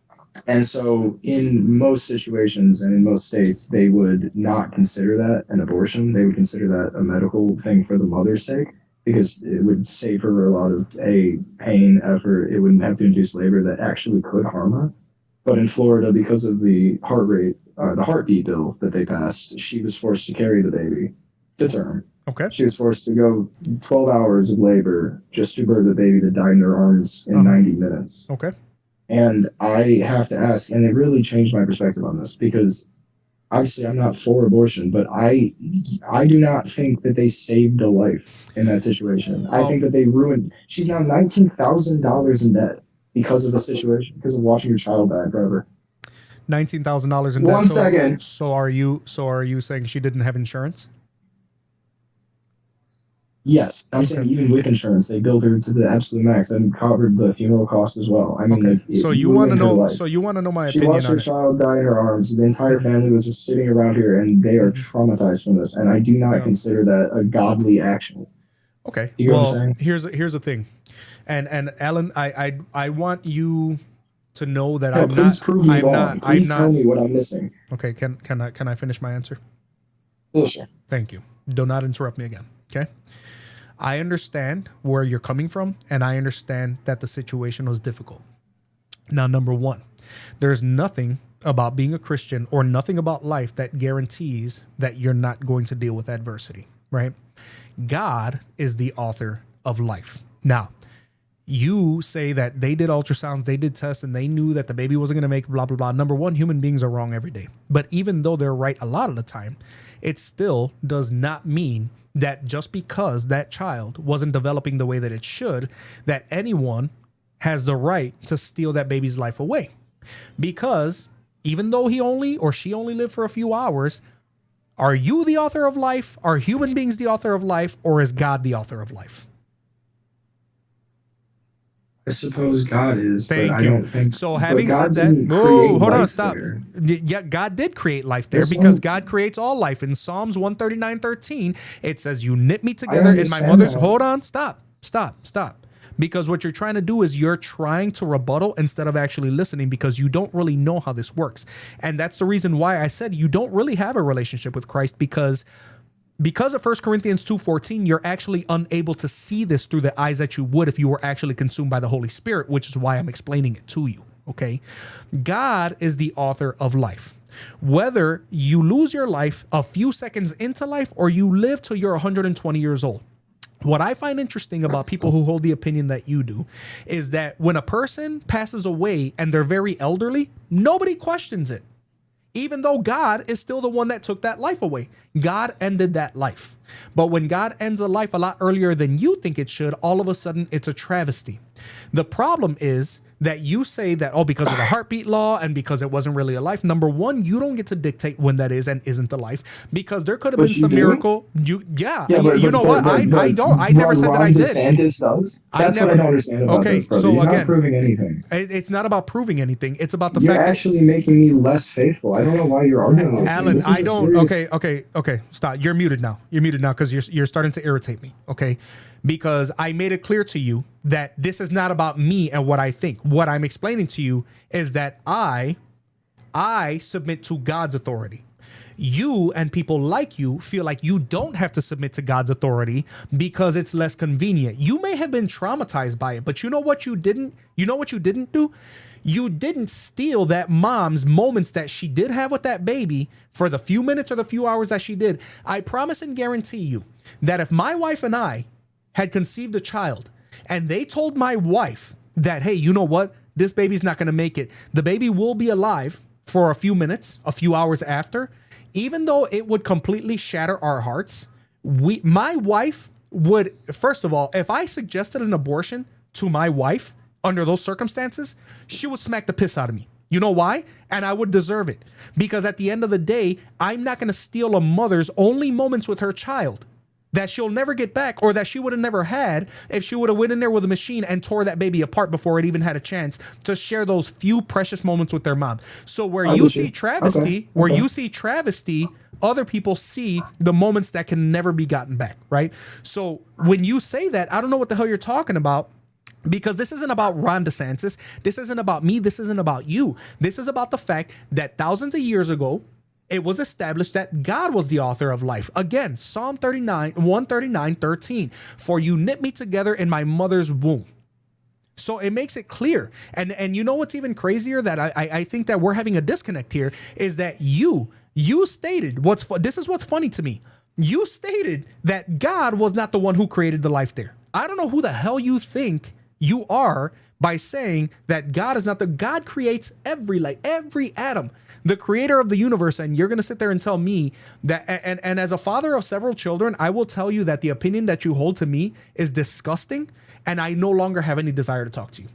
And so, in most situations and in most states, they would not consider that an abortion. They would consider that a medical thing for the mother's sake, because it would save her a lot of pain, effort. It wouldn't have to induce labor that actually could harm her. But in Florida, because of the heart rate, the heartbeat bill that they passed, she was forced to carry the baby to term. Okay. She was forced to go 12 hours of labor just to birth the baby that died in her arms in 90 minutes. Okay. And I have to ask, and it really changed my perspective on this, because obviously I'm not for abortion, but I do not think that they saved a life in that situation. I think that they ruined. She's now $19,000 in debt because of the situation, because of watching your child die forever. $19,000 in debt. 1 second. So are you saying she didn't have insurance? Yes, I'm saying even with insurance, they billed her to the absolute max and covered the funeral costs as well. I mean, like, so you want to know? So you want to know my she opinion watched her on it? child die in her arms. The entire family was just sitting around here, and they are traumatized from this. And I do not consider that a godly action. Okay. You know what I'm Well, saying? here's the thing, and Alan, I want you to know that No, I'm please not. prove me I'm wrong. not. Please I'm tell not. me what I'm missing. Okay. Can I finish my answer? Yeah, sure. Thank you. Do not interrupt me again. Okay. I understand where you're coming from, and I understand that the situation was difficult. Now, number one, there's nothing about being a Christian or nothing about life that guarantees that you're not going to deal with adversity, right? God is the author of life. Now, you say that they did ultrasounds, they did tests, and they knew that the baby wasn't going to make blah, blah, blah. Number one, human beings are wrong every day. But even though they're right a lot of the time, it still does not mean that just because that child wasn't developing the way that it should, that anyone has the right to steal that baby's life away. Because even though he only or she only lived for a few hours, are you the author of life? Are human beings the author of life? Or is God the author of life? I suppose God is, Thank but you. I don't think So having said that, didn't whoa, create hold on, life stop. there. Yeah, God did create life there Yes, because sir. God creates all life. In Psalms 139:13, it says, "You knit me together in my understand mother's." that. Hold on, stop. Because what you're trying to do is you're trying to rebuttal instead of actually listening, because you don't really know how this works. And that's the reason why I said you don't really have a relationship with Christ, because of 1 Corinthians 2:14, you're actually unable to see this through the eyes that you would if you were actually consumed by the Holy Spirit, which is why I'm explaining it to you, okay? God is the author of life. Whether you lose your life a few seconds into life or you live till you're 120 years old. What I find interesting about people who hold the opinion that you do is that when a person passes away and they're very elderly, nobody questions it. Even though God is still the one that took that life away. God ended that life. But when God ends a life a lot earlier than you think it should, all of a sudden it's a travesty. The problem is that you say that, oh, because of the heartbeat law and because it wasn't really a life. Number one, you don't get to dictate when that is and isn't a life, because there could have But been you some do? miracle. But you know what? I never said that I Ron did. DeSantis does. That's what I don't understand about this, brother. So You're again, not proving anything. It's not about proving anything. It's about the You're fact that actually making me less faithful. I don't know why you're arguing with me. Alan, This is I a don't. serious- Okay. Stop. You're muted now. You're muted now because you're starting to irritate me. Okay, because I made it clear to you that this is not about me and what I think. What I'm explaining to you is that I submit to God's authority. You and people like you feel like you don't have to submit to God's authority because it's less convenient. You may have been traumatized by it, but you know what you didn't? You know what you didn't do? You didn't steal that mom's moments that she did have with that baby for the few minutes or the few hours that she did. I promise and guarantee you that if my wife and I had conceived a child and they told my wife that, hey, you know what? This baby's not going to make it. The baby will be alive for a few minutes, a few hours after. Even though it would completely shatter our hearts, my wife would, first of all, if I suggested an abortion to my wife under those circumstances, she would smack the piss out of me. You know why? And I would deserve it. Because at the end of the day, I'm not going to steal a mother's only moments with her child that she'll never get back, or that she would have never had if she would have went in there with a machine and tore that baby apart before it even had a chance to share those few precious moments with their mom. So where you see travesty, other people see the moments that can never be gotten back, right? So when you say that, I don't know what the hell you're talking about. Because this isn't about Ron DeSantis. This isn't about me. This isn't about you. This is about the fact that thousands of years ago, it was established that God was the author of life. Again, Psalm 139:13. For you knit me together in my mother's womb. So it makes it clear. And you know what's even crazier that I think that we're having a disconnect here is that you stated this is what's funny to me. You stated that God was not the one who created the life there. I don't know who the hell you think you are by saying that God is not God creates every atom, the creator of the universe. And you're going to sit there and tell me that, and as a father of several children, I will tell you that the opinion that you hold to me is disgusting. And I no longer have any desire to talk to you.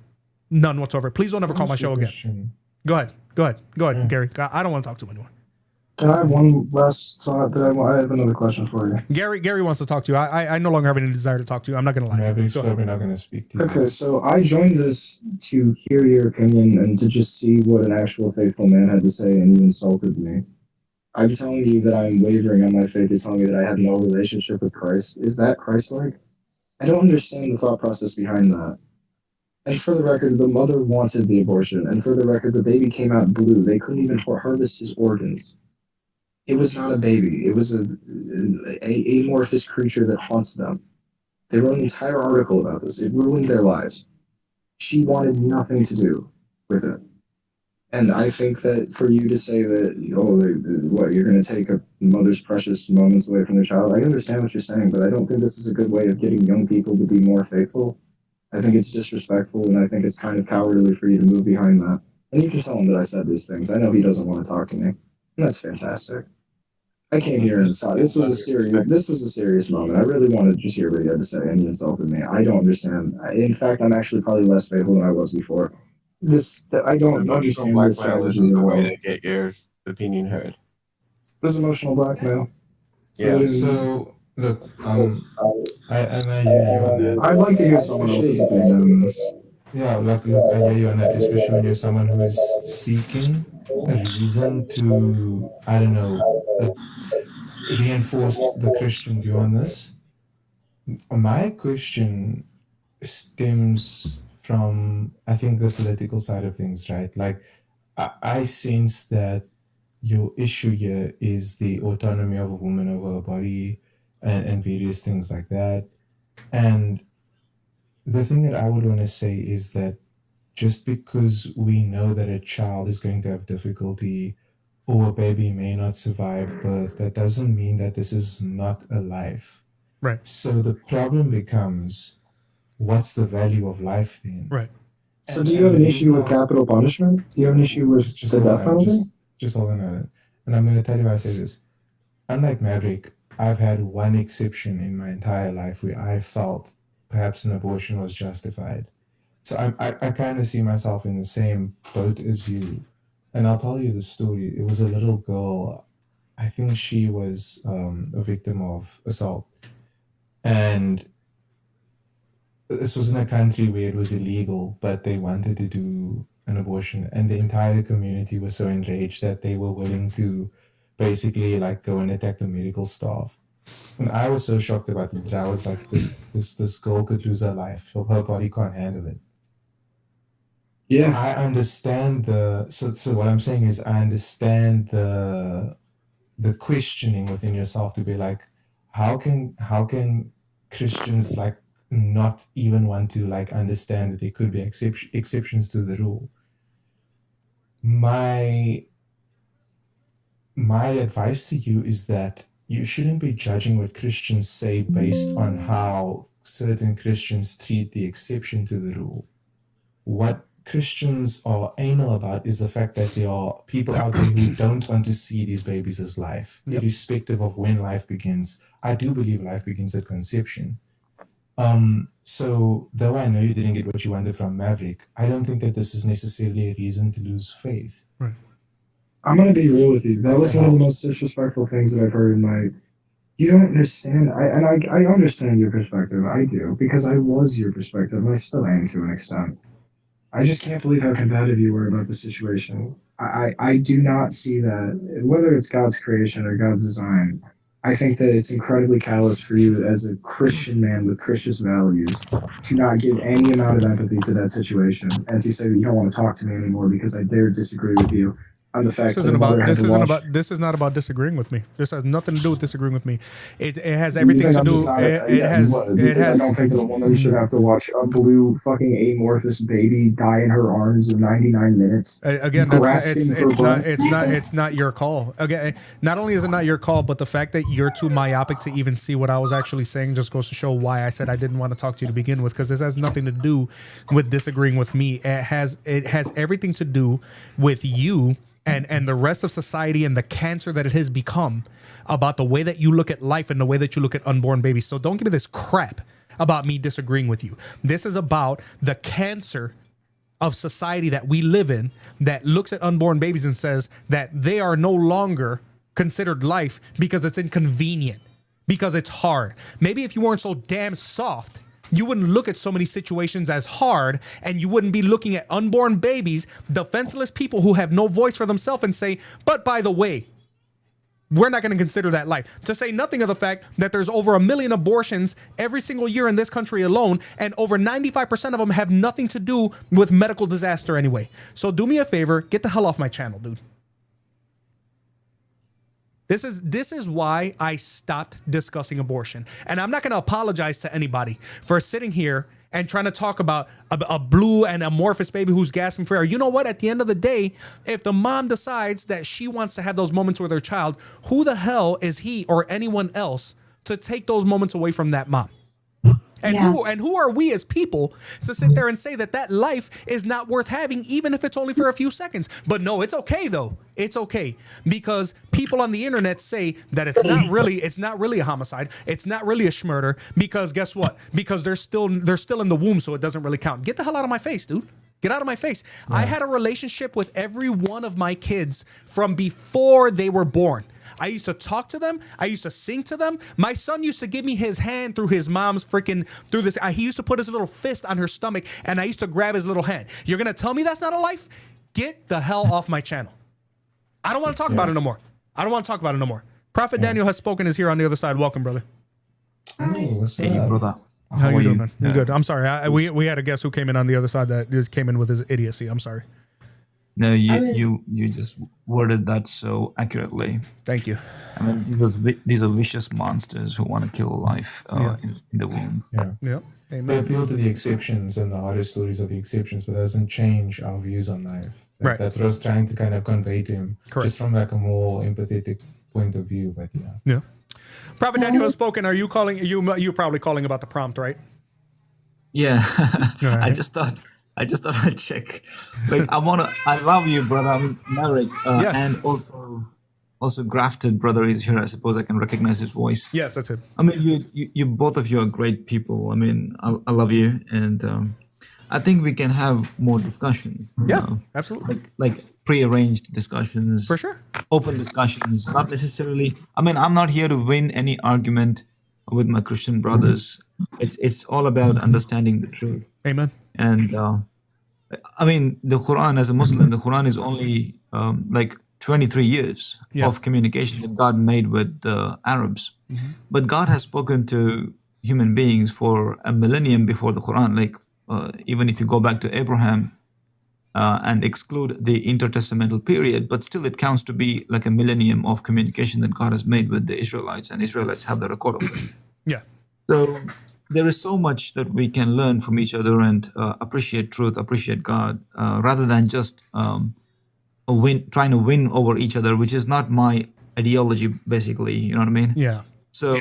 None whatsoever. Please don't ever call my show again. Go ahead, Gary. I don't want to talk to anyone. Can I have one last thought? I have another question for you. Gary wants to talk to you. I no longer have any desire to talk to you. I'm not going to lie. Maverick's probably not going to speak to you. Okay, so I joined this to hear your opinion and to just see what an actual faithful man had to say, and you insulted me. I'm telling you that I'm wavering on my faith. You're telling me that I have no relationship with Christ. Is that Christ-like? I don't understand the thought process behind that. And for the record, the mother wanted the abortion. And for the record, the baby came out blue. They couldn't even harvest his organs. It was not a baby. It was an amorphous creature that haunts them. They wrote an entire article about this. It ruined their lives. She wanted nothing to do with it. And I think that for you to say that, you're going to take a mother's precious moments away from their child, I understand what you're saying, but I don't think this is a good way of getting young people to be more faithful. I think it's disrespectful, and I think it's kind of cowardly for you to move behind that. And you can tell him that I said these things. I know he doesn't want to talk to me. And that's fantastic. I came here and saw this was a serious moment. I really wanted to just hear what he had to say, and he insulted me. I don't understand. In fact, I'm actually probably less faithful than I was before. I don't understand this strategy isn't at the all. way to get your opinion heard. What is emotional blackmail? Yeah. So look, I hear you on that. I'd like to hear someone else's opinion on this. Yeah, look, I hear you on that, especially when you're someone who is seeking a reason to, I don't know, reinforce the Christian view on this. My question stems from, I think, the political side of things, right? Like, I sense that your issue here is the autonomy of a woman over her body and various things like that. And the thing that I would want to say is that just because we know that a child is going to have difficulty or a baby may not survive birth, that doesn't mean that this is not a life. Right. So the problem becomes, what's the value of life then? Right. So do you have an issue with capital punishment? Do you have an issue with the death penalty? Just hold on a minute. And I'm going to tell you why I say this. Unlike Maverick, I've had one exception in my entire life where I felt perhaps an abortion was justified. So I kind of see myself in the same boat as you. And I'll tell you the story. It was a little girl. I think she was a victim of assault. And this was in a country where it was illegal, but they wanted to do an abortion. And the entire community was so enraged that they were willing to basically like go and attack the medical staff. And I was so shocked about it that I was like, this girl could lose her life. Her body can't handle it. Yeah. I understand so what I'm saying is I understand the questioning within yourself to be like, how can Christians like not even want to like understand that there could be exceptions to the rule? My advice to you is that you shouldn't be judging what Christians say based on how certain Christians treat the exception to the rule. What Christians are anal about is the fact that there are people out there who don't want to see these babies as life, irrespective of when life begins. I do believe life begins at conception. So though I know you didn't get what you wanted from Maverick, I don't think that this is necessarily a reason to lose faith. Right. I'm gonna be real with you. That was one of the most disrespectful things that I've heard in my. You don't understand. I understand your perspective. I do, because I was your perspective, and I still am to an extent. I just can't believe how combative you were about the situation. I do not see that, whether it's God's creation or God's design. I think that it's incredibly callous for you as a Christian man with Christian values to not give any amount of empathy to that situation and to say that you don't want to talk to me anymore because I dare disagree with you on the fact This is not about disagreeing with me. This has nothing to do with disagreeing with me. It has everything to do. I don't think that a woman should have to watch a blue fucking amorphous baby die in her arms in 99 minutes. Again, it's not your call. Again, not only is it not your call, but the fact that you're too myopic to even see what I was actually saying just goes to show why I said I didn't want to talk to you to begin with, because this has nothing to do with disagreeing with me. It has everything to do with you and the rest of society and the cancer that it has become about the way that you look at life and the way that you look at unborn babies. So don't give me this crap about me disagreeing with you. This is about the cancer of society that we live in that looks at unborn babies and says that they are no longer considered life because it's inconvenient, because it's hard. Maybe if you weren't so damn soft, you wouldn't look at so many situations as hard, and you wouldn't be looking at unborn babies, defenseless people who have no voice for themselves, and say, but by the way, we're not going to consider that life. To say nothing of the fact that there's over 1 million abortions every single year in this country alone, and over 95% of them have nothing to do with medical disaster anyway. So do me a favor, get the hell off my channel, dude. This is why I stopped discussing abortion. And I'm not going to apologize to anybody for sitting here and trying to talk about a blue and amorphous baby who's gasping for air. You know what? At the end of the day, if the mom decides that she wants to have those moments with her child, who the hell is he or anyone else to take those moments away from that mom? And who are we as people to sit there and say that that life is not worth having, even if it's only for a few seconds? But no, it's okay though. It's okay, because people on the internet say that it's not really a homicide. It's not really a schmurder, because guess what? Because they're still in the womb, so it doesn't really count. Get the hell out of my face, dude. Get out of my face. Yeah. I had a relationship with every one of my kids from before they were born. I used to talk to them. I used to sing to them. My son used to give me his hand through his mom's freaking, through this. He used to put his little fist on her stomach, and I used to grab his little hand. You're going to tell me that's not a life? Get the hell off my channel. I don't want to talk about it no more. I don't want to talk about it no more. Prophet Daniel has spoken, is here on the other side. Welcome, brother. Hey, brother. How you doing, man? Yeah. Good. I'm sorry. We had a guest who came in on the other side that just came in with his idiocy. I'm sorry. No, you just worded that so accurately. Thank you. I mean, these are vicious monsters who want to kill life in the womb. Yeah. They appeal to the exceptions and the horror stories of the exceptions, but it doesn't change our views on life. Right. That's what I was trying to kind of convey to him. Correct. Just from like a more empathetic point of view. But yeah. Prophet Daniel has spoken. Are you calling? You probably calling about the prompt, right? Yeah. Right. I just thought I'd check. Like, I love you, brother Maverick, and also Grafted brother is here. I suppose I can recognize his voice. Yes, that's it. I mean, you both of you are great people. I mean, I love you, and I think we can have more discussions. Yeah, absolutely. Like pre-arranged discussions. For sure. Open discussions, not necessarily. I mean, I'm not here to win any argument with my Christian brothers. It's all about understanding the truth. Amen. And I mean, the Quran, as a Muslim, the Quran is only like 23 years of communication that God made with the Arabs. But God has spoken to human beings for a millennium before the Quran. Like even if you go back to Abraham and exclude the intertestamental period, but still it counts to be like a millennium of communication that God has made with the Israelites, and Israelites have the record of it. Yeah. So there is so much that we can learn from each other and appreciate truth, appreciate God, rather than just trying to win over each other, which is not my ideology, basically. You know what I mean? Yeah. So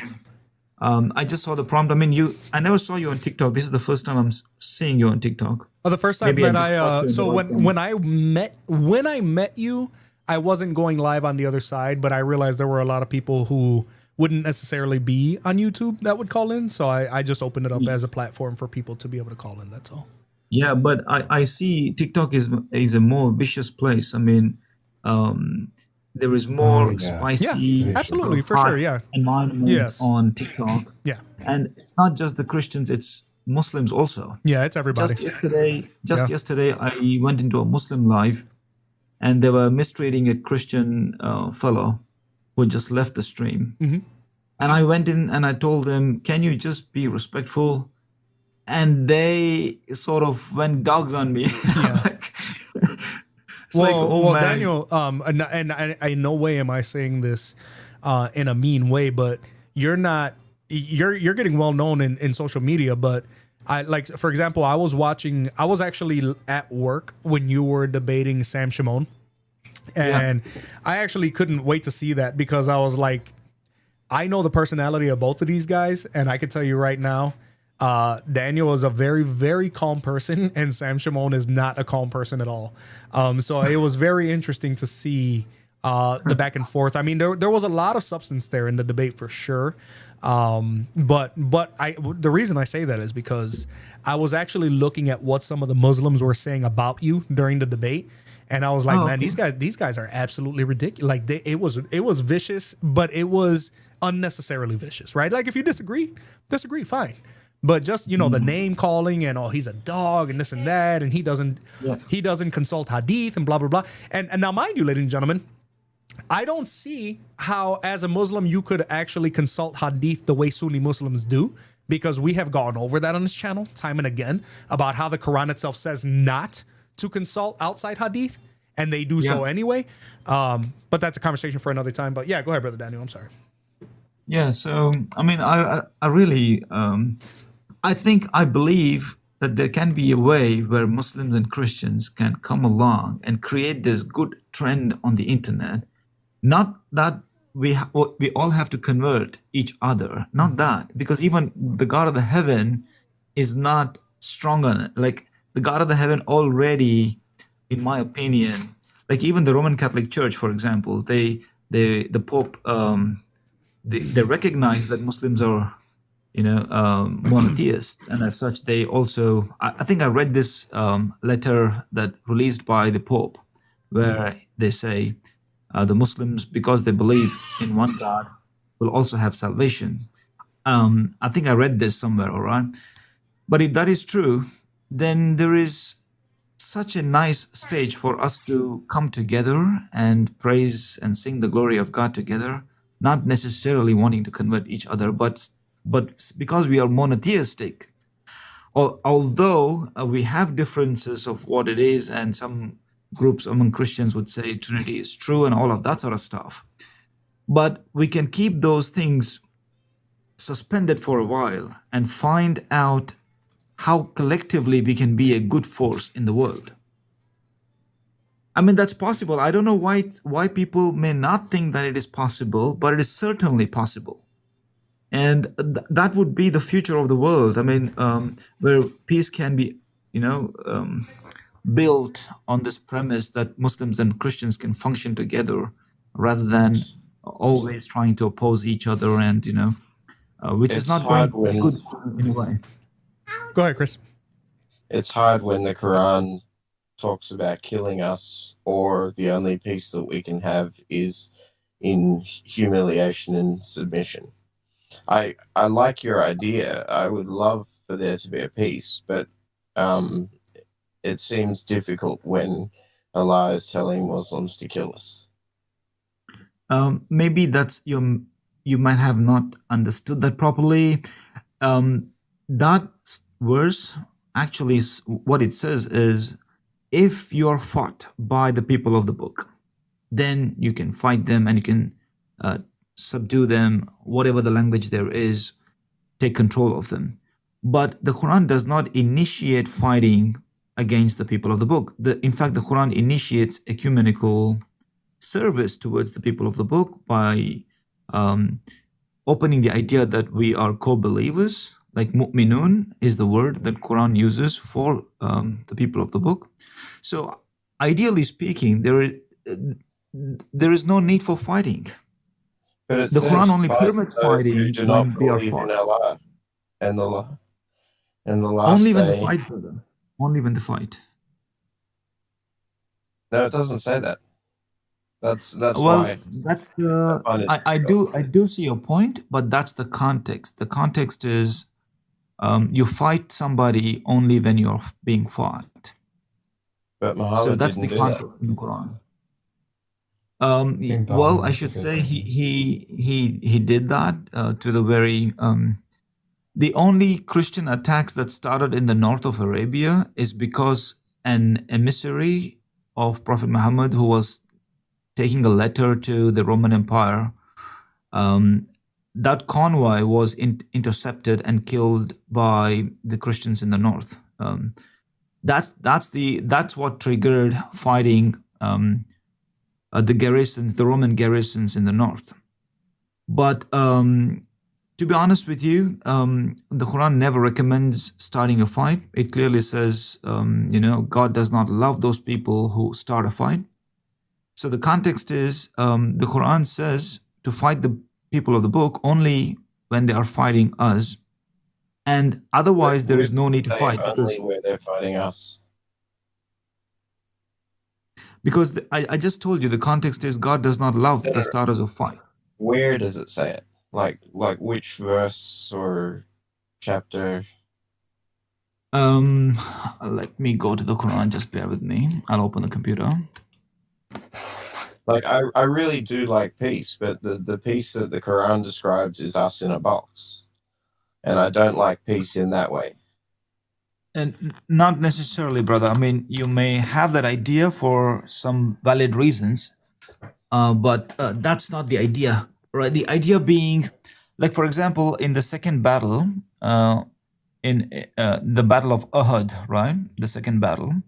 I just saw the prompt. I mean, I never saw you on TikTok. This is the first time I'm seeing you on TikTok. Oh, the first time that I so when I met you, I wasn't going live on the other side, but I realized there were a lot of people who wouldn't necessarily be on YouTube that would call in. So I just opened it up as a platform for people to be able to call in. That's all. Yeah, but I see TikTok is a more vicious place. I mean, there is more spicy, absolutely, for sure, environment on TikTok. Yeah, and it's not just the Christians; it's Muslims also. Yeah, it's everybody. Just yesterday, I went into a Muslim live, and they were mistreating a Christian fellow who just left the stream. And I went in and I told them, "Can you just be respectful?" And they sort of went dogs on me. Well, Daniel, and I no way am I saying this in a mean way, but you're getting well known in social media, but for example, I was actually at work when you were debating Sam Shimon, and I actually couldn't wait to see that, because I was like, I know the personality of both of these guys, and I can tell you right now, Daniel is a very, very calm person, and Sam Shimon is not a calm person at all. So it was very interesting to see the back and forth. I mean, there was a lot of substance there in the debate for sure. But the reason I say that is because I was actually looking at what some of the Muslims were saying about you during the debate. And I was like, man, these guys are absolutely ridiculous. Like it was vicious, but it was unnecessarily vicious, right? Like if you disagree, fine. But just, the name calling and, he's a dog and this and that, and he doesn't consult hadith and blah, blah, blah. And now, mind you, ladies and gentlemen, I don't see how, as a Muslim, you could actually consult hadith the way Sunni Muslims do, because we have gone over that on this channel time and again about how the Quran itself says not to consult outside hadith, and they do so anyway. But that's a conversation for another time. But yeah, go ahead, Brother Daniel. I'm sorry. Yeah, so, I mean, I really... I believe that there can be a way where Muslims and Christians can come along and create this good trend on the internet. Not that we all have to convert each other. Not that, because even the God of the heaven is not strong on it. Like the God of the heaven already, in my opinion, like even the Roman Catholic Church, for example, the Pope, they recognize that Muslims are monotheists, and as such they also, I think I read this letter that released by the Pope, where they say the Muslims, because they believe in one God, will also have salvation. I think I read this somewhere, all right? But if that is true, then there is such a nice stage for us to come together and praise and sing the glory of God together, not necessarily wanting to convert each other, but because we are monotheistic, although we have differences of what it is, and some groups among Christians would say Trinity is true and all of that sort of stuff, but we can keep those things suspended for a while and find out how collectively we can be a good force in the world. I mean, that's possible. I don't know why people may not think that it is possible, but it is certainly possible. And that would be the future of the world. I mean, where peace can be, built on this premise that Muslims and Christians can function together, rather than always trying to oppose each other, and which is not going good in a way. Go ahead, Chris. It's hard when the Quran talks about killing us, or the only peace that we can have is in humiliation and submission. I like your idea. I would love for there to be a peace, but it seems difficult when Allah is telling Muslims to kill us. Maybe that's you might have not understood that properly. That verse actually what it says is, if you're fought by the people of the book, then you can fight them and you can subdue them, whatever the language there is, take control of them. But the Quran does not initiate fighting against the people of the book. In fact, the Quran initiates ecumenical service towards the people of the book by opening the idea that we are co-believers. Like mu'minun is the word that Quran uses for the people of the book. So ideally speaking, there is no need for fighting. But The Quran only fight permits those who fighting do when not they are believe fought. in Allah and the last Only when the day. fight, brother. Only when the fight. No, it doesn't say that. That's Well, why that's I find it I difficult. do see your point, but that's the context. The context is you fight somebody only when you're being fought. But So Muhammad that's didn't the do that. context in the Quran. Think Well, Dharma I is should difficult. say he did that to the very the only Christian attacks that started in the north of Arabia is because an emissary of Prophet Muhammad, who was taking a letter to the Roman Empire, that convoy was intercepted and killed by the Christians in the north. That's what triggered fighting the garrisons, the Roman garrisons in the north. But to be honest with you, the Quran never recommends starting a fight. It clearly says, God does not love those people who start a fight. So the context is the Quran says to fight the people of the book only when they are fighting us, and otherwise there is no need to fight Only where they're fighting us. Because I just told you the context is God does not love the starters of fight. Where does it say it? Like which verse or chapter? Let me go to the Quran. Just bear with me. I'll open the computer. Like I really do like peace, but the peace that the Quran describes is us in a box, and I don't like peace in that way. And not necessarily, brother. I mean, you may have that idea for some valid reasons, but that's not the idea, right? The idea being, like, for example, in the second battle, in the Battle of Uhud, right? The second battle.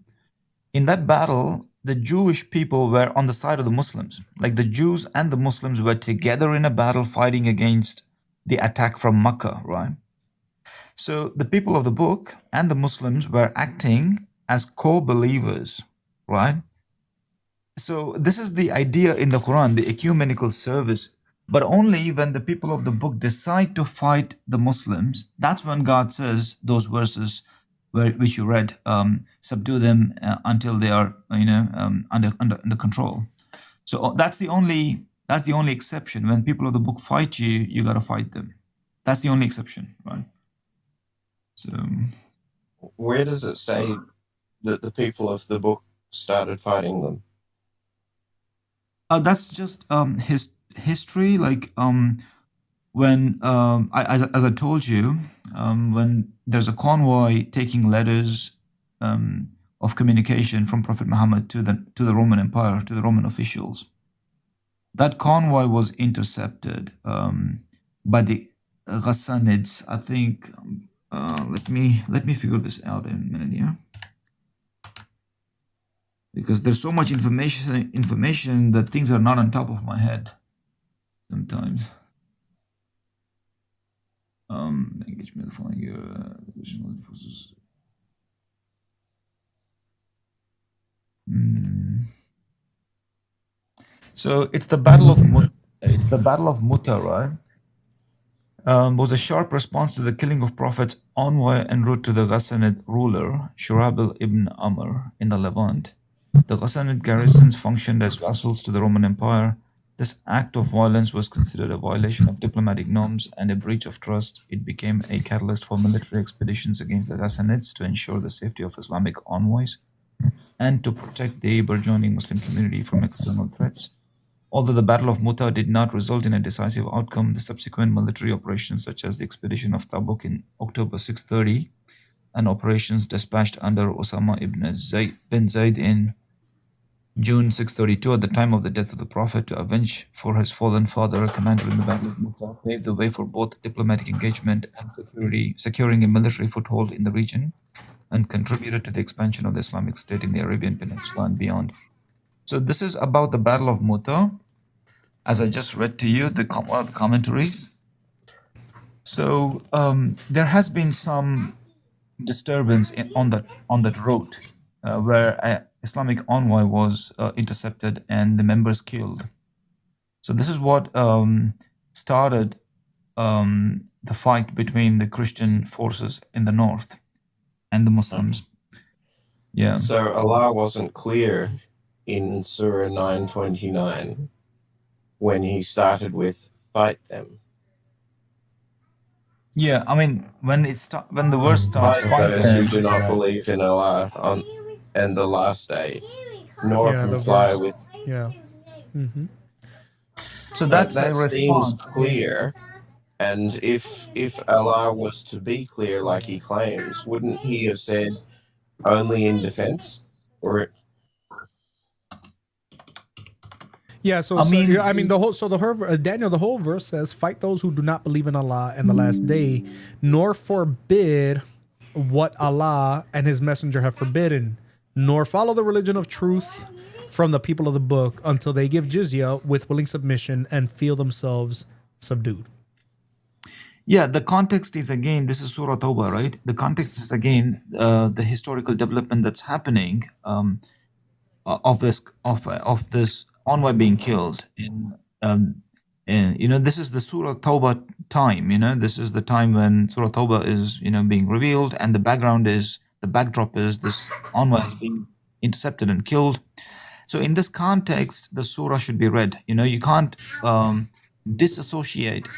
In that battle, the Jewish people were on the side of the Muslims. Like the Jews and the Muslims were together in a battle fighting against the attack from Makkah, right? So the people of the book and the Muslims were acting as co-believers, right? So this is the idea in the Quran, the ecumenical service. But only when the people of the book decide to fight the Muslims, that's when God says those verses which you read, subdue them until they are, under control. So that's the only exception. When people of the book fight you, you gotta fight them. That's the only exception, right? So, where does it say that the people of the book started fighting them? That's just his history. Like when as I told you, when there's a convoy taking letters of communication from Prophet Muhammad to the Roman Empire, to the Roman officials, that convoy was intercepted by the Ghassanids. I think. Let me figure this out in a minute here, because there's so much information that things are not on top of my head sometimes. Engagement following your original forces. So it's the Battle of Muta, right? Was a sharp response to the killing of Prophet's envoy en route to the Ghassanid ruler, Shurabil ibn Amr, in the Levant. The Ghassanid garrisons functioned as vassals to the Roman Empire. This act of violence was considered a violation of diplomatic norms and a breach of trust. It became a catalyst for military expeditions against the Ghassanids to ensure the safety of Islamic envoys and to protect the burgeoning Muslim community from external threats. Although the Battle of Muta did not result in a decisive outcome, the subsequent military operations, such as the expedition of Tabuk in October 630 and operations dispatched under Osama bin Zayd in June 632, at the time of the death of the Prophet, to avenge for his fallen father, a commander in the Battle of Muta, paved the way for both diplomatic engagement and securing a military foothold in the region, and contributed to the expansion of the Islamic State in the Arabian Peninsula and beyond. So this is about the Battle of Muta, as I just read to you the commentaries. So there has been some disturbance on that road where an Islamic envoy was intercepted and the members killed. So this is what started the fight between the Christian forces in the north and the Muslims. Yeah. So Allah wasn't clear in Surah 929 when he started with fight them. Yeah, I mean when the verse starts, fight those who do not believe in Allah and the last day, nor comply with. Yeah. Mm-hmm. So that's that a response. Seems clear. And if Allah was to be clear like he claims, wouldn't he have said only in defense? Or yeah, so Daniel, the whole verse says, "Fight those who do not believe in Allah and the last day, nor forbid what Allah and His Messenger have forbidden, nor follow the religion of truth from the people of the book until they give jizya with willing submission and feel themselves subdued." Yeah, the context is again, this is Surah Tawbah, right? The context is again the historical development that's happening of this envoy being killed. This is the Surah Tawbah time. This is the time when Surah Tawbah is being revealed, and the backdrop is this envoy is being intercepted and killed. So in this context, the surah should be read. You can't disassociate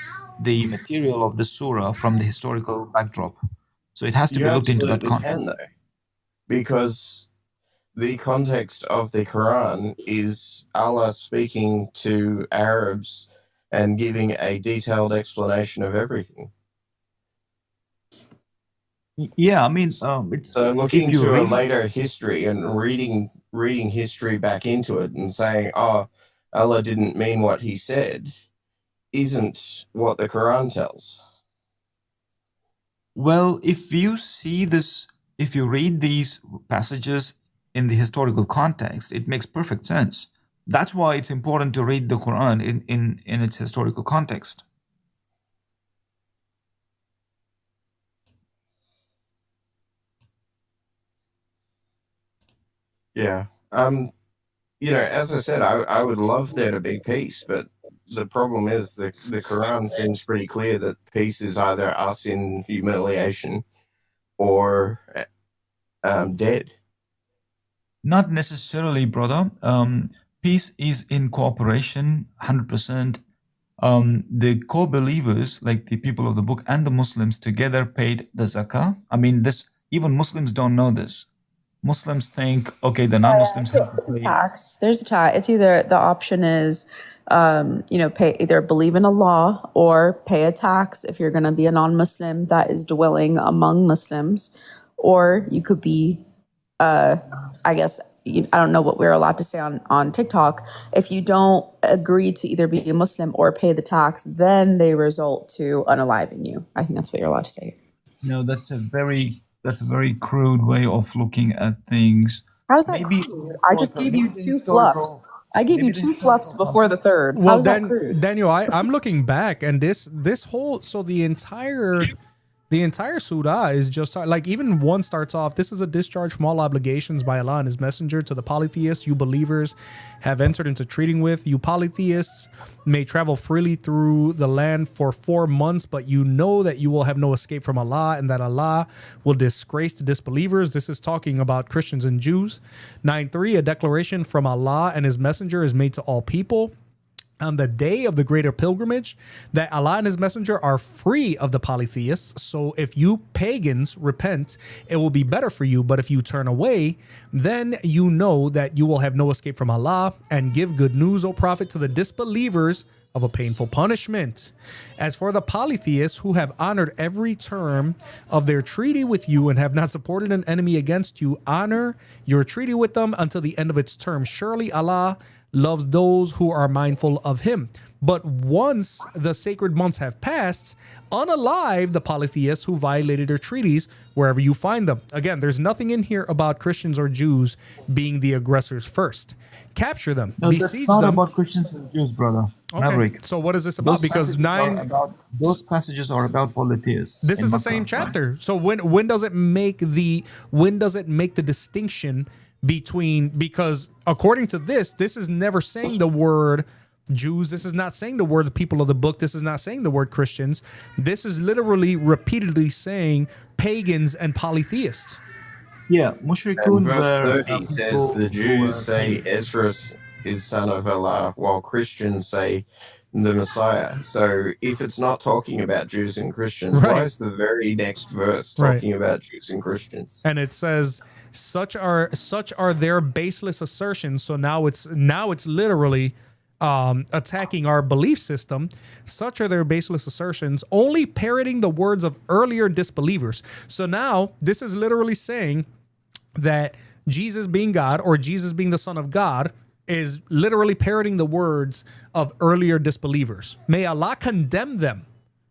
the material of the surah from the historical backdrop. So it has to be looked into that context. Because the context of the Quran is Allah speaking to Arabs and giving a detailed explanation of everything. Yeah, I mean, it's so looking to a later history and reading history back into it and saying, "Oh, Allah didn't mean what He said," isn't what the Quran tells. Well, if you read these passages in the historical context, it makes perfect sense. That's why it's important to read the Quran in its historical context. Yeah. As I said, I would love there to be peace, but the problem is the Quran seems pretty clear that peace is either us in humiliation or dead. Not necessarily, brother. Peace is in cooperation, 100%. The co-believers, like the people of the book and the Muslims together paid the zakah. I mean, even Muslims don't know this. Muslims think, okay, the non-Muslims have to pay tax. There's a tax. It's either the option is, pay either believe in Allah or pay a tax if you're going to be a non-Muslim that is dwelling among Muslims, or you could be, I guess. I don't know what we're allowed to say on TikTok. If you don't agree to either be a Muslim or pay the tax, then they result to unaliving you. I think that's what you're allowed to say. No, that's a very crude way of looking at things. How's that crude? I just gave you two fluffs. I gave you two fluffs before the third. Well, How's that crude? Daniel, I'm looking back, and this whole, so the entire surah is just like, even one starts off, "This is a discharge from all obligations by Allah and His Messenger to the polytheists you believers have entered into treating with. You polytheists may travel freely through the land for 4 months, but you know that you will have no escape from Allah and that Allah will disgrace the disbelievers." This is talking about Christians and Jews. 9:3, "A declaration from Allah and His Messenger is made to all people." on the day of the greater pilgrimage, that Allah and his messenger are free of the polytheists. So if you pagans repent, it will be better for you. But if you turn away, then you know that you will have no escape from Allah, and give good news, O Prophet, to the disbelievers of a painful punishment. As for the polytheists who have honored every term of their treaty with you and have not supported an enemy against you, honor your treaty with them until the end of its term. Surely Allah loves those who are mindful of him. But once the sacred months have passed, unalive the polytheists who violated their treaties wherever you find them. Again, there's nothing in here about Christians or Jews being the aggressors first. Capture them, No, that's besiege not them. about Christians and Jews, brother. Okay. Maverick. So what is this about? Because Those passages are about polytheists. this in is the Makkah, same right? chapter. So when does it make the distinction between, because according to this is never saying the word Jews. This is not saying the word people of the book. This is not saying the word Christians. This is literally repeatedly saying pagans and polytheists. Yeah, Mushrikun And verse were 30 says people the who were Jews say Ezra is son of Allah, while Christians say the Messiah. So if it's not talking about Jews and Christians, why Right. is the very next verse Right. talking about Jews and Christians? And it says such are their baseless assertions. So now it's literally attacking our belief system. Such are their baseless assertions, only parroting the words of earlier disbelievers. So now this is literally saying that Jesus being God, or Jesus being the Son of God, is literally parroting the words of earlier disbelievers. May Allah condemn them.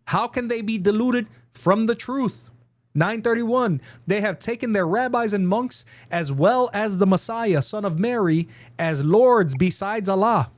How can they be deluded from the truth? 931, they have taken their rabbis and monks as well as the Messiah, son of Mary, as lords besides Allah,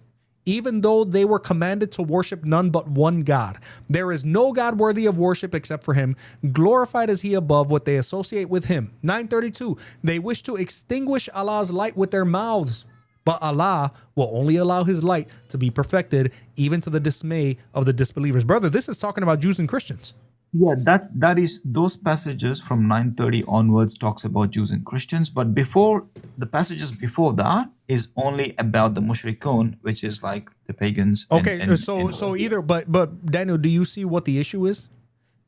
even though they were commanded to worship none but one God. There is no God worthy of worship except for him. Glorified is he above what they associate with him. 932, they wish to extinguish Allah's light with their mouths, but Allah will only allow his light to be perfected, even to the dismay of the disbelievers. Brother, this is talking about Jews and Christians. Yeah, that is those passages from 930 onwards talks about Jews and Christians, but before the passages before that is only about the mushrikun, which is like the pagans. Okay, so either, but Daniel, do you see what the issue is?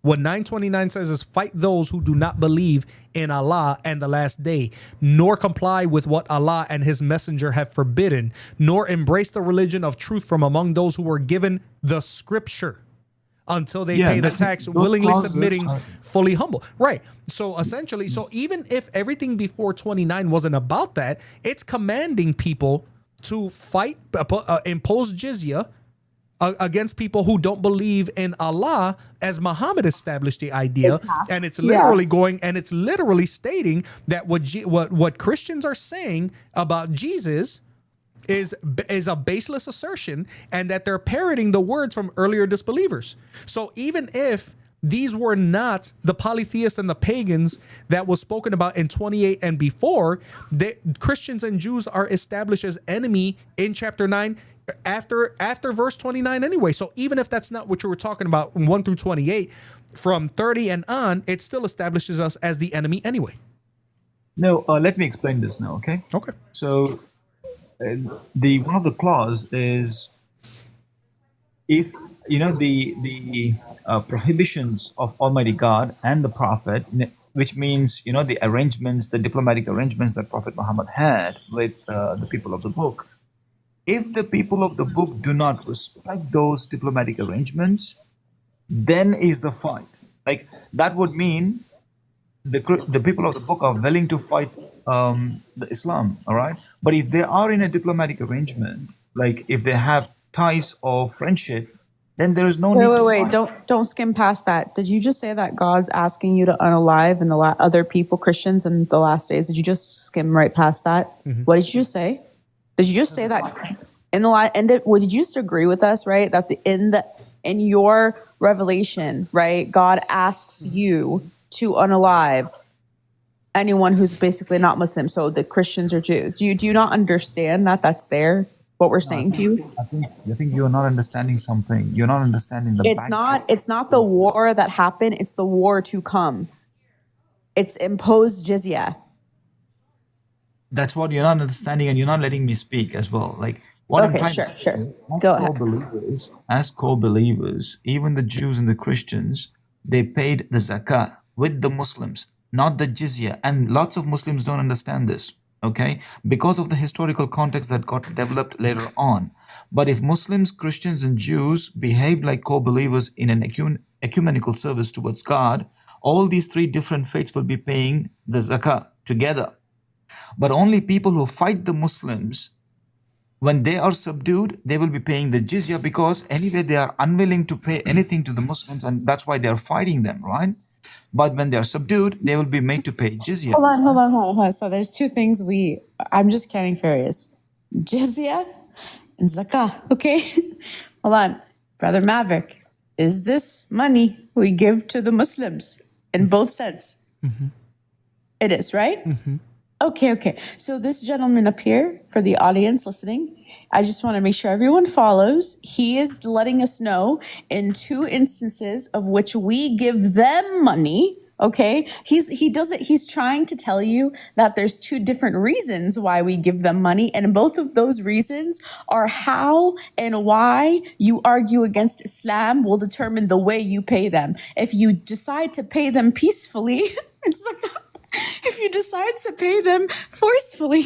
What 929 says is fight those who do not believe in Allah and the last day, nor comply with what Allah and his messenger have forbidden, nor embrace the religion of truth from among those who were given the scripture, until they pay the tax, willingly submitting, fully humble. Right. So essentially, so even if everything before 29 wasn't about that, it's commanding people to fight, impose jizya against people who don't believe in Allah, as Muhammad established the idea. And it's literally it's literally stating that what Christians are saying about Jesus is a baseless assertion, and that they're parroting the words from earlier disbelievers. So even if these were not the polytheists and the pagans that was spoken about in 28 and before, Christians and Jews are established as enemy in chapter 9 after verse 29 anyway. So even if that's not what you were talking about from 1 through 28, from 30 and on, it still establishes us as the enemy anyway. No, let me explain this now, okay? Okay. So the one of the clause is, if the prohibitions of Almighty God and the Prophet, which means the arrangements, the diplomatic arrangements that Prophet Muhammad had with the people of the book. If the people of the book do not respect those diplomatic arrangements, then is the fight. Like that would mean the people of the book are willing to fight the Islam, all right? But if they are in a diplomatic arrangement, like if they have ties of friendship, then there is no need to Wait. fight. Don't skim past that. Did you just say that God's asking you to unalive and other people, Christians, in the last days? Did you just skim right past that? Mm-hmm. What did you just say? Did you just say that in the last? Did you just agree with us, right? That in your revelation, right? God asks you to unalive anyone who's basically not Muslim, so the Christians or Jews. Do you not understand that that's there? What we're saying to you? I think you're not understanding something. You're not understanding the It's not the war that happened, it's the war to come. It's imposed jizya. That's what you're not understanding, and you're not letting me speak as well. Like What I'm Okay, trying to sure, say sure. is, Go ahead. as co-believers, even the Jews and the Christians, they paid the zakah with the Muslims, not the jizya. And lots of Muslims don't understand this, okay? Because of the historical context that got developed later on. But if Muslims, Christians, and Jews behaved like co-believers in an ecumenical service towards God, all these three different faiths will be paying the zakah together. But only people who fight the Muslims, when they are subdued, they will be paying the jizya, because anyway they are unwilling to pay anything to the Muslims, and that's why they are fighting them, right? But when they are subdued, they will be made to pay jizya. Hold on. So there's two things I'm just getting curious. Jizya and zakah, okay? Hold on. Brother Maverick, is this money we give to the Muslims in both sense? It is, right? Okay. So this gentleman up here, for the audience listening, I just want to make sure everyone follows. He is letting us know in two instances of which we give them money. Okay, he's trying to tell you that there's two different reasons why we give them money, and both of those reasons are how and why you argue against Islam will determine the way you pay them. If you decide to pay them peacefully, it's like, if you decide to pay them forcefully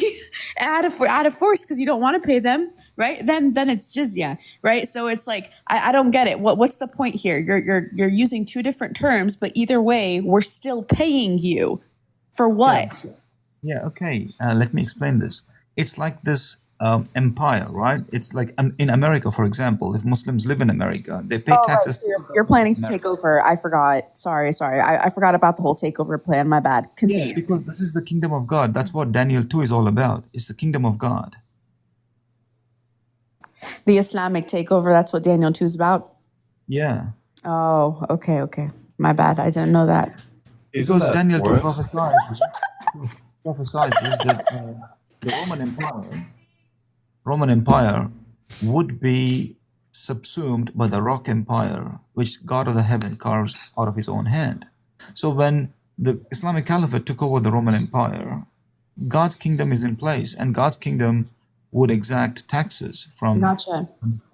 out of force because you don't want to pay them, right? Then it's jizya, right? So it's like I don't get it. What's the point here? You're using two different terms, but either way, we're still paying you for what? Yeah, okay. Let me explain this. It's like this empire, right? It's like in America, for example, if Muslims live in America, they pay taxes. Right. So you're planning to take over. I forgot. Sorry. I forgot about the whole takeover plan. My bad. Continue. Yeah, because this is the kingdom of God. That's what Daniel 2 is all about. It's the kingdom of God. The Islamic takeover, that's what Daniel 2 is about? Yeah. Oh, okay. My bad. I didn't know that. Because Daniel 2 prophesies that the Roman Empire would be subsumed by the rock empire, which God of the heaven carves out of his own hand. So when the Islamic Caliphate took over the Roman Empire, God's kingdom is in place, and God's kingdom would exact taxes from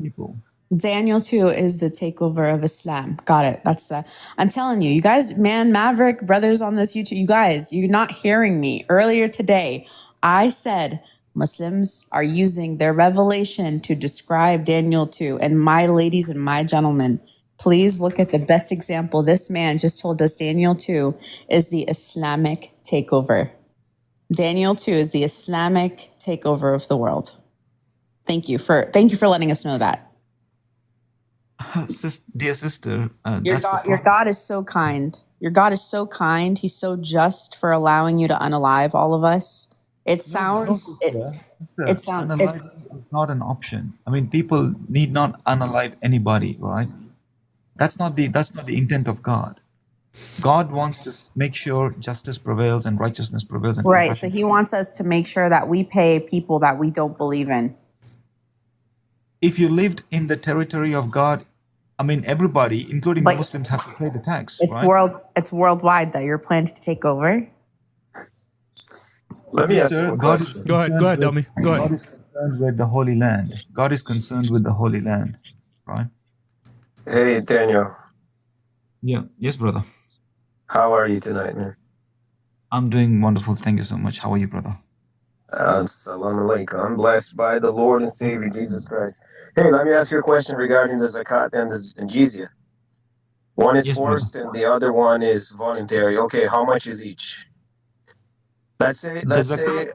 people. Daniel 2 is the takeover of Islam. Got it. That's I'm telling you, you guys, man, Maverick, brothers on this YouTube, you guys, you're not hearing me. Earlier today, I said Muslims are using their revelation to describe Daniel 2. And my ladies and my gentlemen, please look at the best example. This man just told us Daniel 2 is the Islamic takeover. Daniel 2 is the Islamic takeover of the world. Thank you for letting us know that. Dear sister, Your God is so kind. Your God is so kind. He's so just for allowing you to unalive all of us. It sounds it's not an option. I mean, people need not unalive anybody, right? That's not the intent of God. God wants to make sure justice prevails and righteousness prevails. And right. So he wants us to make sure that we pay people that we don't believe in. If you lived in the territory of God, I mean, everybody, including the Muslims, have to pay the tax. It's worldwide that you're planning to take over. Let me ask you a question. Go ahead, dummy. Go ahead. God is concerned with the Holy Land. God is concerned with the Holy Land, right? Hey, Daniel. Yeah. Yes, brother. How are you tonight, man? I'm doing wonderful. Thank you so much. How are you, brother? Salam alaikum. I'm blessed by the Lord and Savior Jesus Christ. Hey, let me ask you a question regarding the zakat and the jizya. One is forced and the other one is voluntary. Okay, how much is each? Let's say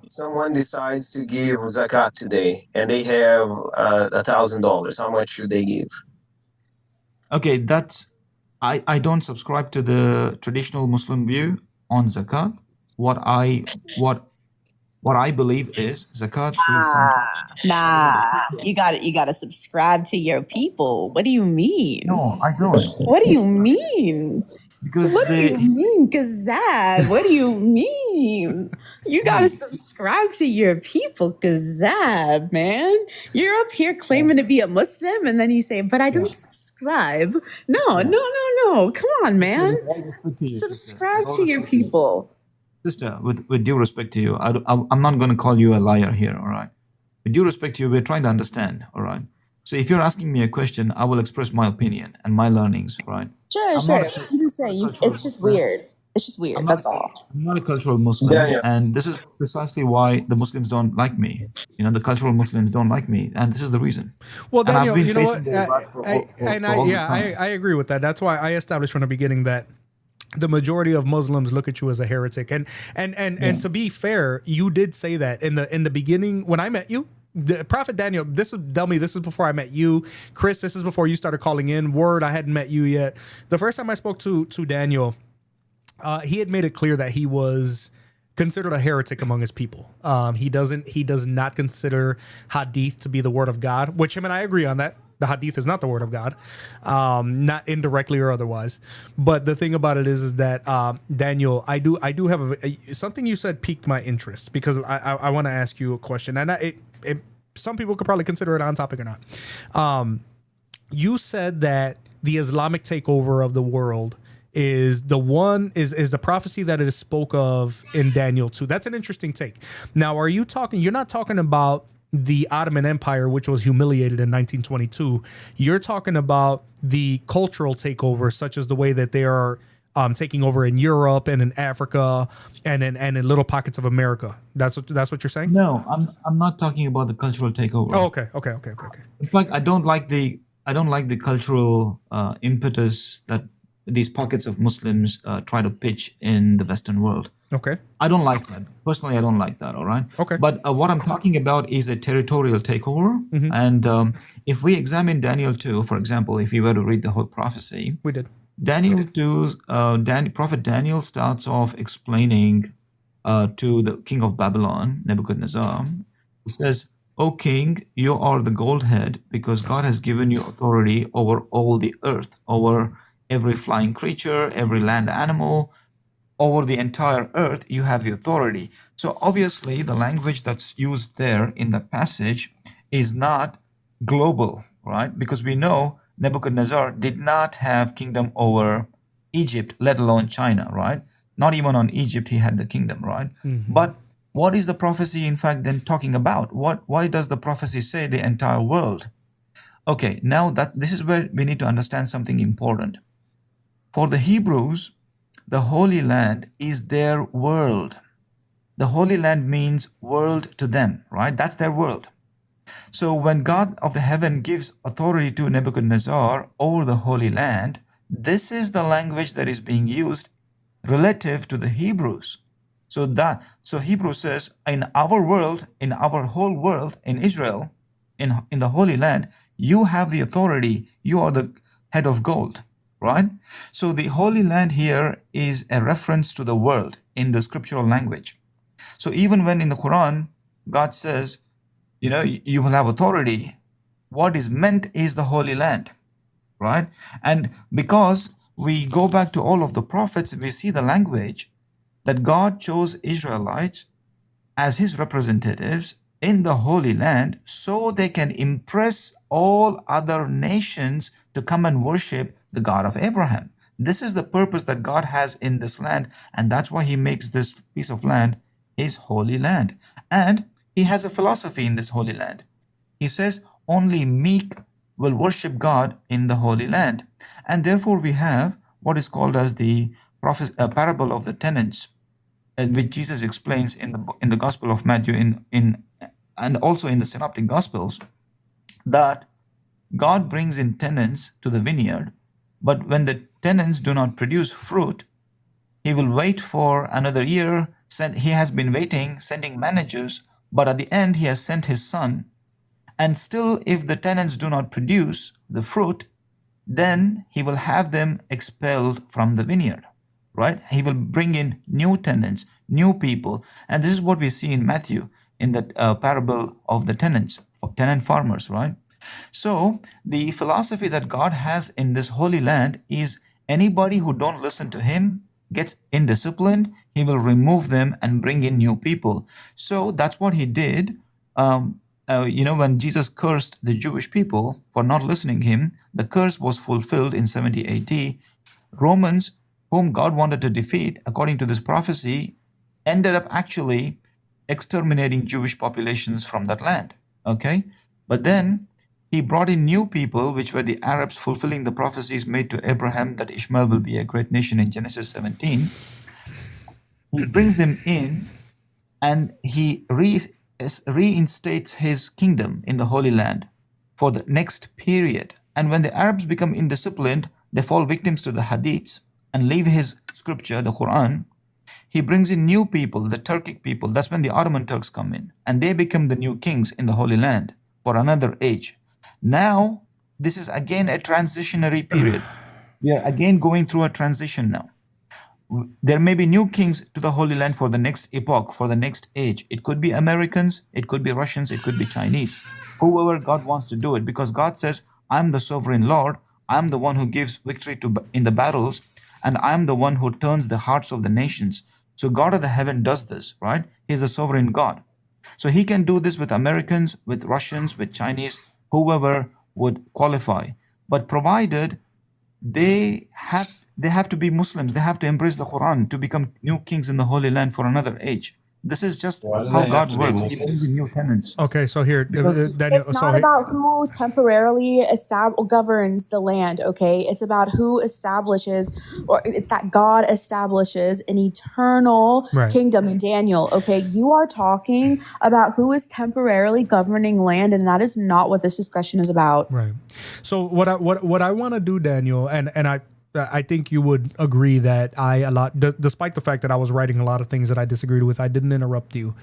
someone decides to give zakat today and they have $1,000. How much should they give? Okay, I don't subscribe to the traditional Muslim view on zakat. What I believe is zakat You got to subscribe to your people. What do you mean? No, I don't. What do you mean? Because what do you mean, Gazab? What do you mean? You got to subscribe to your people, Gazab, man. You're up here claiming to be a Muslim, and then you say, but I don't subscribe. No. Come on, man. Subscribe to your people. Sister, with due respect to you, I'm not going to call you a liar here, all right? with due respect to you, we're trying to understand, all right? So if you're asking me a question, I will express my opinion and my learnings, right? Sure, I'm not sure. You can say cultural it's just Muslim. weird. It's just weird. That's all. I'm not a cultural Muslim, Daniel. and this is precisely why the Muslims don't like me. You know, the cultural Muslims don't like me, and this is the reason. Well, And I've Daniel, been you know what? facing the wrath for all this time. I agree with that. That's why I established from the beginning that the majority of Muslims look at you as a heretic. And to be fair, you did say that in the beginning when I met you. The Prophet Daniel, this is before I met you. Chris, this is before you started calling in. Word, I hadn't met you yet. The first time I spoke to Daniel, he had made it clear that he was considered a heretic among his people. He does not consider hadith to be the word of God, which him and I agree on that. The hadith is not the word of God, not indirectly or otherwise. But the thing about it is that Daniel, I do have something you said piqued my interest, because I want to ask you a question, and some people could probably consider it on topic or not. You said that the Islamic takeover of the world is the prophecy that it is spoke of in Daniel 2. That's an interesting take. Now, you're not talking about the Ottoman Empire, which was humiliated in 1922. You're talking about the cultural takeover, such as the way that they are taking over in Europe and in Africa and in little pockets of America. That's what you're saying? No, I'm not talking about the cultural takeover. Oh, okay. In fact, I don't like the cultural impetus that these pockets of Muslims try to pitch in the Western world. Okay. I don't like that. Personally, I don't like that, all right? Okay. But what I'm talking about is a territorial takeover. Mm-hmm. And if we examine Daniel 2, for example, if you were to read the whole prophecy, we did. Daniel 2, Prophet Daniel starts off explaining to the king of Babylon, Nebuchadnezzar. He says, "O king, you are the gold head, because God has given you authority over all the earth, over every flying creature, every land animal, over the entire earth, you have the authority." So obviously the language that's used there in the passage is not global, right? Because we know Nebuchadnezzar did not have kingdom over Egypt, let alone China, right? Not even on Egypt he had the kingdom, right? Mm-hmm. But what is the prophecy in fact then talking about? Why does the prophecy say the entire world? Okay, now that this is where we need to understand something important. For the Hebrews, the Holy Land is their world. The Holy Land means world to them, right? That's their world. So when God of the heaven gives authority to Nebuchadnezzar over the Holy Land, this is the language that is being used relative to the Hebrews. So Hebrews says, in our world, in our whole world, in Israel, in the Holy Land, you have the authority. You are the head of gold. Right? So the Holy Land here is a reference to the world in the scriptural language. So even when in the Quran, God says, you will have authority, what is meant is the Holy Land, right? And because we go back to all of the prophets, we see the language that God chose Israelites as his representatives in the Holy Land so they can impress all other nations to come and worship the God of Abraham. This is the purpose that God has in this land, and that's why he makes this piece of land his holy land. And he has a philosophy in this holy land. He says only meek will worship God in the holy land. And therefore we have what is called as the parable of the tenants, which Jesus explains in the Gospel of Matthew and also in the Synoptic Gospels, that God brings in tenants to the vineyard, but when the tenants do not produce fruit, he will wait for another year. He has been waiting, sending managers, but at the end he has sent his son. And still, if the tenants do not produce the fruit, then he will have them expelled from the vineyard, right? He will bring in new tenants, new people. And this is what we see in Matthew, in the parable of the tenant farmers, right? So the philosophy that God has in this holy land is anybody who don't listen to him gets indisciplined, he will remove them and bring in new people. So that's what he did. When Jesus cursed the Jewish people for not listening to him, the curse was fulfilled in 70 AD. Romans, whom God wanted to defeat, according to this prophecy, ended up actually exterminating Jewish populations from that land. Okay, but then he brought in new people, which were the Arabs, fulfilling the prophecies made to Abraham that Ishmael will be a great nation in Genesis 17. He brings them in, and he reinstates his kingdom in the Holy Land for the next period. And when the Arabs become indisciplined, they fall victims to the hadiths and leave his scripture, the Quran. He brings in new people, the Turkic people. That's when the Ottoman Turks come in, and they become the new kings in the Holy Land for another age. Now, this is again a transitionary period. We are again going through a transition now. There may be new kings to the Holy Land for the next epoch, for the next age. It could be Americans, it could be Russians, it could be Chinese. Whoever God wants to do it, because God says, I'm the sovereign Lord, I'm the one who gives victory in the battles, and I'm the one who turns the hearts of the nations. So God of the heaven does this, right? He's a sovereign God. So he can do this with Americans, with Russians, with Chinese, whoever would qualify. But provided they have to be Muslims, they have to embrace the Quran to become new kings in the Holy Land for another age. This is just how God works. He brings in new tenants. Okay, so here, Daniel. It's not about who temporarily governs the land, okay? It's about who establishes, or it's that God establishes an eternal kingdom in Daniel, okay? You are talking about who is temporarily governing land, and that is not what this discussion is about. Right. So what I want to do, Daniel, and I think you would agree that despite the fact that I was writing a lot of things that I disagreed with, I didn't interrupt you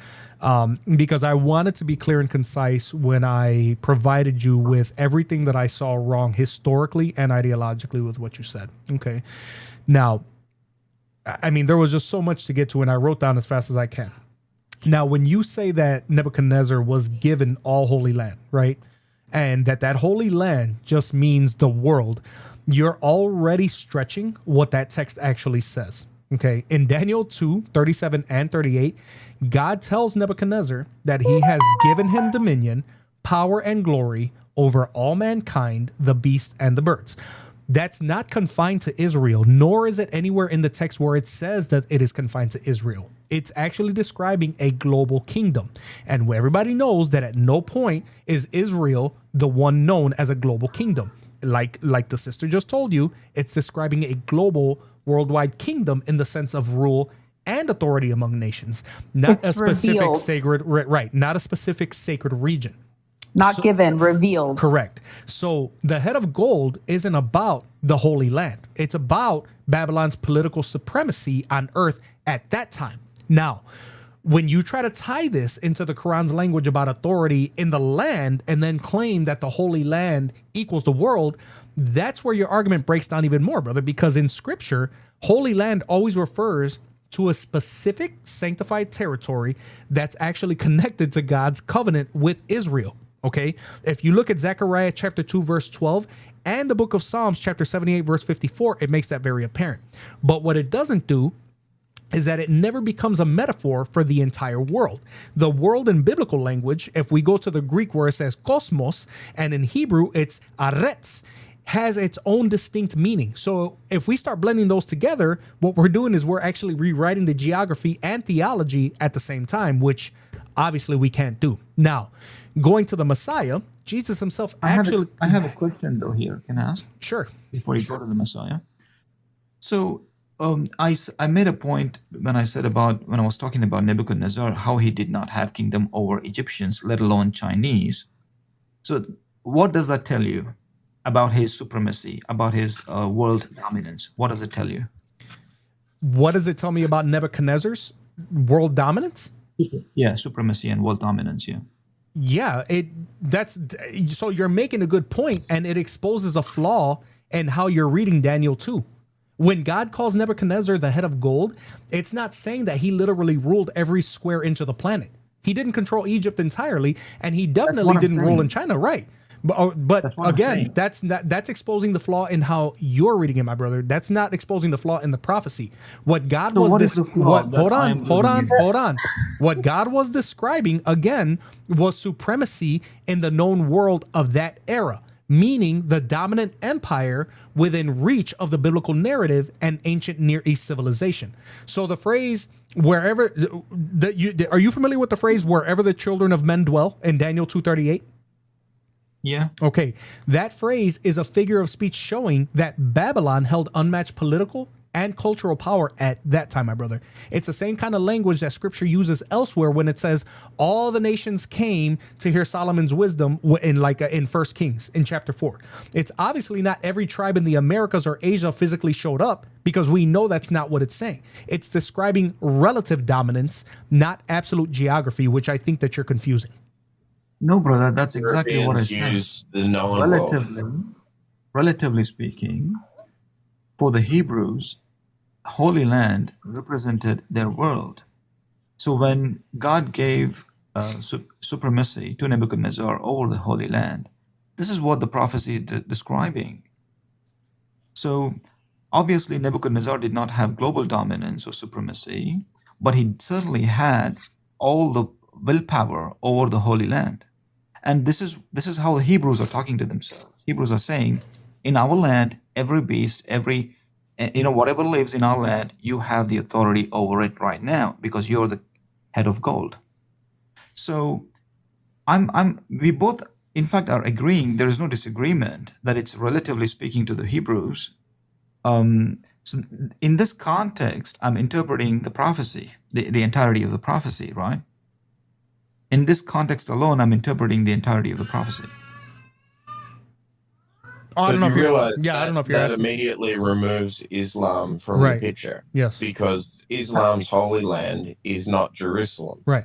because I wanted to be clear and concise when I provided you with everything that I saw wrong historically and ideologically with what you said. Okay. Now, I mean, there was just so much to get to, and I wrote down as fast as I can. Now, when you say that Nebuchadnezzar was given all Holy Land, right? And that Holy Land just means the world, you're already stretching what that text actually says. Okay. In Daniel 2, 37 and 38, God tells Nebuchadnezzar that he has given him dominion, power, and glory over all mankind, the beasts, and the birds. That's not confined to Israel, nor is it anywhere in the text where it says that it is confined to Israel. It's actually describing a global kingdom. And everybody knows that at no point is Israel the one known as a global kingdom. Like the sister just told you, it's describing a global worldwide kingdom in the sense of rule and authority among nations, not a specific revealed. sacred, right, not a specific sacred region. Not given, revealed. Correct. So the head of gold isn't about the Holy Land. It's about Babylon's political supremacy on earth at that time. Now, when you try to tie this into the Quran's language about authority in the land and then claim that the Holy Land equals the world, that's where your argument breaks down even more, brother, because in Scripture, Holy Land always refers to a specific sanctified territory that's actually connected to God's covenant with Israel. Okay, if you look at Zechariah chapter 2, verse 12, and the book of Psalms chapter 78, verse 54, it makes that very apparent. But what it doesn't do is that it never becomes a metaphor for the entire world. The world in biblical language, if we go to the Greek where it says cosmos, and in Hebrew it's aretz, has its own distinct meaning. So if we start blending those together, what we're doing is we're actually rewriting the geography and theology at the same time, which obviously we can't do. Now, going to the Messiah, Jesus himself actually... I have a question though here. Can I ask? Sure. Before you go to the Messiah. So I made a point when I was talking about Nebuchadnezzar, how he did not have kingdom over Egyptians, let alone Chinese. So what does that tell you about his supremacy, about his world dominance? What does it tell you? What does it tell me about Nebuchadnezzar's world dominance? Yeah, supremacy and world dominance, yeah. Yeah, so you're making a good point, and it exposes a flaw in how you're reading Daniel 2. When God calls Nebuchadnezzar the head of gold, it's not saying that he literally ruled every square inch of the planet. He didn't control Egypt entirely, and he definitely didn't rule in China, right? But again, that's exposing the flaw in how you're reading it, my brother. That's not exposing the flaw in the prophecy. What God was hold on. What God was describing again was supremacy in the known world of that era. meaning the dominant empire within reach of the biblical narrative and ancient Near East civilization. So the phrase wherever are you familiar with the phrase wherever the children of men dwell in Daniel 2:38? Yeah. Okay. That phrase is a figure of speech showing that Babylon held unmatched political and cultural power at that time, my brother. It's the same kind of language that scripture uses elsewhere when it says all the nations came to hear Solomon's wisdom in 1 Kings in chapter 4. It's obviously not every tribe in the Americas or Asia physically showed up, because we know that's not what it's saying. It's describing relative dominance, not absolute geography, which I think that you're confusing. No, brother, that's exactly what I said. Use the known world. Relatively speaking, for the Hebrews, Holy Land represented their world. So when God gave supremacy to Nebuchadnezzar over the Holy Land, this is what the prophecy is describing. So obviously Nebuchadnezzar did not have global dominance or supremacy, but he certainly had all the willpower over the Holy Land. And this is how the Hebrews are talking to themselves. Hebrews are saying, in our land, every beast, whatever lives in our land, you have the authority over it right now because you're the head of gold. So we both, in fact, are agreeing. There is no disagreement that it's relatively speaking to the Hebrews. So in this context, I'm interpreting the prophecy, the entirety of the prophecy, right? In this context alone, I'm interpreting the entirety of the prophecy. I don't know if you realize. Yeah, I don't know if you're that asking. immediately removes Islam from Right. the picture. Yes. Because Islam's holy land is not Jerusalem. Right.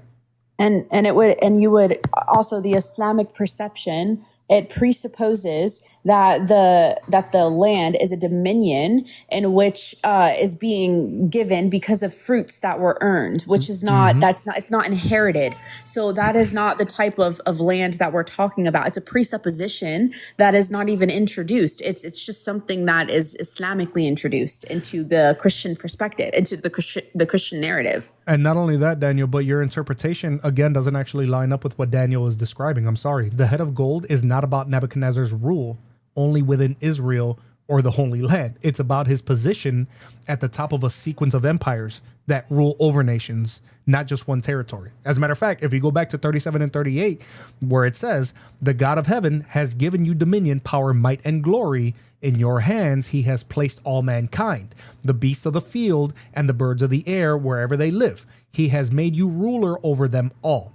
And you would also, the Islamic perception, it presupposes that the land is a dominion in which is being given because of fruits that were earned, which is not it's not inherited. So that is not the type of land that we're talking about. It's a presupposition that is not even introduced. It's just something that is Islamically introduced into the Christian perspective, into the Christian narrative. And not only that, Daniel, but your interpretation again doesn't actually line up with what Daniel is describing. I'm sorry. The head of gold is not about Nebuchadnezzar's rule only within Israel or the Holy Land. It's about his position at the top of a sequence of empires that rule over nations, not just one territory. As a matter of fact, if you go back to 37 and 38, where it says, the God of heaven has given you dominion, power, might, and glory. In your hands he has placed all mankind, the beasts of the field and the birds of the air, wherever they live. He has made you ruler over them all.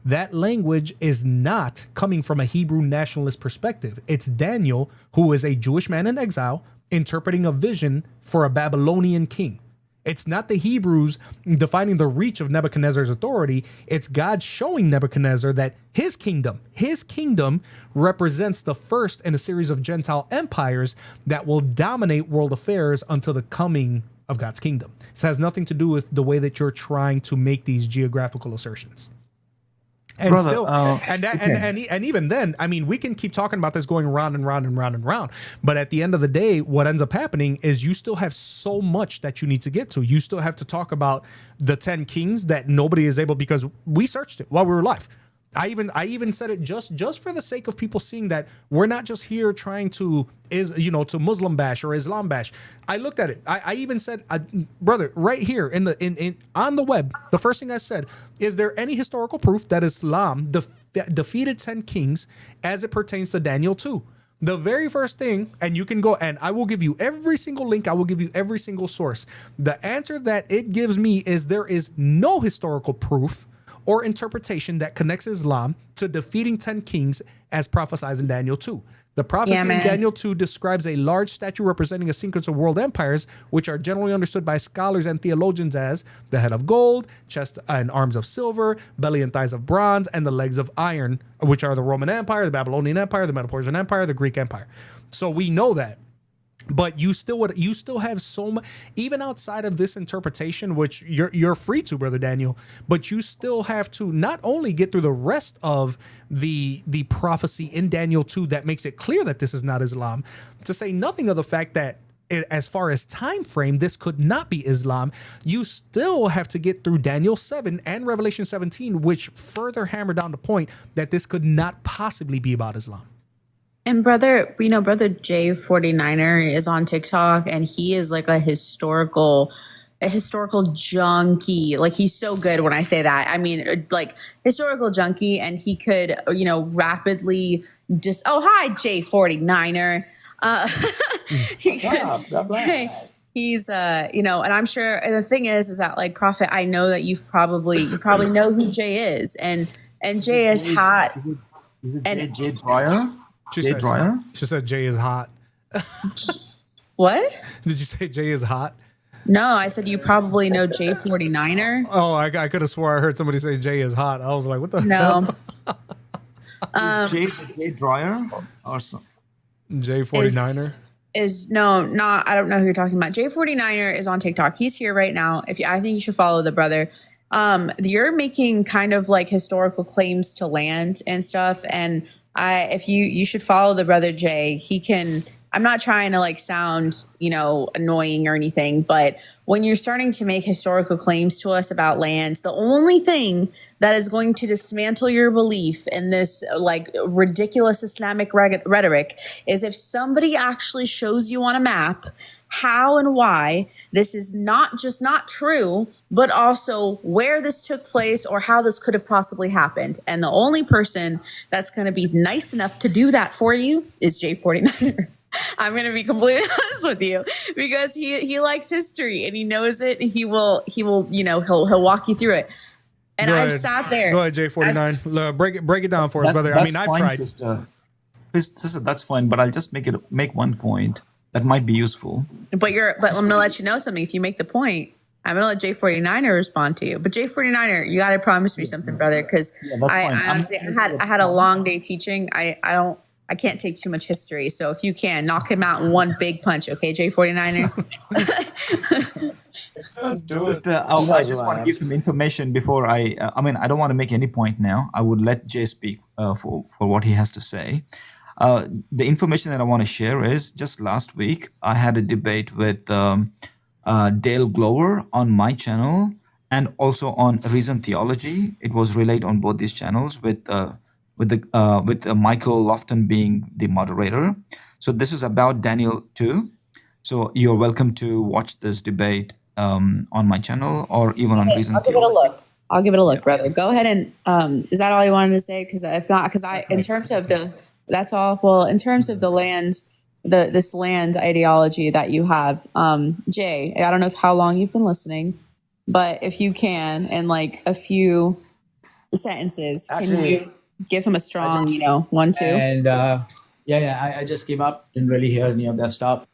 That language is not coming from a Hebrew nationalist perspective. It's Daniel, who is a Jewish man in exile, interpreting a vision for a Babylonian king. It's not the Hebrews defining the reach of Nebuchadnezzar's authority. It's God showing Nebuchadnezzar that his kingdom represents the first in a series of Gentile empires that will dominate world affairs until the coming of God's kingdom. This has nothing to do with the way that you're trying to make these geographical assertions. And Brother, still, and even then, I mean, we can keep talking about this going round and round and round and round. But at the end of the day, what ends up happening is you still have so much that you need to get to. You still have to talk about the 10 kings that nobody is able, because we searched it while we were live. I even said it just for the sake of people seeing that we're not just here trying to to Muslim bash or Islam bash. I looked at it. I even said, brother, right here in on the web, the first thing I said, is there any historical proof that Islam defeated 10 kings as it pertains to Daniel 2? The very first thing, and you can go, and I will give you every single link, I will give you every single source. The answer that it gives me is there is no historical proof or interpretation that connects Islam to defeating 10 kings as prophesied in Daniel 2. The prophecy in Daniel 2 describes a large statue representing a sequence of world empires, which are generally understood by scholars and theologians as the head of gold, chest and arms of silver, belly and thighs of bronze, and the legs of iron, which are the Roman Empire, the Babylonian Empire, the Medo-Persian Empire, the Greek Empire. So we know that. But you still have so much, even outside of this interpretation, which you're free to, Brother Daniel, but you still have to not only get through the rest of the prophecy in Daniel 2 that makes it clear that this is not Islam, to say nothing of the fact that as far as time frame, this could not be Islam. You still have to get through Daniel 7 and Revelation 17, which further hammer down the point that this could not possibly be about Islam. And brother J49er is on TikTok, and he is like a historical junkie. Like, he's so good when I say that. I mean, like, historical junkie, and he could, rapidly just, oh, hi, J49er. He's and I'm sure, and the thing is that, like, Prophet, I know that you probably know who Jay is, and Jay is hot. Is it Jay Dryer? She said Jay is hot. What? Did you say Jay is hot? No, I said you probably know J49er. Oh, I could have swore I heard somebody say Jay is hot. I was like, what the hell? Is Jay Dryer or something? J49er? I don't know who you're talking about. J49er is on TikTok. He's here right now. I think you should follow the brother. You're making kind of like historical claims to land and stuff, and you should follow the brother Jay. He can. I'm not trying to like sound, annoying or anything, but when you're starting to make historical claims to us about land, the only thing that is going to dismantle your belief in this like ridiculous Islamic rhetoric is if somebody actually shows you on a map how and why this is not just not true, but also where this took place or how this could have possibly happened. And the only person that's going to be nice enough to do that for you is J49er. I'm going to be completely honest with you, because he likes history and he knows it, and he'll walk you through it. And I've sat there. Go ahead, J49. Break it down for us, brother. I mean, I've tried. Sister, that's fine, but I'll just make one point that might be useful. But I'm going to let you know something. If you make the point, I'm going to let J49er respond to you. But J49er, you got to promise me something, brother, because I honestly had a long day teaching. I can't take too much history. So if you can, knock him out in one big punch, okay, J49er? Sister, I just want to give some information before I don't want to make any point now. I would let Jay speak for what he has to say. The information that I want to share is, just last week, I had a debate with Dale Glover on my channel and also on Reason Theology. It was relayed on both these channels with Michael Lofton being the moderator. So this is about Daniel 2. So you're welcome to watch this debate on my channel or even on Reason Theology. I'll give it a look, brother. Go ahead and is that all you wanted to say? Because if not, in terms of that's all. Well, in terms of the land, this land ideology that you have, Jay, I don't know how long you've been listening, but if you can, in like a few sentences, can you give him a strong, 1, 2? And I just came up, didn't really hear any of that stuff.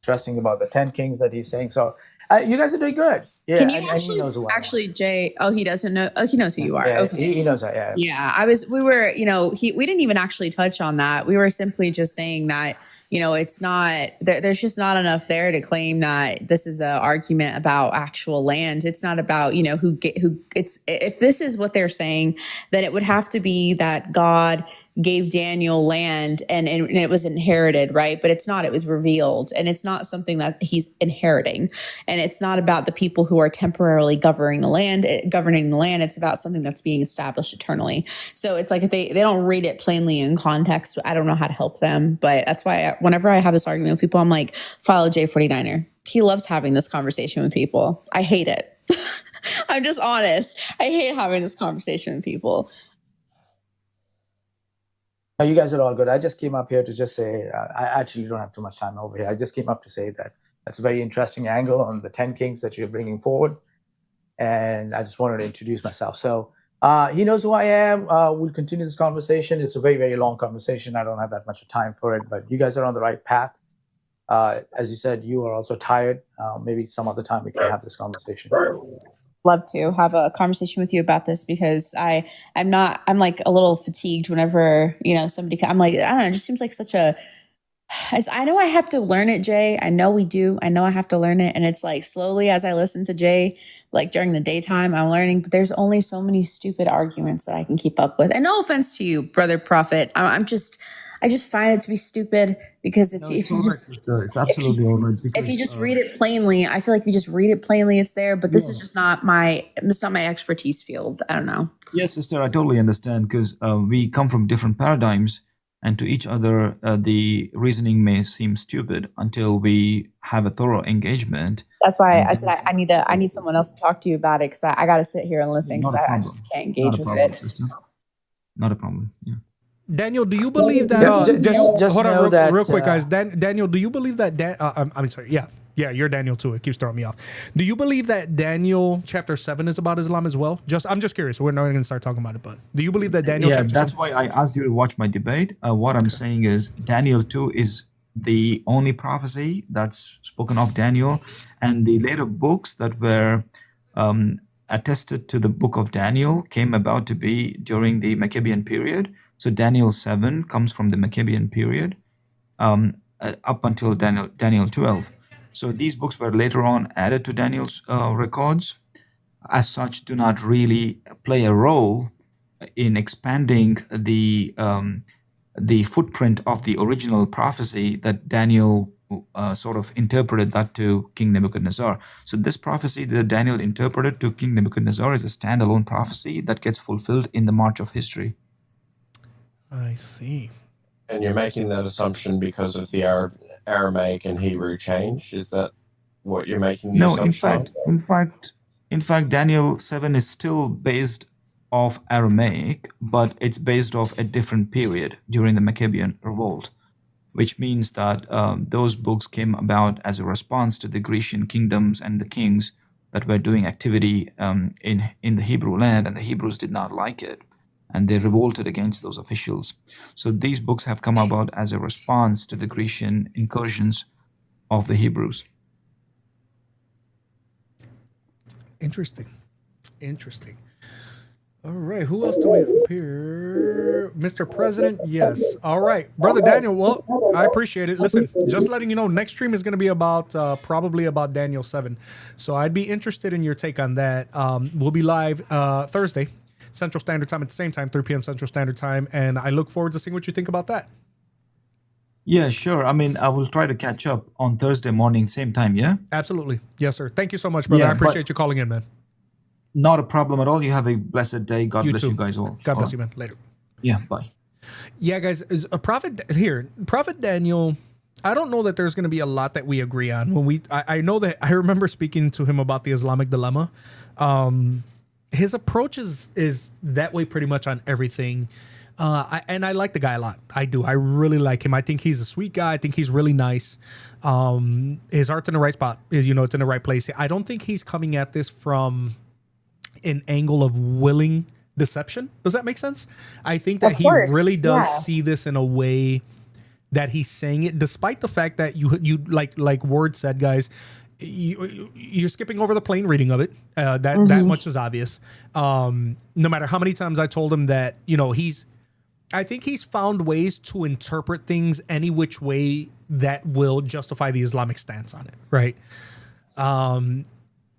Interesting about the 10 kings that he's saying. So you guys are doing good. Yeah, Can you and he knows who I am. actually, Jay? Oh, he doesn't know. Oh, he knows who you are. Yeah, Okay. he knows that. Yeah. Yeah, we were, we didn't even actually touch on that. We were simply just saying that, it's not, there's just not enough there to claim that this is an argument about actual land. It's not about, if this is what they're saying, then it would have to be that God gave Daniel land and it was inherited, right? But it's not, it was revealed, and it's not something that he's inheriting. And it's not about the people who are temporarily governing the land. It's about something that's being established eternally. So it's like, if they don't read it plainly in context, I don't know how to help them. But that's why whenever I have this argument with people, I'm like, follow J49er. He loves having this conversation with people. I hate it. I'm just honest. I hate having this conversation with people. No, you guys are all good. I just came up here to just say, I actually don't have too much time over here. I just came up to say that that's a very interesting angle on the 10 kings that you're bringing forward. And I just wanted to introduce myself. So he knows who I am. We'll continue this conversation. It's a very, very long conversation. I don't have that much time for it, but you guys are on the right path. As you said, you are also tired. Maybe some other time we can have this conversation. Love to have a conversation with you about this, because I'm like a little fatigued whenever, somebody, I'm like, I don't know, it just seems like such a, I know I have to learn it, Jay. I know we do. I know I have to learn it. And it's like slowly as I listen to Jay, like during the daytime, I'm learning, but there's only so many stupid arguments that I can keep up with. And no offense to you, brother Prophet. I just find it to be stupid, because it's absolutely all right. If you just read it plainly, I feel like if you just read it plainly, it's there. But this is just not my expertise field. I don't know. Yes, sister, I totally understand, because we come from different paradigms. And to each other, the reasoning may seem stupid until we have a thorough engagement. That's why I said I need someone else to talk to you about it, because I got to sit here and listen, because Not a I problem. just can't Not engage a with problem, it. sister. Not a problem. Yeah. Daniel, do you believe that? Just hold on, know that, real quick, guys. Daniel, do you believe that? I'm sorry. Yeah, you're Daniel too. It keeps throwing me off. Do you believe that Daniel chapter 7 is about Islam as well? I'm just curious. We're not going to start talking about it, but do you believe that Daniel? Yeah, chapter that's 7? why I asked you to watch my debate. What I'm saying is Daniel 2 is the only prophecy that's spoken of Daniel, and the later books that were attested to the book of Daniel came about to be during the Maccabean period. So Daniel 7 comes from the Maccabean period up until Daniel 12. So these books were later on added to Daniel's records. As such, do not really play a role in expanding the footprint of the original prophecy that Daniel sort of interpreted that to King Nebuchadnezzar. So this prophecy that Daniel interpreted to King Nebuchadnezzar is a standalone prophecy that gets fulfilled in the march of history. I see. And you're making that assumption because of the Aramaic and Hebrew change? Is that what you're making the assumption In fact, Daniel 7 is still based off Aramaic, but it's based off a different period during the Maccabean revolt, which means that those books came about as a response to the Grecian kingdoms and the kings that were doing activity in the Hebrew land, and the Hebrews did not like it, and they revolted against those officials. So these books have come about as a response to the Grecian incursions of the Hebrews. Interesting. All right, who else do we have up here? Mr. President, yes. All right, Brother Daniel, well, I appreciate it. Listen, just letting you know, next stream is going to be about probably about Daniel 7. So I'd be interested in your take on that. We'll be live Thursday, Central Standard Time at the same time, 3 p.m. Central Standard Time, and I look forward to seeing what you think about that. Yeah, sure. I mean, I will try to catch up on Thursday morning, same time, yeah? Absolutely. Yes, sir. Thank you so much, brother. Yeah, I appreciate you calling in, man. Not a problem at all. You have a blessed day. God bless you guys all. God bless you, man. Later. Yeah, bye. Yeah, guys, Prophet Daniel, I don't know that there's going to be a lot that we agree on. I know that I remember speaking to him about the Islamic dilemma. His approach is that way pretty much on everything. And I like the guy a lot. I do. I really like him. I think he's a sweet guy. I think he's really nice. His heart's in the right spot. It's in the right place. I don't think he's coming at this from an angle of willing deception. Does that make sense? I think that he really does see this in a way that he's saying it, despite the fact that you like Word said, guys, you're skipping over the plain reading of it. That much is obvious. No matter how many times I told him that, I think he's found ways to interpret things any which way that will justify the Islamic stance on it, right?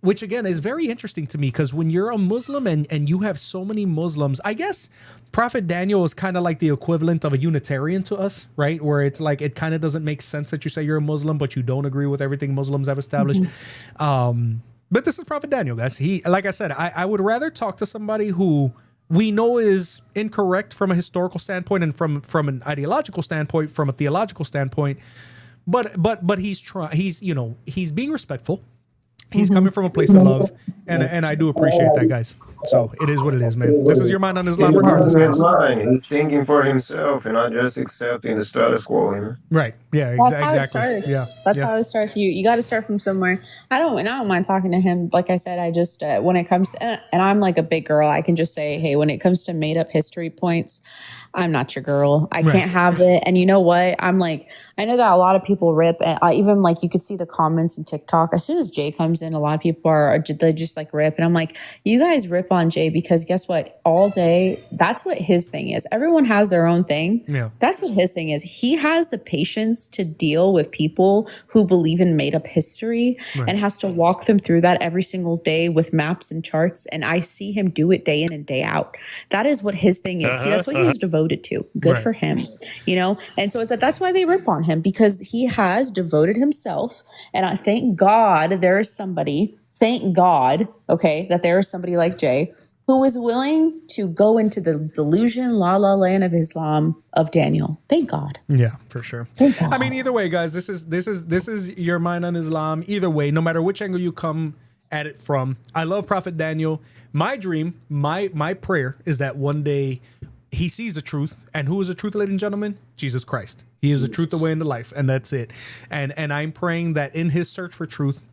Which again is very interesting to me, because when you're a Muslim and you have so many Muslims, I guess Prophet Daniel is kind of like the equivalent of a Unitarian to us, right? Where it's like, it kind of doesn't make sense that you say you're a Muslim, but you don't agree with everything Muslims have established. But this is Prophet Daniel, guys. He, like I said, I would rather talk to somebody who we know is incorrect from a historical standpoint and from an ideological standpoint, from a theological standpoint, but he's being respectful. He's coming from a place of love, and I do appreciate that, guys. So it is what it is, man. This is your mind on Islam, regardless, guys. He's thinking for himself and not just accepting the status quo. Right? Yeah. That's how exactly. it starts. Yeah. That's how it starts. You got to start from somewhere. I don't mind talking to him. Like I said, I just when it comes to, and I'm like a big girl, I can just say, hey, when it comes to made up history points, I'm not your girl. I can't have it. And you know what? I'm like, I know that a lot of people rip, and even like you could see the comments in TikTok. As soon as Jay comes in, a lot of people they just like rip, and I'm like, you guys rip on Jay because guess what? All day, that's what his thing is. Everyone has their own thing. Yeah, that's what his thing is. He has the patience to deal with people who believe in made up history and has to walk them through that every single day with maps and charts. And I see him do it day in and day out. That is what his thing is. That's what he was devoted to. Good for him, And so that's why they rip on him, because he has devoted himself. And I thank God there is somebody. Thank God, okay, that there is somebody like Jay who is willing to go into the delusion, la la land of Islam of Daniel. Thank God. Yeah, for sure. Thank God. I mean, either way, guys, this is your mind on Islam. Either way, no matter which angle you come at it from, I love Prophet Daniel. My dream, my prayer is that one day he sees the truth. And who is the truth, ladies and gentlemen? Jesus Christ. He is the truth, the way, and the life, and that's it. And I'm praying that in his search for truth,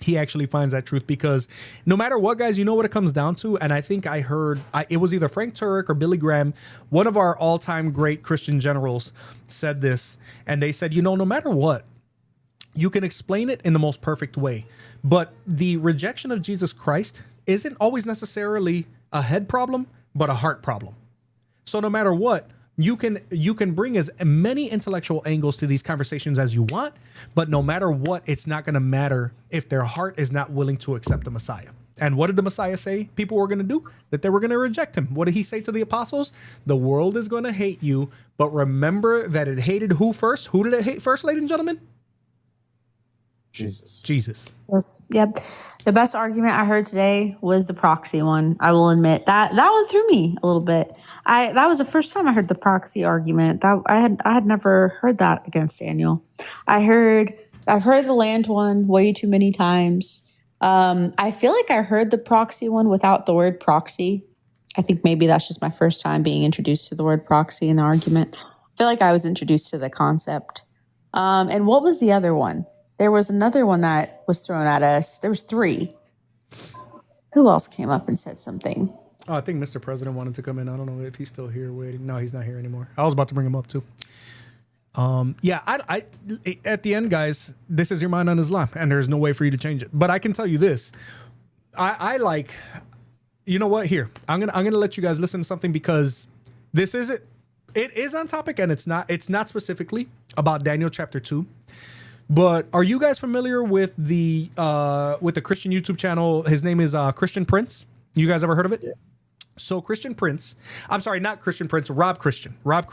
he actually finds that truth, because no matter what, guys, you know what it comes down to. And I think I heard it was either Frank Turek or Billy Graham, one of our all-time great Christian generals, said this. And they said, no matter what, you can explain it in the most perfect way, but the rejection of Jesus Christ isn't always necessarily a head problem, but a heart problem. So no matter what, you can bring as many intellectual angles to these conversations as you want, but no matter what, it's not going to matter if their heart is not willing to accept the Messiah. And what did the Messiah say people were going to do? That they were going to reject him. What did he say to the apostles? The world is going to hate you, but remember that it hated who first? Who did it hate first, ladies and gentlemen? Jesus. Yes. Yep. The best argument I heard today was the proxy one. I will admit that one threw me a little bit. That was the first time I heard the proxy argument. That I had never heard that against Daniel. I've heard the land one way too many times. I feel like I heard the proxy one without the word proxy. I think maybe that's just my first time being introduced to the word proxy in the argument. I feel like I was introduced to the concept. And what was the other one? There was another one that was thrown at us. There was 3. Who else came up and said something? Oh, I think Mr. President wanted to come in. I don't know if he's still here waiting. No, he's not here anymore. I was about to bring him up too. Yeah, I at the end, guys, this is your mind on Islam, and there's no way for you to change it. But I can tell you this. I like, you know what? Here, I'm gonna let you guys listen to something, because this is it. It is on topic, and it's not specifically about Daniel chapter 2. But are you guys familiar with the Christian YouTube channel? His name is Christian Prince. You guys ever heard of it? Yeah. So Christian Prince, I'm sorry, not Christian Prince, Rob Christian was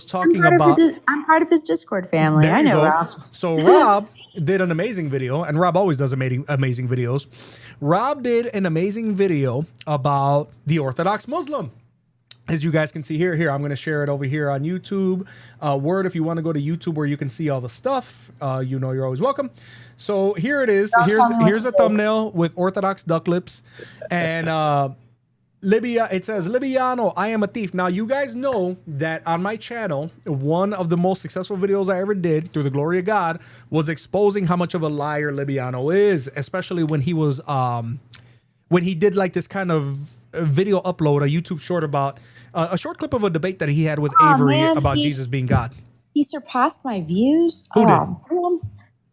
talking about. I'm part of his Discord family. I know Rob. So Rob did an amazing video, and Rob always does amazing videos. Rob did an amazing video about the Orthodox Muslim. As you guys can see here, I'm going to share it over here on YouTube. Word, if you want to go to YouTube where you can see all the stuff, you're always welcome. So here it is. Here's a thumbnail with Orthodox duck lips. And Libya, it says, Libyano, I am a thief. Now, you guys know that on my channel, one of the most successful videos I ever did, through the glory of God, was exposing how much of a liar Libyano is, especially when he was, when he did like this kind of video upload, a YouTube short about a short clip of a debate that he had with Avery about Jesus being God. He surpassed my views. Who did?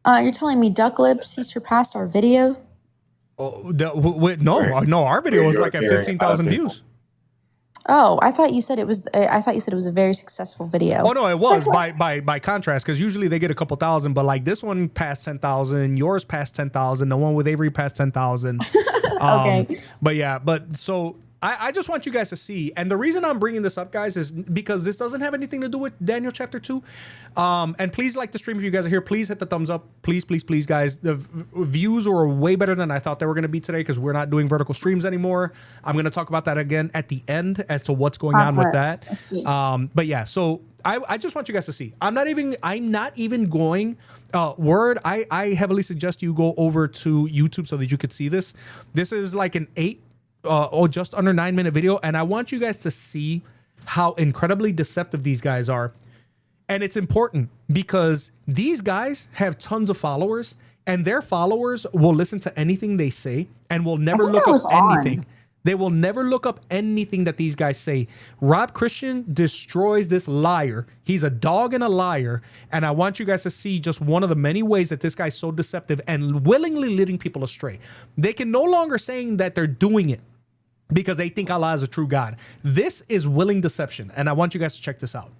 You're telling me duck lips? He surpassed our video? Oh, no, our video was like at 15,000 views. Oh, I thought you said it was. I thought you said it was a very successful video. Oh no, it was by contrast, because usually they get a couple thousand, but like this one passed 10,000, yours passed 10,000, the one with Avery passed 10,000. Okay. But so I just want you guys to see, and the reason I'm bringing this up, guys, is because this doesn't have anything to do with Daniel chapter 2. And please like the stream if you guys are here. Please hit the thumbs up. Please, guys. The views were way better than I thought they were going to be today, because we're not doing vertical streams anymore. I'm going to talk about that again at the end as to what's going on with that. But yeah, so I just want you guys to see. I'm not even going. Word, I heavily suggest you go over to YouTube so that you could see this. This is like an 8 or just under 9-minute video, and I want you guys to see how incredibly deceptive these guys are. And it's important because these guys have tons of followers, and their followers will listen to anything they say and will never look up anything. They will never look up anything that these guys say. Rob Christian destroys this liar. He's a dog and a liar. And I want you guys to see just one of the many ways that this guy's so deceptive and willingly leading people astray. They can no longer saying that they're doing it because they think Allah is a true God. This is willing deception. And I want you guys to check this out.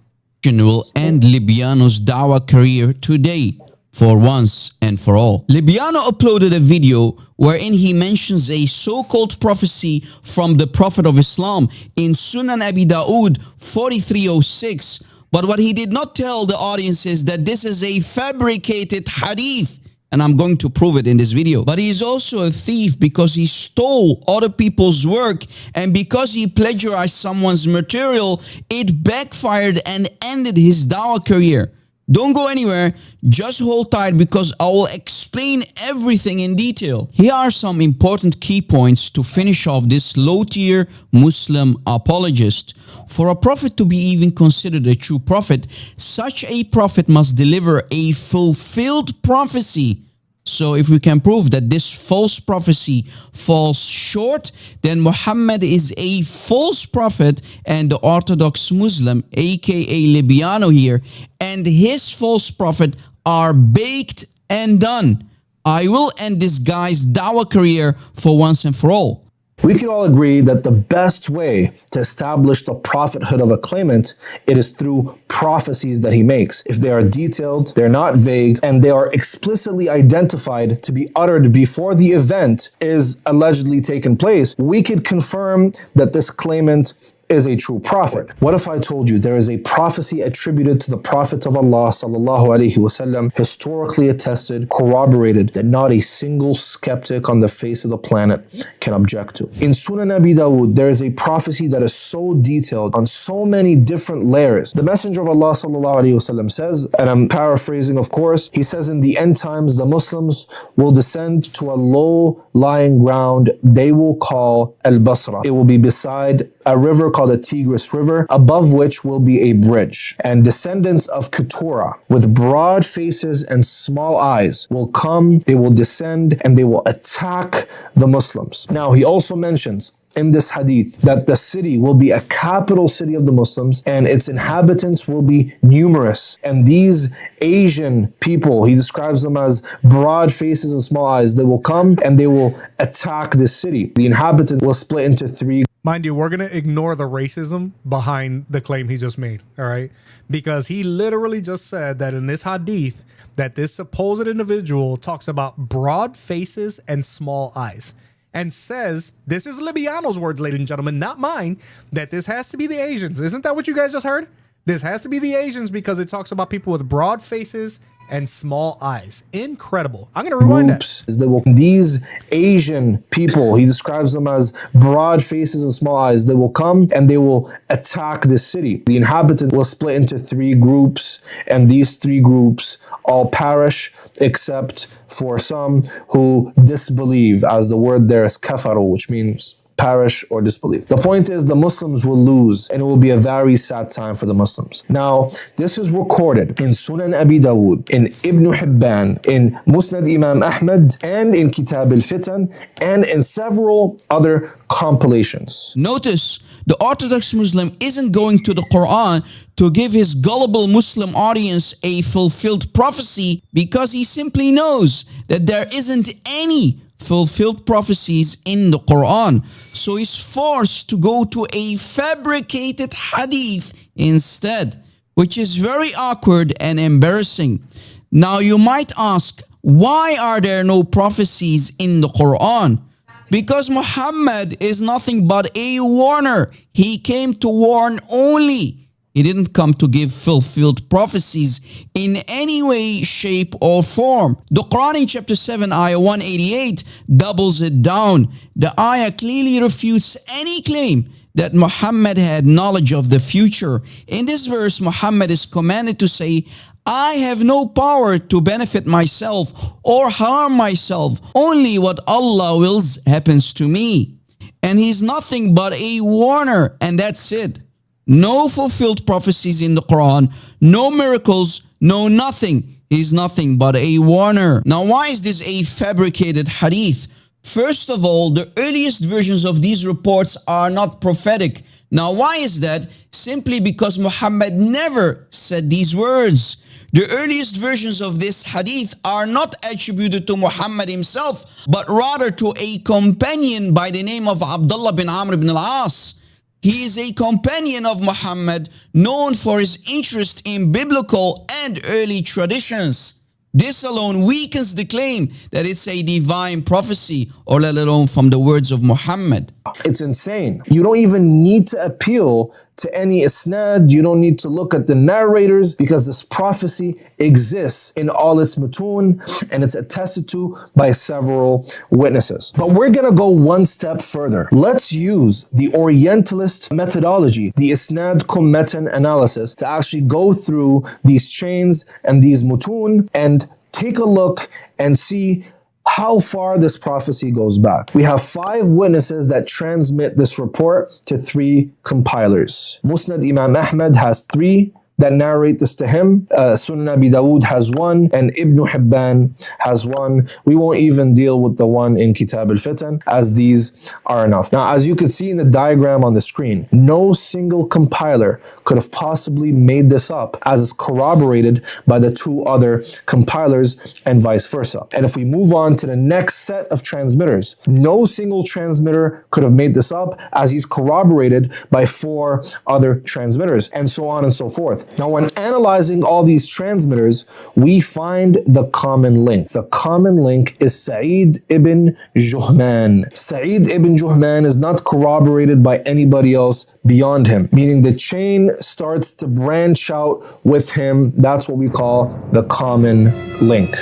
Will end Libyano's Dawah career today, for once and for all. Libyano uploaded a video wherein he mentions a so-called prophecy from the Prophet of Islam in Sunan Abi Dawood 4306. But what he did not tell the audience is that this is a fabricated hadith. and I'm going to prove it in this video. But he's also a thief because he stole other people's work, and because he plagiarized someone's material, it backfired and ended his dawah career. Don't go anywhere, just hold tight because I will explain everything in detail. Here are some important key points to finish off this low-tier Muslim apologist. For a prophet to be even considered a true prophet, such a prophet must deliver a fulfilled prophecy. So if we can prove that this false prophecy falls short, then Muhammad is a false prophet, and the Orthodox Muslim, aka Libiano here, and his false prophet are baked and done. I will end this guy's dawah career for once and for all. We can all agree that the best way to establish the prophethood of a claimant, it is through prophecies that he makes. If they are detailed, they're not vague, and they are explicitly identified to be uttered before the event is allegedly taken place, we could confirm that this claimant is a true prophet. What if I told you there is a prophecy attributed to the Prophet of Allah sallallahu alaihi wasallam, historically attested, corroborated, that not a single skeptic on the face of the planet can object to? In Sunan Abi Dawud, there is a prophecy that is so detailed on so many different layers. The Messenger of Allah sallallahu alaihi wasallam says, and I'm paraphrasing of course, he says, in the end times the Muslims will descend to a low-lying ground they will call Al-Basra. It will be beside a river called the Tigris River, above which will be a bridge. And descendants of Keturah with broad faces and small eyes will come, they will descend, and they will attack the Muslims. Now, he also mentions in this hadith that the city will be a capital city of the Muslims and its inhabitants will be numerous. And these Asian people, he describes them as broad faces and small eyes, they will come and they will attack this city. The inhabitant will split into three. Mind you, we're going to ignore the racism behind the claim he just made, all right? Because he literally just said that in this hadith that this supposed individual talks about broad faces and small eyes, and says, this is Libiano's words, ladies and gentlemen, not mine, that this has to be the Asians. Isn't that what you guys just heard? This has to be the Asians because it talks about people with broad faces and small eyes. Incredible. I'm going to rewind that. These Asian people, he describes them as broad faces and small eyes. They will come and they will attack this city. The inhabitant will split into three groups, and these three groups all perish except for some who disbelieve, as the word there is kafaru, which means perish or disbelief. The point is the Muslims will lose, and it will be a very sad time for the Muslims. Now, this is recorded in Sunan Abi Dawud, in Ibn Hibban, in Musnad Imam Ahmad, and in Kitab al-Fitan, and in several other compilations. Notice, the Orthodox Muslim isn't going to the Quran to give his gullible Muslim audience a fulfilled prophecy because he simply knows that there isn't any fulfilled prophecies in the Quran. So he's forced to go to a fabricated hadith instead, which is very awkward and embarrassing. Now you might ask, why are there no prophecies in the Quran? Because Muhammad is nothing but a warner. He came to warn only. He didn't come to give fulfilled prophecies in any way, shape, or form. The Quran in chapter 7, ayah 188 doubles it down. The ayah clearly refutes any claim that Muhammad had knowledge of the future. In this verse, Muhammad is commanded to say, I have no power to benefit myself or harm myself. Only what Allah wills happens to me. And he's nothing but a warner, and that's it. No fulfilled prophecies in the Quran, no miracles, no nothing. He's nothing but a warner. Now, why is this a fabricated hadith? First of all, the earliest versions of these reports are not prophetic. Now, why is that? Simply because Muhammad never said these words. The earliest versions of this hadith are not attributed to Muhammad himself, but rather to a companion by the name of Abdullah bin Amr ibn al-As. He is a companion of Muhammad, known for his interest in biblical and early traditions. This alone weakens the claim that it's a divine prophecy, or let alone from the words of Muhammad. It's insane. You don't even need to appeal to any isnad. You don't need to look at the narrators, because this prophecy exists in all its mutun and it's attested to by several witnesses. But we're going to go one step further. Let's use the Orientalist methodology, the isnad kum matan analysis, to actually go through these chains and these mutun and take a look and see how far this prophecy goes back. We have 5 witnesses that transmit this report to 3 compilers. Musnad Imam Ahmad has 3 that narrate this to him. Sunan Abi Dawood has 1, and Ibn Hibban has 1. We won't even deal with the one in Kitab al-Fitan, as these are enough. Now, as you can see in the diagram on the screen, no single compiler could have possibly made this up, as is corroborated by the 2 other compilers and vice versa. And if we move on to the next set of transmitters, no single transmitter could have made this up, as he's corroborated by 4 other transmitters, and so on and so forth. Now, when analyzing all these transmitters, we find the common link. The common link is Sa'id ibn Juhman. Sa'id ibn Juhman is not corroborated by anybody else beyond him, meaning the chain starts to branch out with him. That's what we call the common link.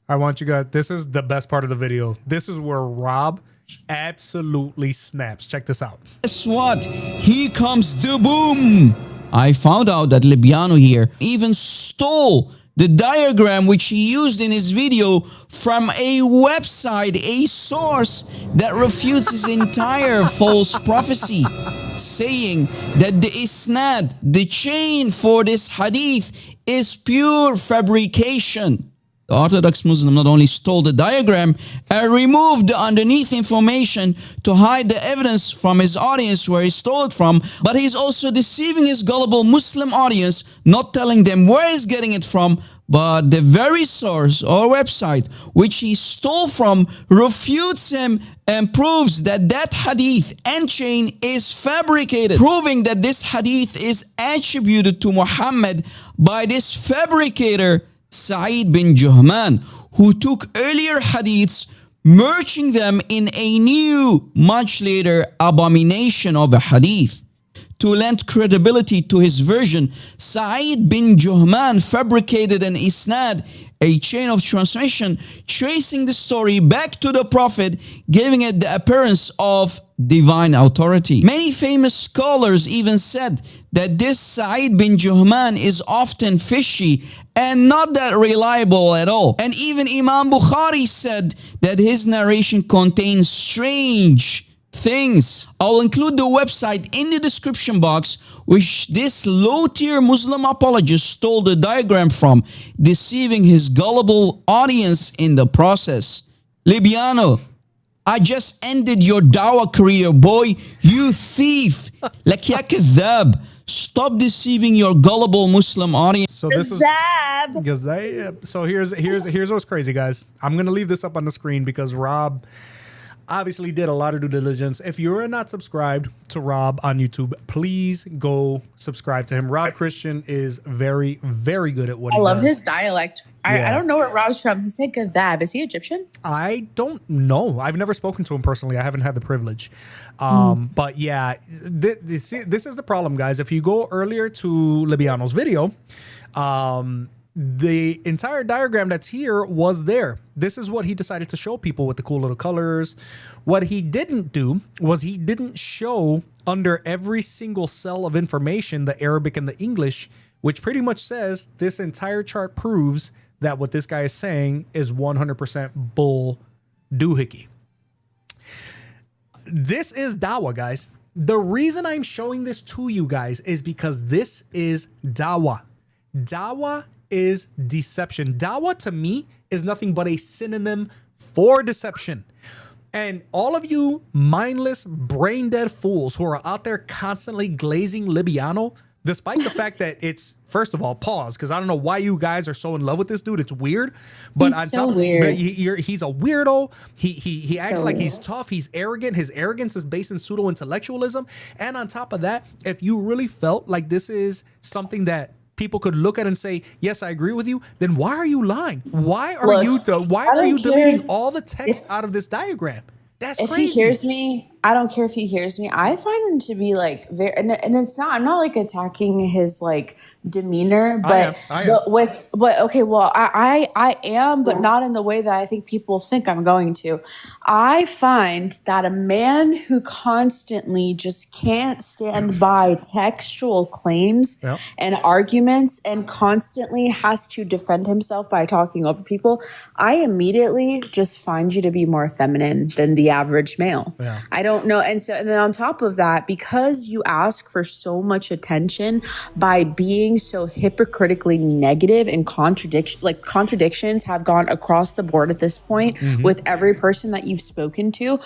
I want you guys, this is the best part of the video. This is where Rob absolutely snaps. Check this out. Guess what? Here comes the boom. I found out that Libiano here even stole the diagram which he used in his video from a website, a source that refutes his entire false prophecy, saying that the isnad, the chain for this hadith, is pure fabrication. The Orthodox Muslim not only stole the diagram and removed the underneath information to hide the evidence from his audience where he stole it from, but he's also deceiving his gullible Muslim audience, not telling them where he's getting it from, but the very source or website which he stole from refutes him and proves that that hadith and chain is fabricated, proving that this hadith is attributed to Muhammad by this fabricator, Sa'id bin Juhman, who took earlier hadiths, merging them in a new, much later abomination of a hadith. To lend credibility to his version, Sa'id bin Juhman fabricated an isnad, a chain of transmission, tracing the story back to the Prophet, giving it the appearance of divine authority. Many famous scholars even said that this Sa'id bin Juhman is often fishy and not that reliable at all. And even Imam Bukhari said that his narration contains strange things. I'll include the website in the description box, which this low-tier Muslim apologist stole the diagram from, deceiving his gullible audience in the process. Libiano, I just ended your dawah career, boy. You thief. Like ya kadhab. Stop deceiving your gullible Muslim audience. So this is so here's what's crazy, guys. I'm gonna leave this up on the screen because Rob obviously did a lot of due diligence. If you're not subscribed to Rob on YouTube, please go subscribe to him. Rob Christian is very, very good at what he does. I love his dialect. I don't know where Rob's from. He said Gadab. Is he Egyptian? I don't know. I've never spoken to him personally. I haven't had the privilege. But yeah, this is the problem, guys. If you go earlier to Libiano's video, the entire diagram that's here was there. This is what he decided to show people with the cool little colors. What he didn't do was he didn't show under every single cell of information the Arabic and the English, which pretty much says this entire chart proves that what this guy is saying is 100% bull doohickey. This is dawah, guys. The reason I'm showing this to you guys is because this is dawah. Dawah is deception. Dawah to me is nothing but a synonym for deception. And all of you mindless, brain-dead fools who are out there constantly glazing Libiano, despite the fact that it's, first of all, pause, because I don't know why you guys are so in love with this dude. It's weird. But he's so weird. He's a weirdo. He acts like he's tough. He's arrogant. His arrogance is based in pseudo-intellectualism. And on top of that, if you really felt like this is something that people could look at and say, yes, I agree with you, then why are you lying? Why are you deleting all the text out of this diagram? That's crazy. If he hears me, I don't care if he hears me. I find him to be like very, and it's not. I'm not like attacking his like demeanor, but I am. but okay. Well, I am, but not in the way that I think people think I'm going to. I find that a man who constantly just can't stand by textual claims and arguments and constantly has to defend himself by talking over people, I immediately just find you to be more feminine than the average male. Yeah. I don't know. And then on top of that, because you ask for so much attention by being so hypocritically negative and contradictions have gone across the board at this point with every person that you've spoken to.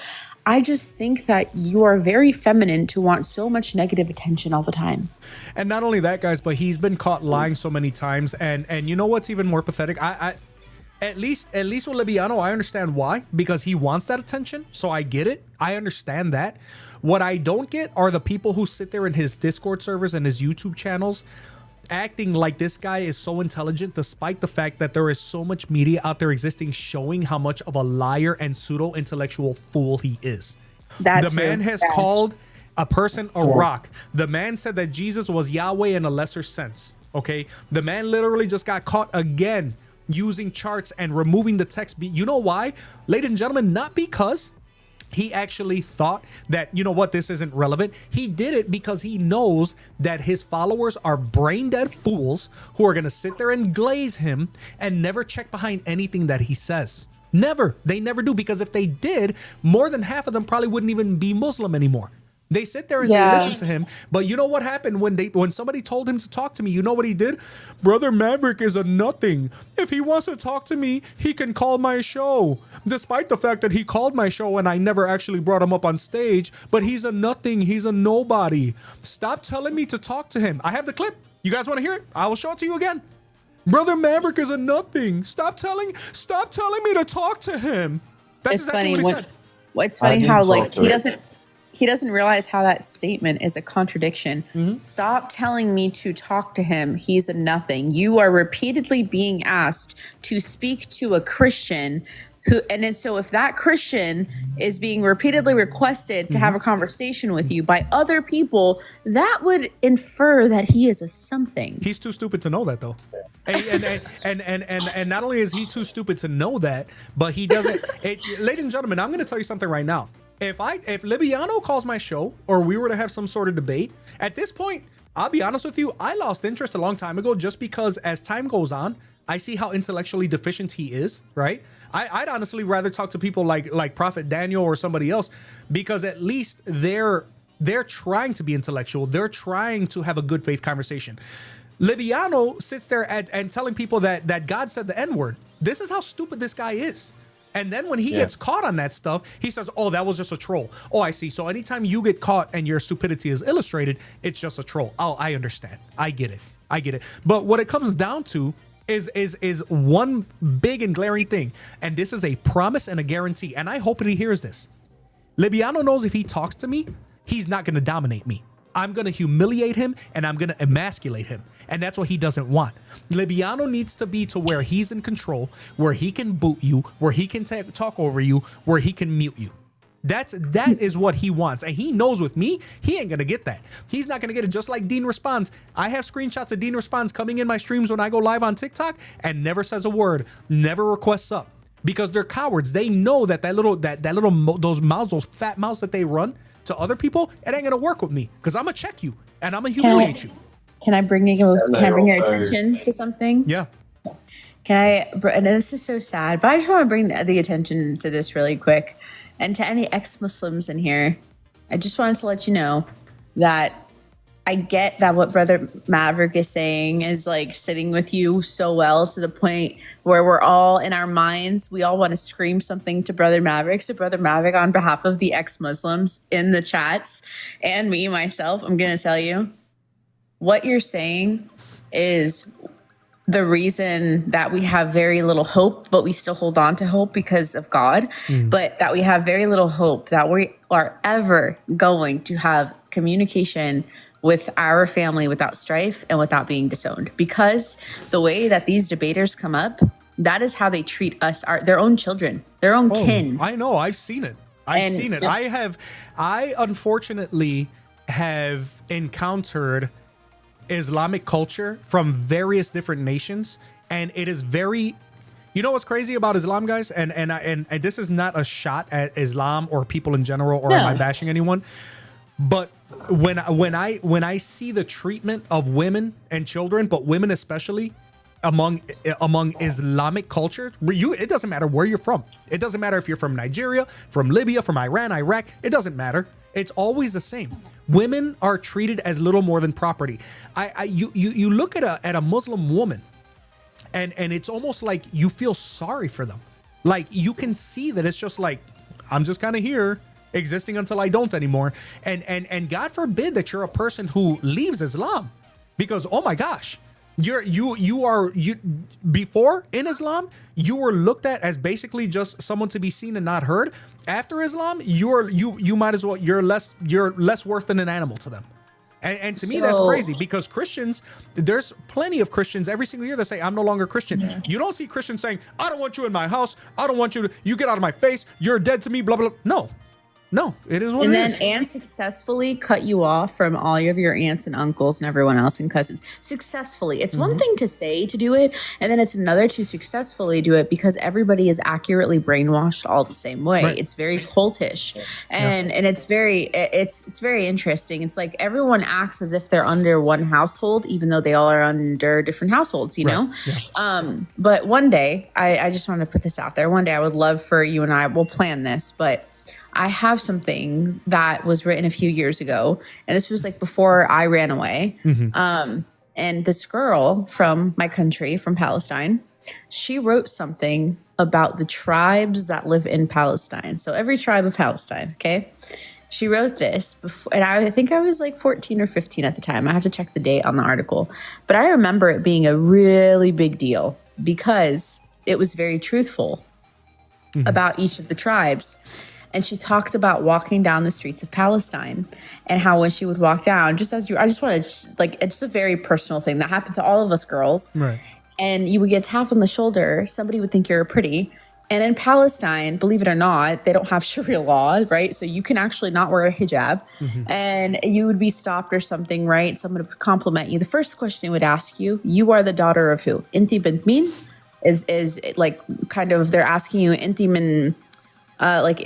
I just think that you are very feminine to want so much negative attention all the time. And not only that, guys, but he's been caught lying so many times. And you know what's even more pathetic? At least with Libiano, I understand why, because he wants that attention. So I get it. I understand that. What I don't get are the people who sit there in his Discord servers and his YouTube channels acting like this guy is so intelligent, despite the fact that there is so much media out there existing showing how much of a liar and pseudo-intellectual fool he is. The man has called a person a rock. The man said that Jesus was Yahweh in a lesser sense. Okay? The man literally just got caught again using charts and removing the text. You know why? Ladies and gentlemen, not because he actually thought that, you know what, this isn't relevant. He did it because he knows that his followers are brain dead fools who are going to sit there and glaze him and never check behind anything that he says. Never. They never do, because if they did, more than half of them probably wouldn't even be Muslim anymore. They sit there and they listen to him. But you know what happened when somebody told him to talk to me? You know what he did? Brother Maverick is a nothing. If he wants to talk to me, he can call my show. Despite the fact that he called my show and I never actually brought him up on stage, but he's a nothing. He's a nobody. Stop telling me to talk to him. I have the clip. You guys want to hear it? I will show it to you again. Brother Maverick is a nothing. Stop telling me to talk to him. That's exactly what he said. It's funny how like he doesn't realize how that statement is a contradiction. Stop telling me to talk to him. He's a nothing. You are repeatedly being asked to speak to a Christian so if that Christian is being repeatedly requested to have a conversation with you by other people, that would infer that he is a something. He's too stupid to know that, though. And not only is he too stupid to know that, but he doesn't. Ladies and gentlemen, I'm going to tell you something right now. If Libiano calls my show, or we were to have some sort of debate, at this point, I'll be honest with you, I lost interest a long time ago, just because as time goes on, I see how intellectually deficient he is, right? I'd honestly rather talk to people like Prophet Daniel or somebody else, because at least they're trying to be intellectual. They're trying to have a good faith conversation. Libiano sits there and telling people that God said the N-word. This is how stupid this guy is. And then when he gets caught on that stuff, he says, oh, that was just a troll. Oh, I see. So anytime you get caught and your stupidity is illustrated, it's just a troll. Oh, I understand. I get it. But what it comes down to is one big and glaring thing. And this is a promise and a guarantee. And I hope that he hears this. Libiano knows if he talks to me, he's not going to dominate me. I'm going to humiliate him and I'm going to emasculate him. And that's what he doesn't want. Libiano needs to be to where he's in control, where he can boot you, where he can talk over you, where he can mute you. That is what he wants. And he knows with me, he ain't going to get that. He's not going to get it. Just like Dean Responds. I have screenshots of Dean Responds coming in my streams when I go live on TikTok and never says a word, never requests up, because they're cowards. They know that those fat mouths that they run to other people, it ain't going to work with me, because I'm going to check you and I'm going to humiliate you. Can I bring your attention to something? Yeah. And this is so sad, but I just want to bring the attention to this really quick. And to any ex-Muslims in here, I just wanted to let you know that I get that what Brother Maverick is saying is like sitting with you so well, to the point where we're all in our minds, we all want to scream something to Brother Maverick. So Brother Maverick, on behalf of the ex-Muslims in the chats and me, myself, I'm going to tell you, what you're saying is the reason that we have very little hope, but we still hold on to hope because of God, but that we have very little hope that we are ever going to have communication with our family without strife and without being disowned. Because the way that these debaters come up, that is how they treat us, their own children, their own kin. I know, I've seen it. I've seen it. I unfortunately have encountered Islamic culture from various different nations, and it is very, you know what's crazy about Islam, guys? And this is not a shot at Islam or people in general, or am I bashing anyone? But when I see the treatment of women and children, but women especially, among Islamic culture, it doesn't matter where you're from. It doesn't matter if you're from Nigeria, from Libya, from Iran, Iraq. It doesn't matter. It's always the same. Women are treated as little more than property. You look at a Muslim woman, and it's almost like you feel sorry for them. Like, you can see that it's just like, I'm just kind of here, existing until I don't anymore. And God forbid that you're a person who leaves Islam, because oh my gosh, you before in Islam, you were looked at as basically just someone to be seen and not heard. After Islam, you might as well, you're less worth than an animal to them. And to me, that's crazy, because Christians, there's plenty of Christians every single year that say, I'm no longer Christian. Yeah. You don't see Christians saying, I don't want you in my house. I don't want you you get out of my face. You're dead to me, blah, blah, blah. No, it is what it is. And successfully cut you off from all of your aunts and uncles and everyone else and cousins. Successfully. It's one thing to say to do it, and then it's another to successfully do it, because everybody is accurately brainwashed all the same way. Right. It's very cultish. And it's very interesting. It's like everyone acts as if they're under one household, even though they all are under different households, you know? Yeah. But one day, I just want to put this out there. One day I would love for you and I, we'll plan this, but I have something that was written a few years ago, and this was like before I ran away. And this girl from my country, from Palestine, she wrote something about the tribes that live in Palestine. So every tribe of Palestine, okay? She wrote this before, and I think I was like 14 or 15 at the time. I have to check the date on the article. But I remember it being a really big deal because it was very truthful about each of the tribes. And she talked about walking down the streets of Palestine, and how when she would walk down, just as I just want to, like, it's a very personal thing that happened to all of us girls. Right. And you would get tapped on the shoulder. Somebody would think you're pretty. And in Palestine, believe it or not, they don't have Sharia law, right? So you can actually not wear a hijab, and you would be stopped or something, right? Someone would compliment you. The first question they would ask you, you are the daughter of who? Inti bint min? Is like kind of, they're asking you, Inti min, like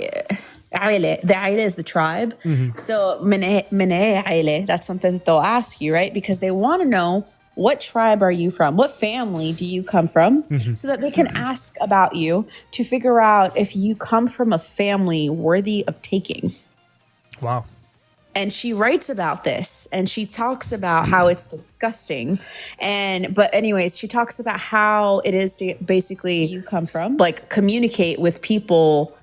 عائلة. The عائلة is the tribe. So من عائلة, that's something that they'll ask you, right? Because they want to know, what tribe are you from? What family do you come from? So that they can ask about you to figure out if you come from a family worthy of taking. Wow. And she writes about this, and she talks about how it's disgusting. But anyways, she talks about how it is to basically, you come from, like, communicate with people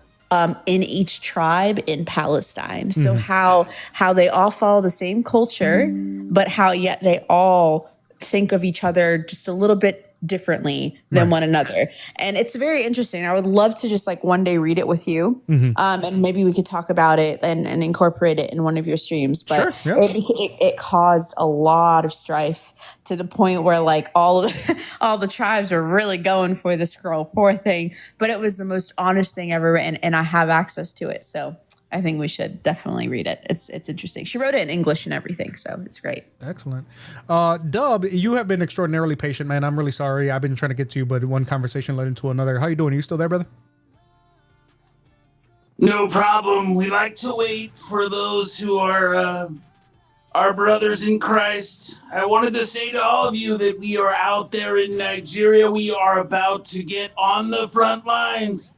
in each tribe in Palestine. So how they all follow the same culture, but how yet they all think of each other just a little bit differently than one another. And it's very interesting. I would love to just like one day read it with you. And maybe we could talk about it and incorporate it in one of your streams. But it caused a lot of strife, to the point where like all the tribes were really going for this girl, poor thing. But it was the most honest thing ever written, and I have access to it. So I think we should definitely read it. It's interesting. She wrote it in English and everything, so it's great. Excellent. Dub, you have been extraordinarily patient, man. I'm really sorry. I've been trying to get to you, but one conversation led into another. How you doing? Are you still there, brother? No problem. We like to wait for those who are our brothers in Christ. I wanted to say to all of you that we are out there in Nigeria. We are about to get on the front lines.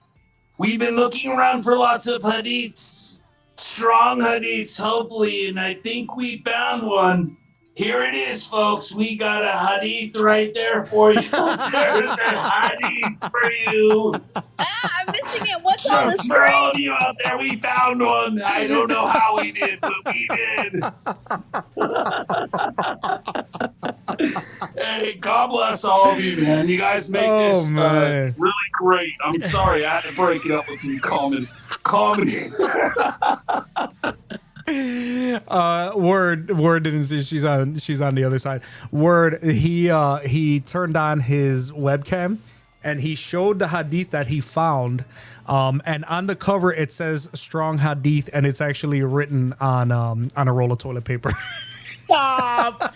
We've been looking around for lots of hadiths, strong hadiths, hopefully, and I think we found one. Here it is, folks. We got a hadith right there for you. There's a hadith for you. I'm missing it. What's So on the for all of screen? you out there, we found one. I don't know how we did, but we did. Hey, God bless all of you, man. You guys make this really great. I'm sorry I had to break it up with some comedy. Word didn't see, she's on the other side. Word, he turned on his webcam and he showed the hadith that he found And on the cover it says strong hadith, and it's actually written on a roll of toilet paper. Stop.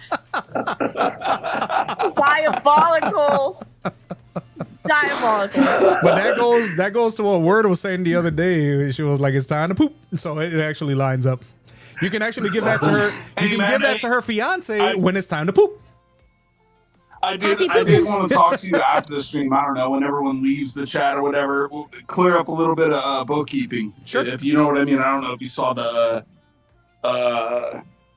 Diabolical. Diabolical. But that goes to what Word was saying the other day. She was like, "It's time to poop," so it actually lines up. You can actually give that to her. You can give that to her fiance when it's time to poop. I did want to talk to you after the stream. I don't know, when everyone leaves the chat or whatever, we'll clear up a little bit of bookkeeping. Sure. If you know what I mean. I don't know if you saw the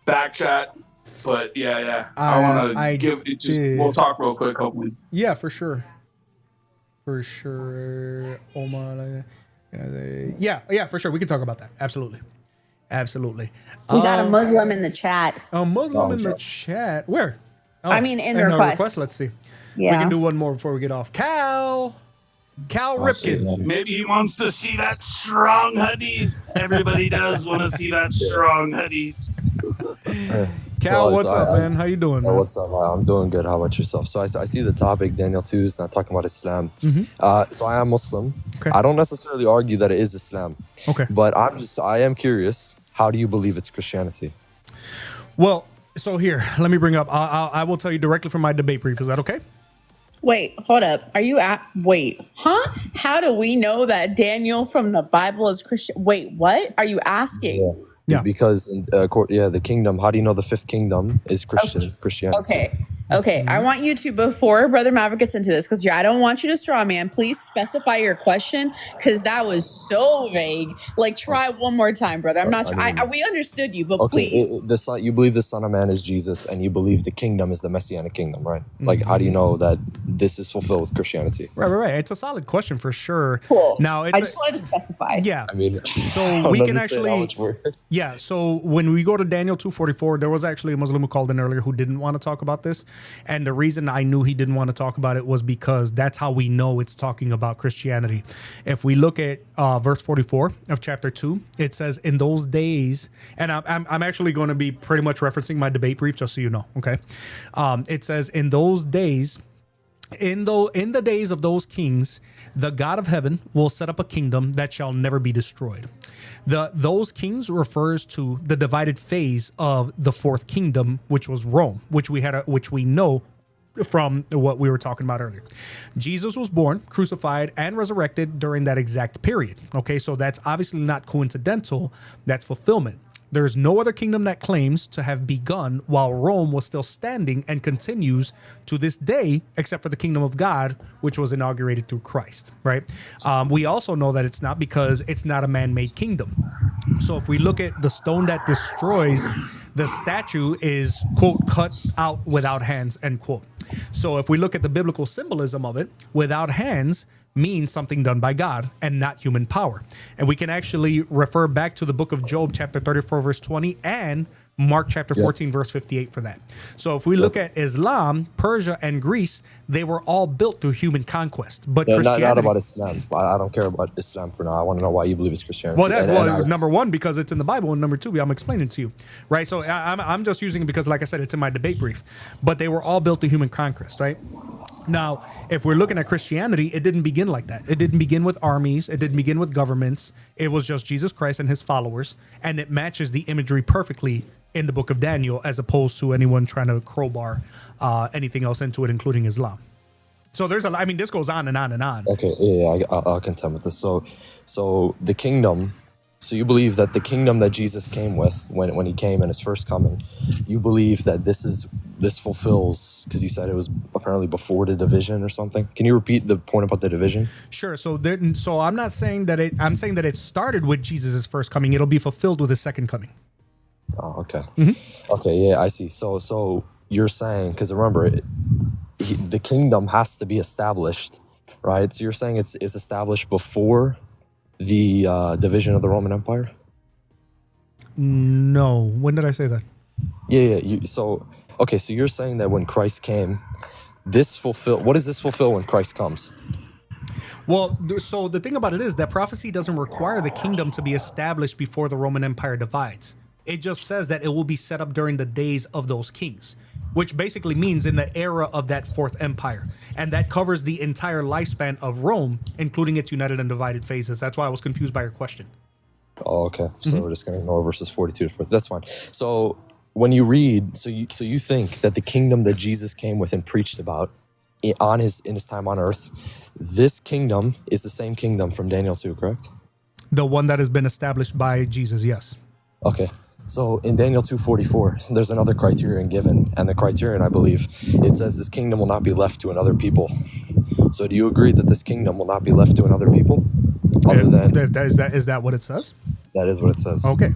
back chat, but yeah. I want to give it. We'll talk real quick, hopefully. Yeah, for sure. For sure. Omar. Yeah, for sure. We can talk about that. Absolutely. We got a Muslim in the chat. A Muslim in the chat. Where? Oh, I mean, in the request. Let's see. Yeah. We can do one more before we get off. Cal Ripken. Maybe he wants to see that strong hadith. Everybody does want to see that strong hadith. Cal, what's up, man? How you doing, man? What's up? I'm doing good. How about yourself? So I see the topic, Daniel 2 is not talking about Islam. So I am Muslim. Okay. I don't necessarily argue that it is Islam. Okay. But I am curious, how do you believe it's Christianity? Well, so here, let me bring up, I will tell you directly from my debate brief. Is that okay? Wait, hold up. Are you How do we know that Daniel from the Bible is Christian? Wait, what are you asking? Yeah. Because in the kingdom, how do you know the fifth kingdom is Christianity? Okay. I want you to, before Brother Maverick gets into this, because I don't want you to straw man, please specify your question, because that was so vague. Like, try one more time, brother. I'm not sure. We understood you, but please. You believe the Son of Man is Jesus, and you believe the kingdom is the Messianic kingdom, right? Like, how do you know that this is fulfilled with Christianity? Right. It's a solid question for sure. Cool. Now, I just wanted to specify. Yeah. I mean, so we can actually. Yeah. So when we go to Daniel 2:44, there was actually a Muslim who called in earlier who didn't want to talk about this. And the reason I knew he didn't want to talk about it was because that's how we know it's talking about Christianity. If we look at verse 44 of chapter 2, it says, in those days, and I'm actually going to be pretty much referencing my debate brief, just so you know, okay? It says, in those days, in the days of those kings, the God of heaven will set up a kingdom that shall never be destroyed. Those kings refers to the divided phase of the fourth kingdom, which was Rome, which we know from what we were talking about earlier. Jesus was born, crucified, and resurrected during that exact period. Okay, so that's obviously not coincidental. That's fulfillment. There's no other kingdom that claims to have begun while Rome was still standing and continues to this day, except for the kingdom of God, which was inaugurated through Christ, right? We also know that it's not because it's not a man-made kingdom. So if we look at the stone that destroys, the statue is, quote, cut out without hands, end quote. So if we look at the biblical symbolism of it, without hands means something done by God and not human power. And we can actually refer back to the book of Job, chapter 34, verse 20, and Mark chapter 14, verse 58 for that. So if we look at Islam, Persia, and Greece, they were all built through human conquest. But Christianity, not about Islam. I don't care about Islam for now. I want to know why you believe it's Christianity. Well, number one, because it's in the Bible, and number two, I'm explaining to you, right? So I'm just using it because, like I said, it's in my debate brief. But they were all built through human conquest, right? Now, if we're looking at Christianity, it didn't begin like that. It didn't begin with armies. It didn't begin with governments. It was just Jesus Christ and his followers. And it matches the imagery perfectly in the book of Daniel, as opposed to anyone trying to crowbar anything else into it, including Islam. So this goes on and on and on. Okay, I'll contend with this. So the kingdom, so you believe that the kingdom that Jesus came with when he came in his first coming, you believe that this fulfills, because you said it was apparently before the division or something. Can you repeat the point about the division? Sure. So I'm not saying that I'm saying that it started with Jesus' first coming. It'll be fulfilled with his second coming. Oh, okay. Okay, yeah, I see. So you're saying, because remember, the kingdom has to be established, right? So you're saying it's established before the division of the Roman Empire? No. When did I say that? Yeah. So you're saying that when Christ came, what does this fulfill when Christ comes? Well, so the thing about it is that prophecy doesn't require the kingdom to be established before the Roman Empire divides. It just says that it will be set up during the days of those kings. which basically means in the era of that fourth empire. And that covers the entire lifespan of Rome, including its united and divided phases. That's why I was confused by your question. Oh, okay. So we're just going to ignore verses 42 to 40. That's fine. So when you read, so you think that the kingdom that Jesus came with and preached about in his time on earth, this kingdom is the same kingdom from Daniel 2, correct? The one that has been established by Jesus, yes. Okay. So in Daniel 2:44, there's another criterion given, and the criterion, I believe, it says this kingdom will not be left to another people. So do you agree that this kingdom will not be left to another people? Is that what it says? That is what it says. Okay.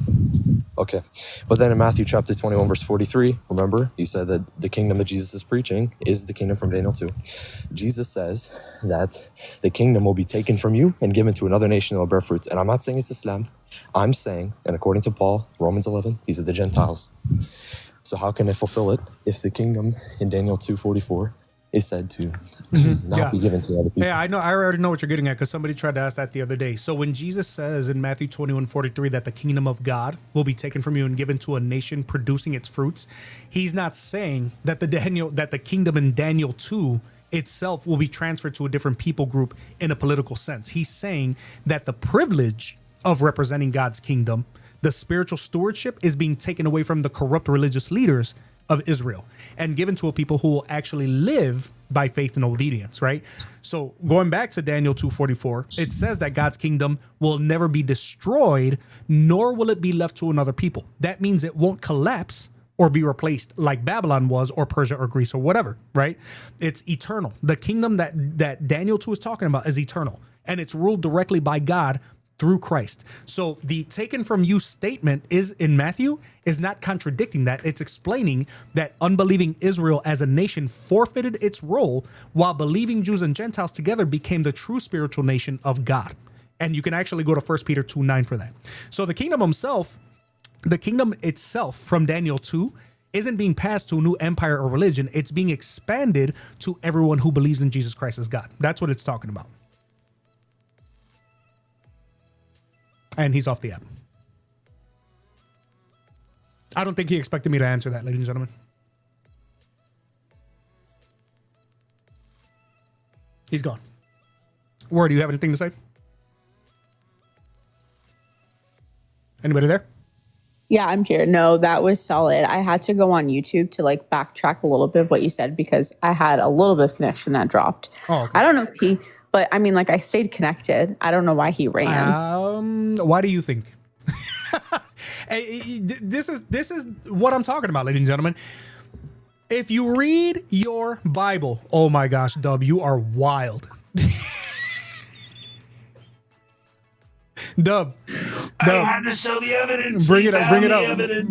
But then in Matthew chapter 21, verse 43, remember, you said that the kingdom that Jesus is preaching is the kingdom from Daniel 2. Jesus says that the kingdom will be taken from you and given to another nation that will bear fruits. And I'm not saying it's Islam. I'm saying, and according to Paul, Romans 11, these are the Gentiles. So how can it fulfill it if the kingdom in Daniel 2:44 is said to not be given to other people? Yeah, I know. I already know what you're getting at because somebody tried to ask that the other day. So when Jesus says in Matthew 21:43 that the kingdom of God will be taken from you and given to a nation producing its fruits, he's not saying that the kingdom in Daniel 2 itself will be transferred to a different people group in a political sense. He's saying that the privilege of representing God's kingdom, the spiritual stewardship, is being taken away from the corrupt religious leaders of Israel and given to a people who will actually live by faith and obedience, right? So going back to Daniel 2:44, it says that God's kingdom will never be destroyed, nor will it be left to another people. That means it won't collapse or be replaced like Babylon was, or Persia or Greece or whatever, right? It's eternal. The kingdom that Daniel 2 is talking about is eternal, and it's ruled directly by God through Christ. So the taken from you statement is in Matthew is not contradicting that. It's explaining that unbelieving Israel as a nation forfeited its role, while believing Jews and Gentiles together became the true spiritual nation of God. And you can actually go to 1 Peter 2:9 for that. So the kingdom itself from Daniel 2 isn't being passed to a new empire or religion. It's being expanded to everyone who believes in Jesus Christ as God. That's what it's talking about. And he's off the app. I don't think he expected me to answer that, ladies and gentlemen. He's gone. Word, do you have anything to say? Anybody there? Yeah, I'm here. No, that was solid. I had to go on YouTube to like backtrack a little bit of what you said because I had a little bit of connection that dropped. Oh, okay. I don't know if he, but I mean, like I stayed connected. I don't know why he ran. Why do you think? This is what I'm talking about, ladies and gentlemen. If you read your Bible, oh my gosh, Dub, you are wild. Dub. I had to show the evidence. Bring it up.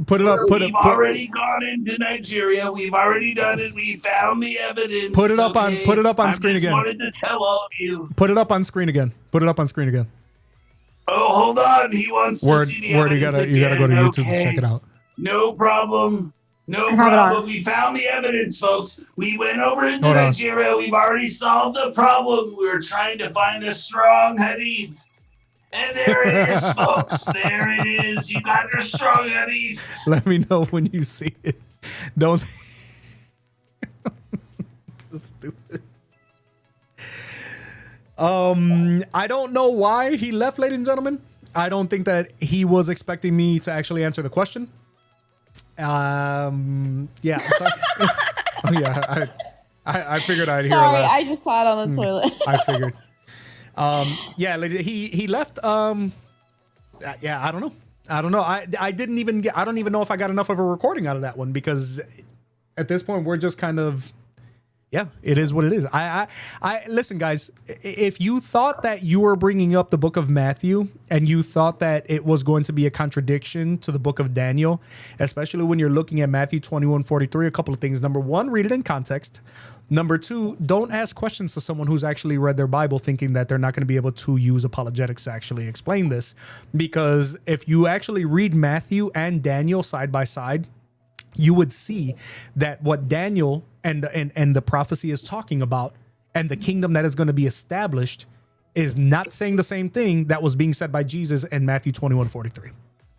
Put it up. We've already gone into Nigeria. We've already done it. We found the evidence. Put it up on screen again. I just wanted to tell all of you. Put it up on screen again. Oh, hold on. He wants to see the evidence. You gotta go to YouTube to check it out. No problem. No problem. We found the evidence, folks. We went over into Nigeria. We've already solved the problem. We were trying to find a strong hadith. And there it is, folks. There it is. You got your strong hadith. Let me know when you see it. Don't. Stupid. I don't know why he left, ladies and gentlemen. I don't think that he was expecting me to actually answer the question. Yeah. I'm sorry. Oh, yeah. I figured I'd hear Sorry, that. I just saw it on the toilet. I figured. Yeah, he left. Yeah, I don't know. I don't even know if I got enough of a recording out of that one because at this point we're just kind of, yeah, it is what it is. I listen, guys, if you thought that you were bringing up the book of Matthew and you thought that it was going to be a contradiction to the book of Daniel, especially when you're looking at Matthew 21:43, a couple of things. Number one, read it in context. Number two, don't ask questions to someone who's actually read their Bible thinking that they're not going to be able to use apologetics to actually explain this. Because if you actually read Matthew and Daniel side by side, you would see that what Daniel and the prophecy is talking about and the kingdom that is going to be established is not saying the same thing that was being said by Jesus in Matthew 21:43.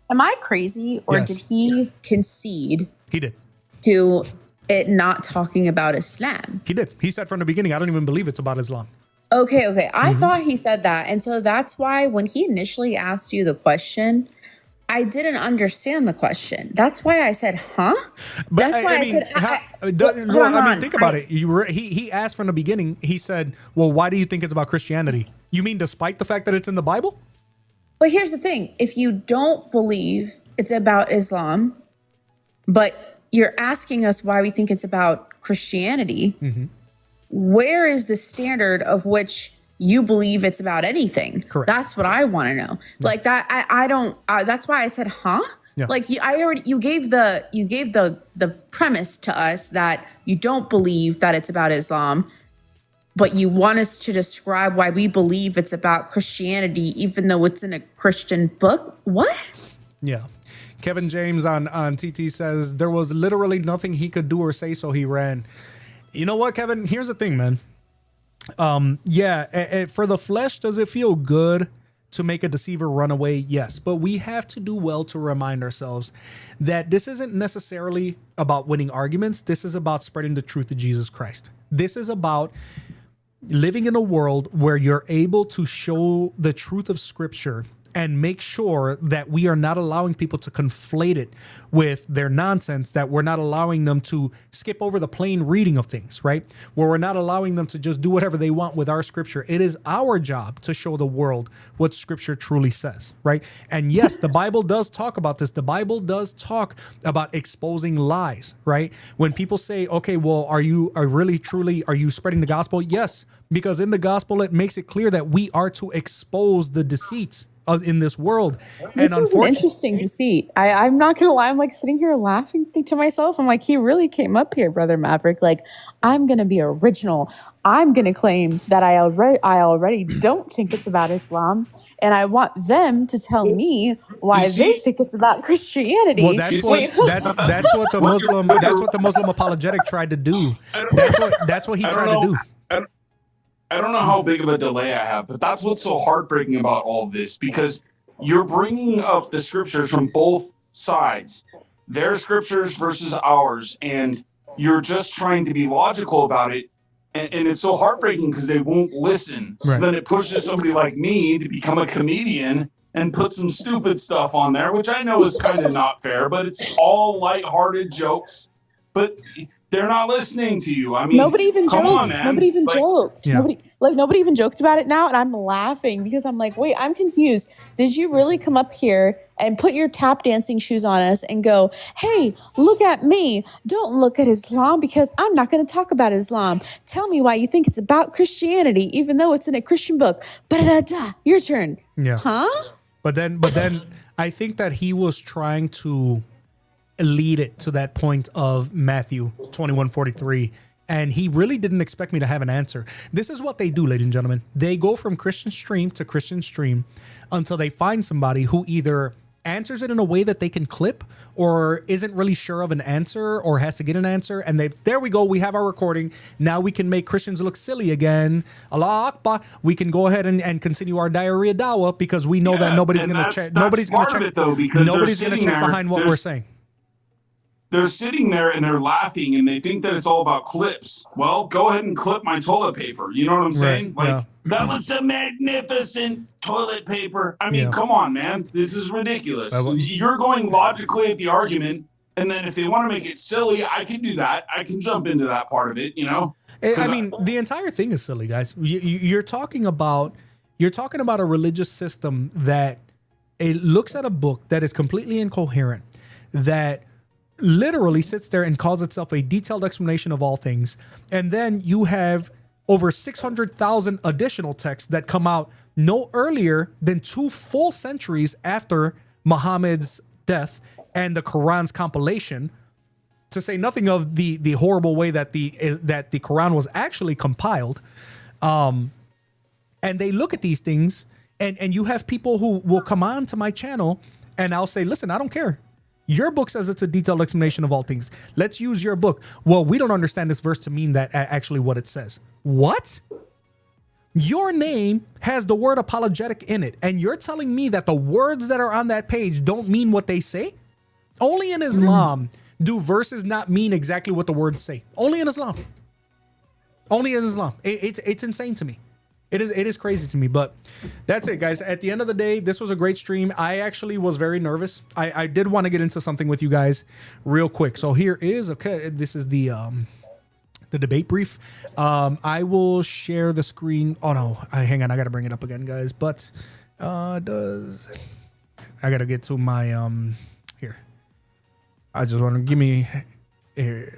Am I crazy or Yes. did he concede? He did. To it not talking about Islam. He did. He said from the beginning, I don't even believe it's about Islam. Okay. I thought he said that. And so that's why when he initially asked you the question, I didn't understand the question. That's why I said, huh? But That's why I said, think about it. He asked from the beginning, he said, well, why do you think it's about Christianity? You mean despite the fact that it's in the Bible? But here's the thing. If you don't believe it's about Islam, but you're asking us why we think it's about Christianity, where is the standard of which you believe it's about anything? Correct. That's what I want to know. Like that, I don't. That's why I said, huh? Yeah. Like you gave the premise to us that you don't believe that it's about Islam, but you want us to describe why we believe it's about Christianity, even though it's in a Christian book. What? Yeah. Kevin James on TT says there was literally nothing he could do or say, so he ran. You know what, Kevin? Here's the thing, man. For the flesh, does it feel good to make a deceiver run away? Yes, but we have to do well to remind ourselves that this isn't necessarily about winning arguments. This is about spreading the truth of Jesus Christ. This is about living in a world where you're able to show the truth of Scripture and make sure that we are not allowing people to conflate it with their nonsense, that we're not allowing them to skip over the plain reading of things, right? Where we're not allowing them to just do whatever they want with our Scripture. It is our job to show the world what Scripture truly says, right? And yes, the Bible does talk about this. The Bible does talk about exposing lies, right? When people say, okay, well, are you spreading the gospel? Yes, because in the gospel, it makes it clear that we are to expose the deceits in this world. This is an interesting deceit. I'm not gonna lie. I'm like sitting here laughing to myself. I'm like, he really came up here, Brother Maverick. Like, I'm gonna be original. I'm gonna claim that I already don't think it's about Islam, and I want them to tell me why they think it's about Christianity. Well, that's what the Muslim apologetic tried to do. That's what he tried to do. I don't know how big of a delay I have, but that's what's so heartbreaking about all of this, because you're bringing up the scriptures from both sides, their scriptures versus ours, and you're just trying to be logical about it. And it's so heartbreaking because they won't listen. So then it pushes somebody like me to become a comedian and put some stupid stuff on there, which I know is kind of not fair, but it's all lighthearted jokes. But they're not listening to you. I mean, nobody even joked. Nobody even joked. Yeah. Nobody even joked about it now, and I'm laughing because I'm like, wait, I'm confused. Did you really come up here and put your tap dancing shoes on us and go, hey, look at me. Don't look at Islam because I'm not going to talk about Islam. Tell me why you think it's about Christianity, even though it's in a Christian book. Ba-da-da-da. Your turn. Yeah. Huh? But then I think that he was trying to lead it to that point of Matthew 21:43, and he really didn't expect me to have an answer. This is what they do, ladies and gentlemen. They go from Christian stream to Christian stream until they find somebody who either answers it in a way that they can clip or isn't really sure of an answer or has to get an answer, and there we go, we have our recording. Now we can make Christians look silly again. Allah Akbar. We can go ahead and continue our diarrhea dawah because we know that nobody's going to check behind what we're saying. They're sitting there and they're laughing and they think that it's all about clips. Well, go ahead and clip my toilet paper. You know what I'm saying? That was some magnificent toilet paper. I mean, come on, man. This is ridiculous. You're going logically at the argument, and then if they want to make it silly, I can do that. I can jump into that part of it, you know? I mean, the entire thing is silly, guys. You're talking about a religious system that it looks at a book that is completely incoherent, that literally sits there and calls itself a detailed explanation of all things. And then you have over 600,000 additional texts that come out no earlier than 2 full centuries after Muhammad's death and the Quran's compilation, to say nothing of the horrible way that the Quran was actually compiled. And they look at these things, and you have people who will come on to my channel and I'll say, listen, I don't care. Your book says it's a detailed explanation of all things. Let's use your book. Well, we don't understand this verse to mean that actually what it says. What? Your name has the word apologetic in it, and you're telling me that the words that are on that page don't mean what they say? Only in Islam do verses not mean exactly what the words say? Only in Islam. Only in Islam. It's insane to me. It is crazy to me, but that's it, guys. At the end of the day, this was a great stream. I actually was very nervous. I did want to get into something with you guys real quick. So here is, okay, this is the debate brief. I will share the screen. Oh no, hang on. I got to bring it up again, guys. But I got to get to my, here. I just want to give me, here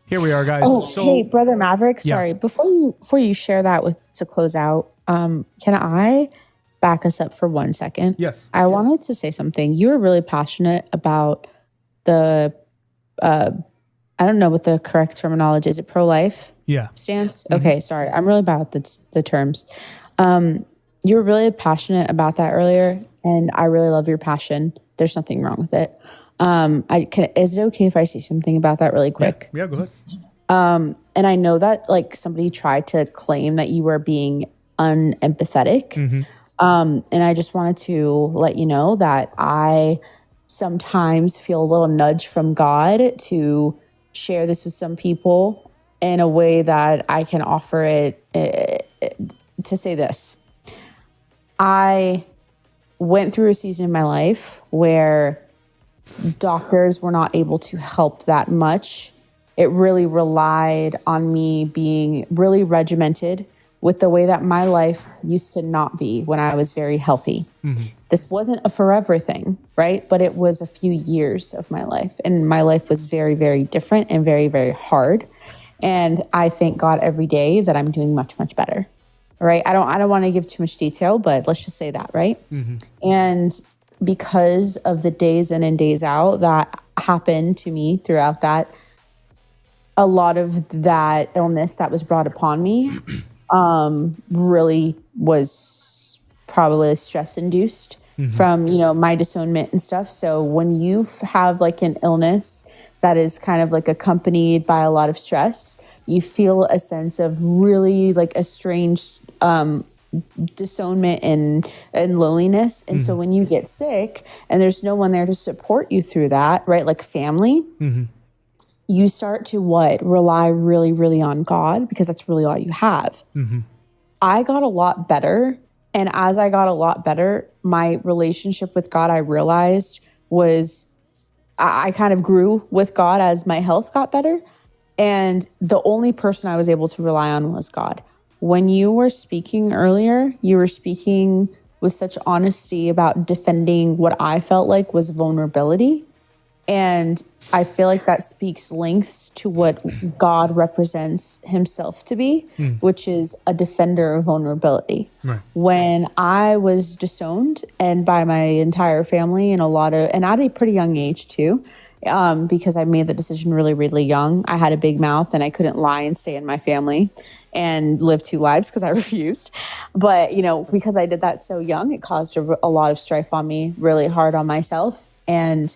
we are, guys. Oh, so, hey, Brother Maverick. Yeah. Sorry, before you share that to close out, can I back us up for 1 second? Yes. I wanted to say something. You were really passionate about the, I don't know what the correct terminology is. It pro-life? Yeah. Stance? Okay, sorry. I'm really bad with the terms. You were really passionate about that earlier, and I really love your passion. There's nothing wrong with it. Is it okay if I say something about that really quick? Yeah, go ahead. And I know that like somebody tried to claim that you were being unempathetic. And I just wanted to let you know that I sometimes feel a little nudge from God to share this with some people in a way that I can offer it to say this. I went through a season in my life where doctors were not able to help that much. It really relied on me being really regimented with the way that my life used to not be when I was very healthy. This wasn't a forever thing, right? But it was a few years of my life. And my life was very, very different and very, very hard. And I thank God every day that I'm doing much, much better. Right? I don't want to give too much detail, but let's just say that, right? And because of the days in and days out that happened to me throughout that, a lot of that illness that was brought upon me really was probably stress induced from, my disownment and stuff. So when you have like an illness that is kind of like accompanied by a lot of stress, you feel a sense of really like a strange disownment and loneliness. And so when you get sick and there's no one there to support you through that, right? Like family, you start to rely really, really on God, because that's really all you have. I got a lot better. And as I got a lot better, my relationship with God, I realized was I kind of grew with God as my health got better. And the only person I was able to rely on was God. When you were speaking earlier, you were speaking with such honesty about defending what I felt like was vulnerability. And I feel like that speaks lengths to what God represents himself to be, which is a defender of vulnerability. Right. When I was disowned and by my entire family and at a pretty young age too, because I made the decision really, really young. I had a big mouth and I couldn't lie and stay in my family and live two lives because I refused. But, because I did that so young, it caused a lot of strife on me, really hard on myself. And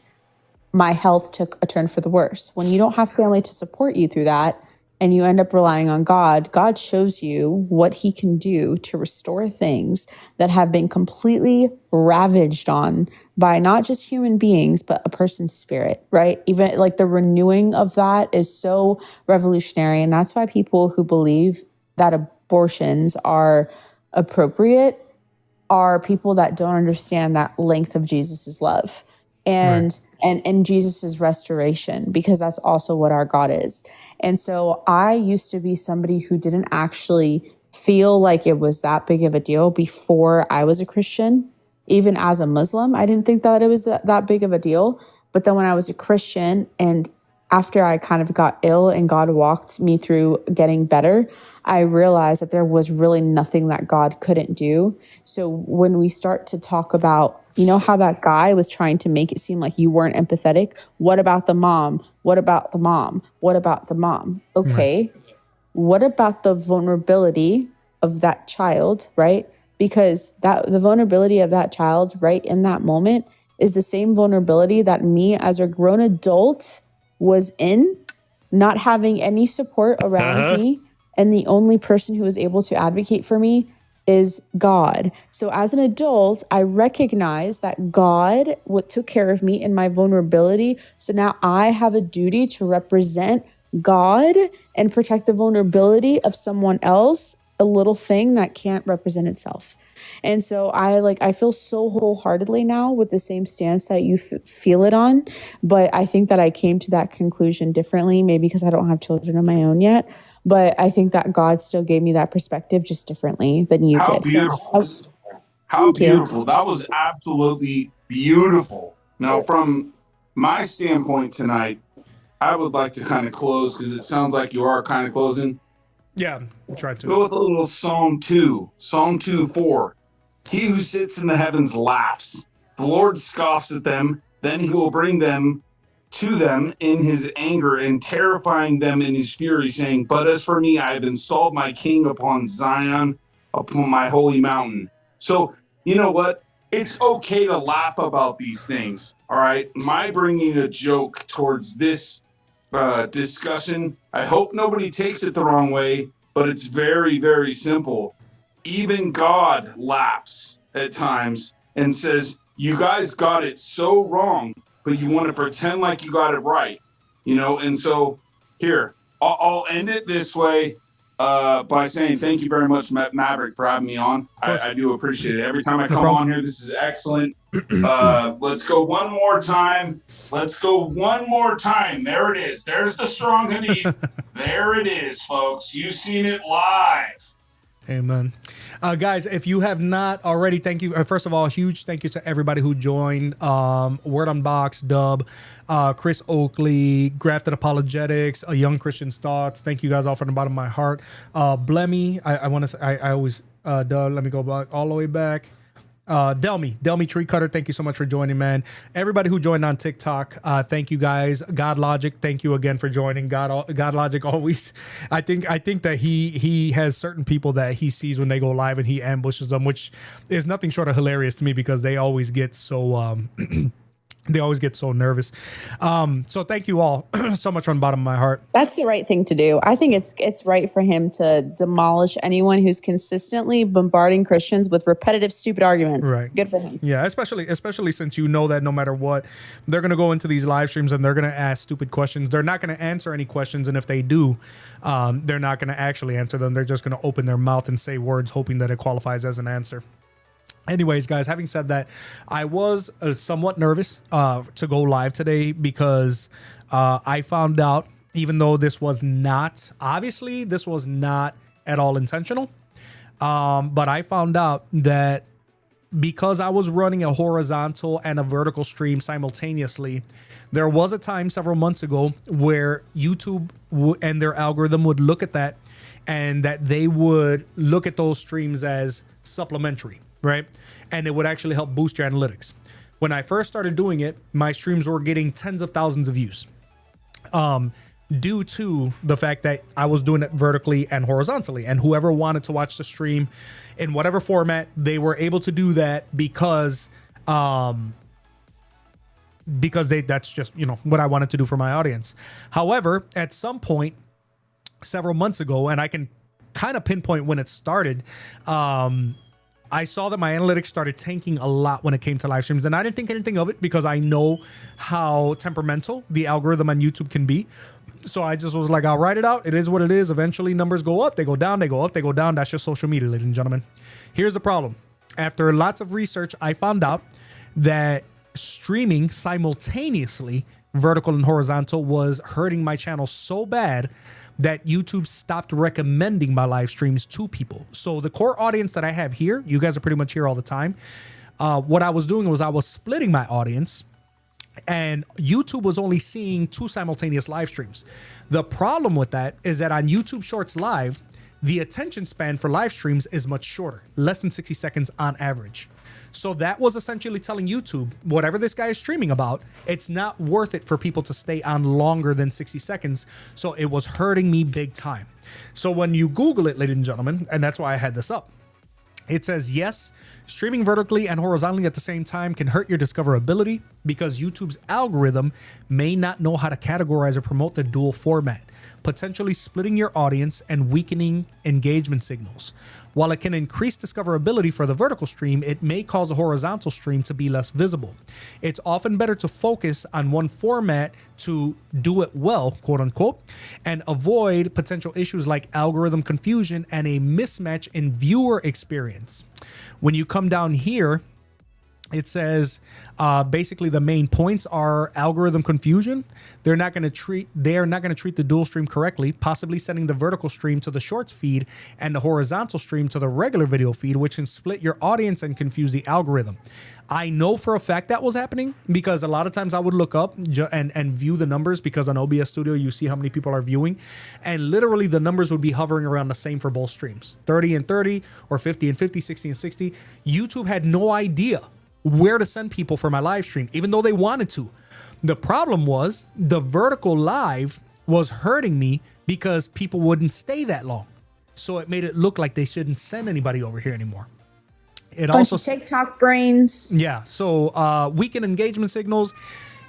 my health took a turn for the worse. When you don't have family to support you through that and you end up relying on God, God shows you what he can do to restore things that have been completely ravaged on by not just human beings, but a person's spirit, right? Even like the renewing of that is so revolutionary. And that's why people who believe that abortions are appropriate are people that don't understand that length of Jesus's love. And Jesus's restoration, because that's also what our God is. And so I used to be somebody who didn't actually feel like it was that big of a deal before I was a Christian. Even as a Muslim, I didn't think that it was that big of a deal. But then when I was a Christian and after I kind of got ill and God walked me through getting better, I realized that there was really nothing that God couldn't do. So when we start to talk about, how that guy was trying to make it seem like you weren't empathetic. What about the mom? What about the mom? What about the mom? Okay. Right. What about the vulnerability of that child, right? Because the vulnerability of that child right in that moment is the same vulnerability that me as a grown adult was in, not having any support around me. And the only person who was able to advocate for me is God. So as an adult, I recognize that God took care of me in my vulnerability. So now I have a duty to represent God and protect the vulnerability of someone else, a little thing that can't represent itself. And so I feel so wholeheartedly now with the same stance that you feel it on. But I think that I came to that conclusion differently, maybe because I don't have children of my own yet. But I think that God still gave me that perspective just differently than you How did. beautiful. So, How thank you. beautiful. That was absolutely beautiful. Now, from my standpoint tonight, I would like to kind of close because it sounds like you are kind of closing. Yeah, try to. Go with a little Psalm 2, Psalm 2:4. He who sits in the heavens laughs. The Lord scoffs at them. Then he will bring them to them in his anger and terrifying them in his fury, saying, but as for me, I have installed my king upon Zion, upon my holy mountain. So, you know what? It's okay to laugh about these things. All right. My bringing a joke towards this discussion, I hope nobody takes it the wrong way, but it's very, very simple. Even God laughs at times and says, you guys got it so wrong, but you want to pretend like you got it right, you know? And so here, I'll end it this way by saying thank you very much, Maverick, for having me on. I do appreciate it. Every time I come on here, this is excellent. Let's go one more time. Let's go one more time. There it is. There's the strong Hadith. There it is, folks. You've seen it live. Amen. Guys, if you have not already, thank you. First of all, huge thank you to everybody who joined. Word Unbox, Dub, Chris Oakley, Grafted Apologetics, Young Christian's Thoughts. Thank you guys all from the bottom of my heart. Blemmy, I want to say, I always, Dub, let me go back all the way back. Delmy Tree Cutter, thank you so much for joining, man. Everybody who joined on TikTok, thank you guys. God Logic, thank you again for joining. God Logic always, I think that he has certain people that he sees when they go live and he ambushes them, which is nothing short of hilarious to me because they always get so they always get so nervous. So thank you all so much from the bottom of my heart. That's the right thing to do. I think it's right for him to demolish anyone who's consistently bombarding Christians with repetitive, stupid arguments. Right. Good for him. Yeah, especially since you know that no matter what, they're going to go into these live streams and they're going to ask stupid questions. They're not going to answer any questions. And if they do, they're not going to actually answer them. They're just going to open their mouth and say words, hoping that it qualifies as an answer. Anyways, guys, having said that, I was somewhat nervous to go live today because I found out, even though this was not at all intentional, but I found out that because I was running a horizontal and a vertical stream simultaneously, there was a time several months ago where YouTube and their algorithm would look at that and that they would look at those streams as supplementary. Right. And it would actually help boost your analytics. When I first started doing it, my streams were getting tens of thousands of views due to the fact that I was doing it vertically and horizontally. And whoever wanted to watch the stream in whatever format, they were able to do that because that's just, you know, what I wanted to do for my audience. However, at some point several months ago, and I can kind of pinpoint when it started, I saw that my analytics started tanking a lot when it came to live streams, and I didn't think anything of it because I know how temperamental the algorithm on YouTube can be. So I just was like, I'll write it out. It is what it is. Eventually numbers go up, they go down, they go up, they go down. That's just social media, ladies and gentlemen. Here's the problem. After lots of research, I found out that streaming simultaneously, vertical and horizontal, was hurting my channel so bad that YouTube stopped recommending my live streams to people. So the core audience that I have here, you guys are pretty much here all the time. What I was doing was I was splitting my audience, and YouTube was only seeing 2 simultaneous live streams. The problem with that is that on YouTube Shorts Live, the attention span for live streams is much shorter, less than 60 seconds on average. So that was essentially telling YouTube, whatever this guy is streaming about, it's not worth it for people to stay on longer than 60 seconds. So it was hurting me big time. So when you Google it, ladies and gentlemen, and that's why I had this up, it says, yes, streaming vertically and horizontally at the same time can hurt your discoverability, because YouTube's algorithm may not know how to categorize or promote the dual format, potentially splitting your audience and weakening engagement signals. While it can increase discoverability for the vertical stream, it may cause the horizontal stream to be less visible. It's often better to focus on one format to do it well, quote unquote, and avoid potential issues like algorithm confusion and a mismatch in viewer experience. When you come down here, it says basically the main points are algorithm confusion. They are not going to treat the dual stream correctly, possibly sending the vertical stream to the shorts feed and the horizontal stream to the regular video feed, which can split your audience and confuse the algorithm. I know for a fact that was happening because a lot of times I would look up and view the numbers, because on OBS Studio you see how many people are viewing, and literally the numbers would be hovering around the same for both streams, 30 and 30 or 50 and 50, 60 and 60. YouTube had no idea where to send people for my live stream, even though they wanted to. The problem was the vertical live was hurting me because people wouldn't stay that long. So it made it look like they shouldn't send anybody over here anymore. It Bunch also of TikTok brains. Yeah. So weaken engagement signals.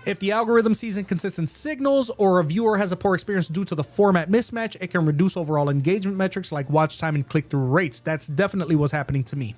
If the algorithm sees inconsistent signals or a viewer has a poor experience due to the format mismatch, it can reduce overall engagement metrics like watch time and click-through rates. That's definitely what's happening to me.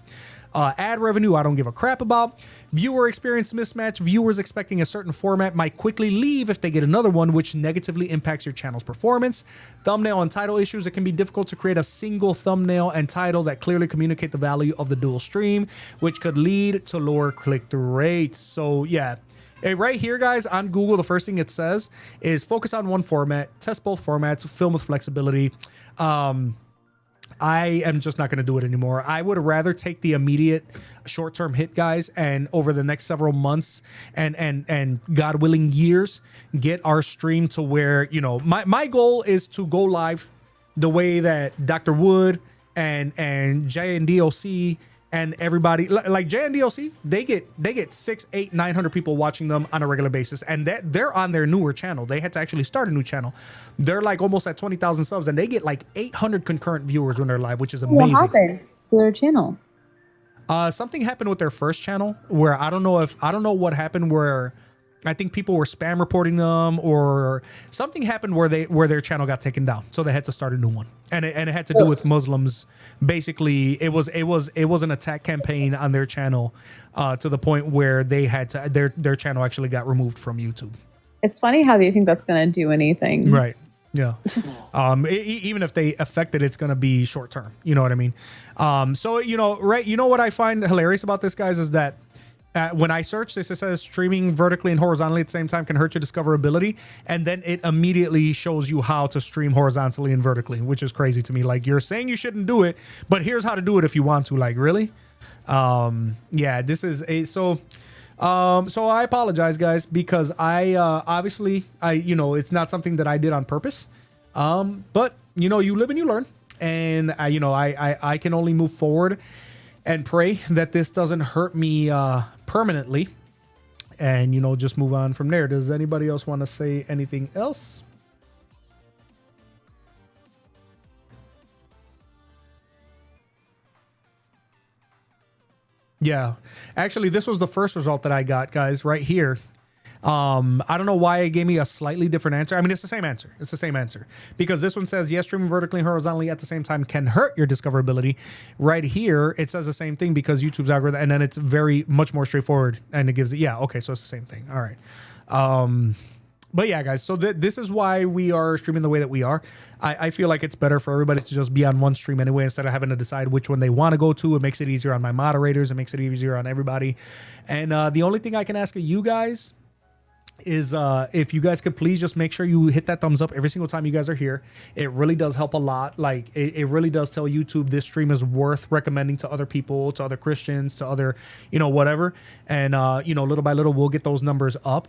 Ad revenue, I don't give a crap about. Viewer experience mismatch. Viewers expecting a certain format might quickly leave if they get another one, which negatively impacts your channel's performance. Thumbnail and title issues. It can be difficult to create a single thumbnail and title that clearly communicate the value of the dual stream, which could lead to lower click-through rates. So yeah. Hey, right here, guys, on Google, the first thing it says is focus on one format, test both formats, film with flexibility. I am just not going to do it anymore. I would rather take the immediate short-term hit, guys, and over the next several months and God willing years, get our stream to where, you know, my goal is to go live the way that Dr. Wood and Jay and DOC and everybody, like Jay and DOC, they get 600, 800, 900 people watching them on a regular basis, and they're on their newer channel. They had to actually start a new channel. They're like almost at 20,000 subs, and they get like 800 concurrent viewers when they're live, which is amazing. What happened to their channel? Something happened with their first channel where I don't know what happened, where I think people were spam reporting them, or something happened where their channel got taken down, so they had to start a new one, and it had to do with Muslims. Basically, it was an attack campaign on their channel, to the point where they had to their channel actually got removed from YouTube. It's funny how you think that's going to do anything, right? Yeah. Even if they affect it, it's going to be short term. You know what I mean? So you know, right? You know what I find hilarious about this, guys, is that when I search this, it says streaming vertically and horizontally at the same time can hurt your discoverability. And then it immediately shows you how to stream horizontally and vertically, which is crazy to me. Like, you're saying you shouldn't do it, but here's how to do it if you want to. Like, really? Yeah, this is so I apologize, guys, because I obviously, you know, it's not something that I did on purpose. But, you know, you live and you learn. And, you know, I can only move forward and pray that this doesn't hurt me permanently, and, you know, just move on from there. Does anybody else want to say anything else? Yeah, actually, this was the first result that I got, guys, right here. I don't know why it gave me a slightly different answer. I mean, it's the same answer. It's the same answer, because this one says, yes, streaming vertically and horizontally at the same time can hurt your discoverability. Right here, it says the same thing because YouTube's algorithm, and then it's very much more straightforward, and it gives it, yeah, okay, so it's the same thing. All right. But yeah, guys, so this is why we are streaming the way that we are. I feel like it's better for everybody to just be on one stream anyway, instead of having to decide which one they want to go to. It makes it easier on my moderators. It makes it easier on everybody. And the only thing I can ask of you guys is if you guys could please just make sure you hit that thumbs up every single time you guys are here. It really does help a lot. Like, it really does tell YouTube this stream is worth recommending to other people, to other Christians, to other, you know, whatever. And, you know, little by little, we'll get those numbers up.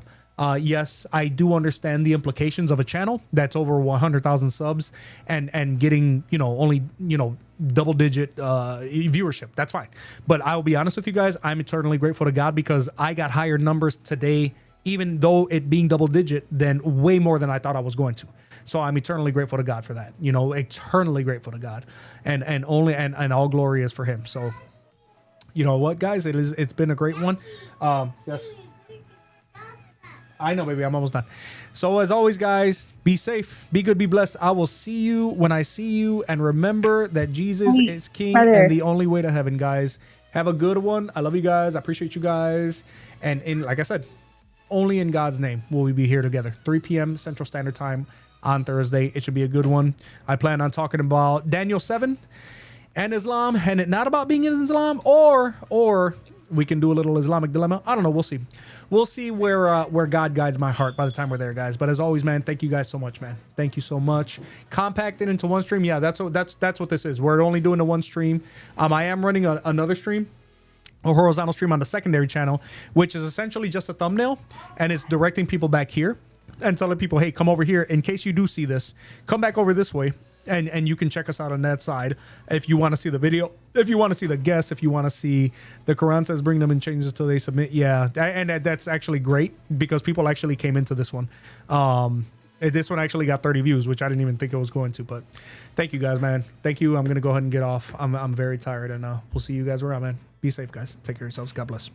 Yes, I do understand the implications of a channel that's over 100,000 subs and getting, you know, only, you know, double digit viewership. That's fine. But I will be honest with you guys, I'm eternally grateful to God, because I got higher numbers today, even though it being double digit, than way more than I thought I was going to. So I'm eternally grateful to God for that. You know, eternally grateful to God, and all glory is for him. So, you know what, guys, it's been a great one. Yes. I know, baby. I'm almost done. So as always, guys, be safe, be good, be blessed. I will see you when I see you. And remember that Jesus is King and the only way to heaven, guys. Have a good one. I love you guys. I appreciate you guys. And like I said, only in God's name will we be here together. 3 p.m. Central Standard Time on Thursday. It should be a good one. I plan on talking about Daniel 7 and Islam, and it not about being in Islam, or we can do a little Islamic dilemma. I don't know. We'll see. We'll see where God guides my heart by the time we're there, guys. But as always, man, thank you guys so much, man. Thank you so much. Compact it into one stream. Yeah, that's what this is. We're only doing the one stream. I am running another stream, a horizontal stream on the secondary channel, which is essentially just a thumbnail, and it's directing people back here and telling people, hey, come over here. In case you do see this, come back over this way. And you can check us out on that side if you want to see the video, if you want to see the guests, if you want to see the Quran says bring them in changes till they submit. Yeah, and that's actually great because people actually came into this one. This one actually got 30 views, which I didn't even think it was going to. But thank you guys, man. Thank you. I'm gonna go ahead and get off. I'm very tired, and we'll see you guys around, man. Be safe, guys. Take care of yourselves. God bless.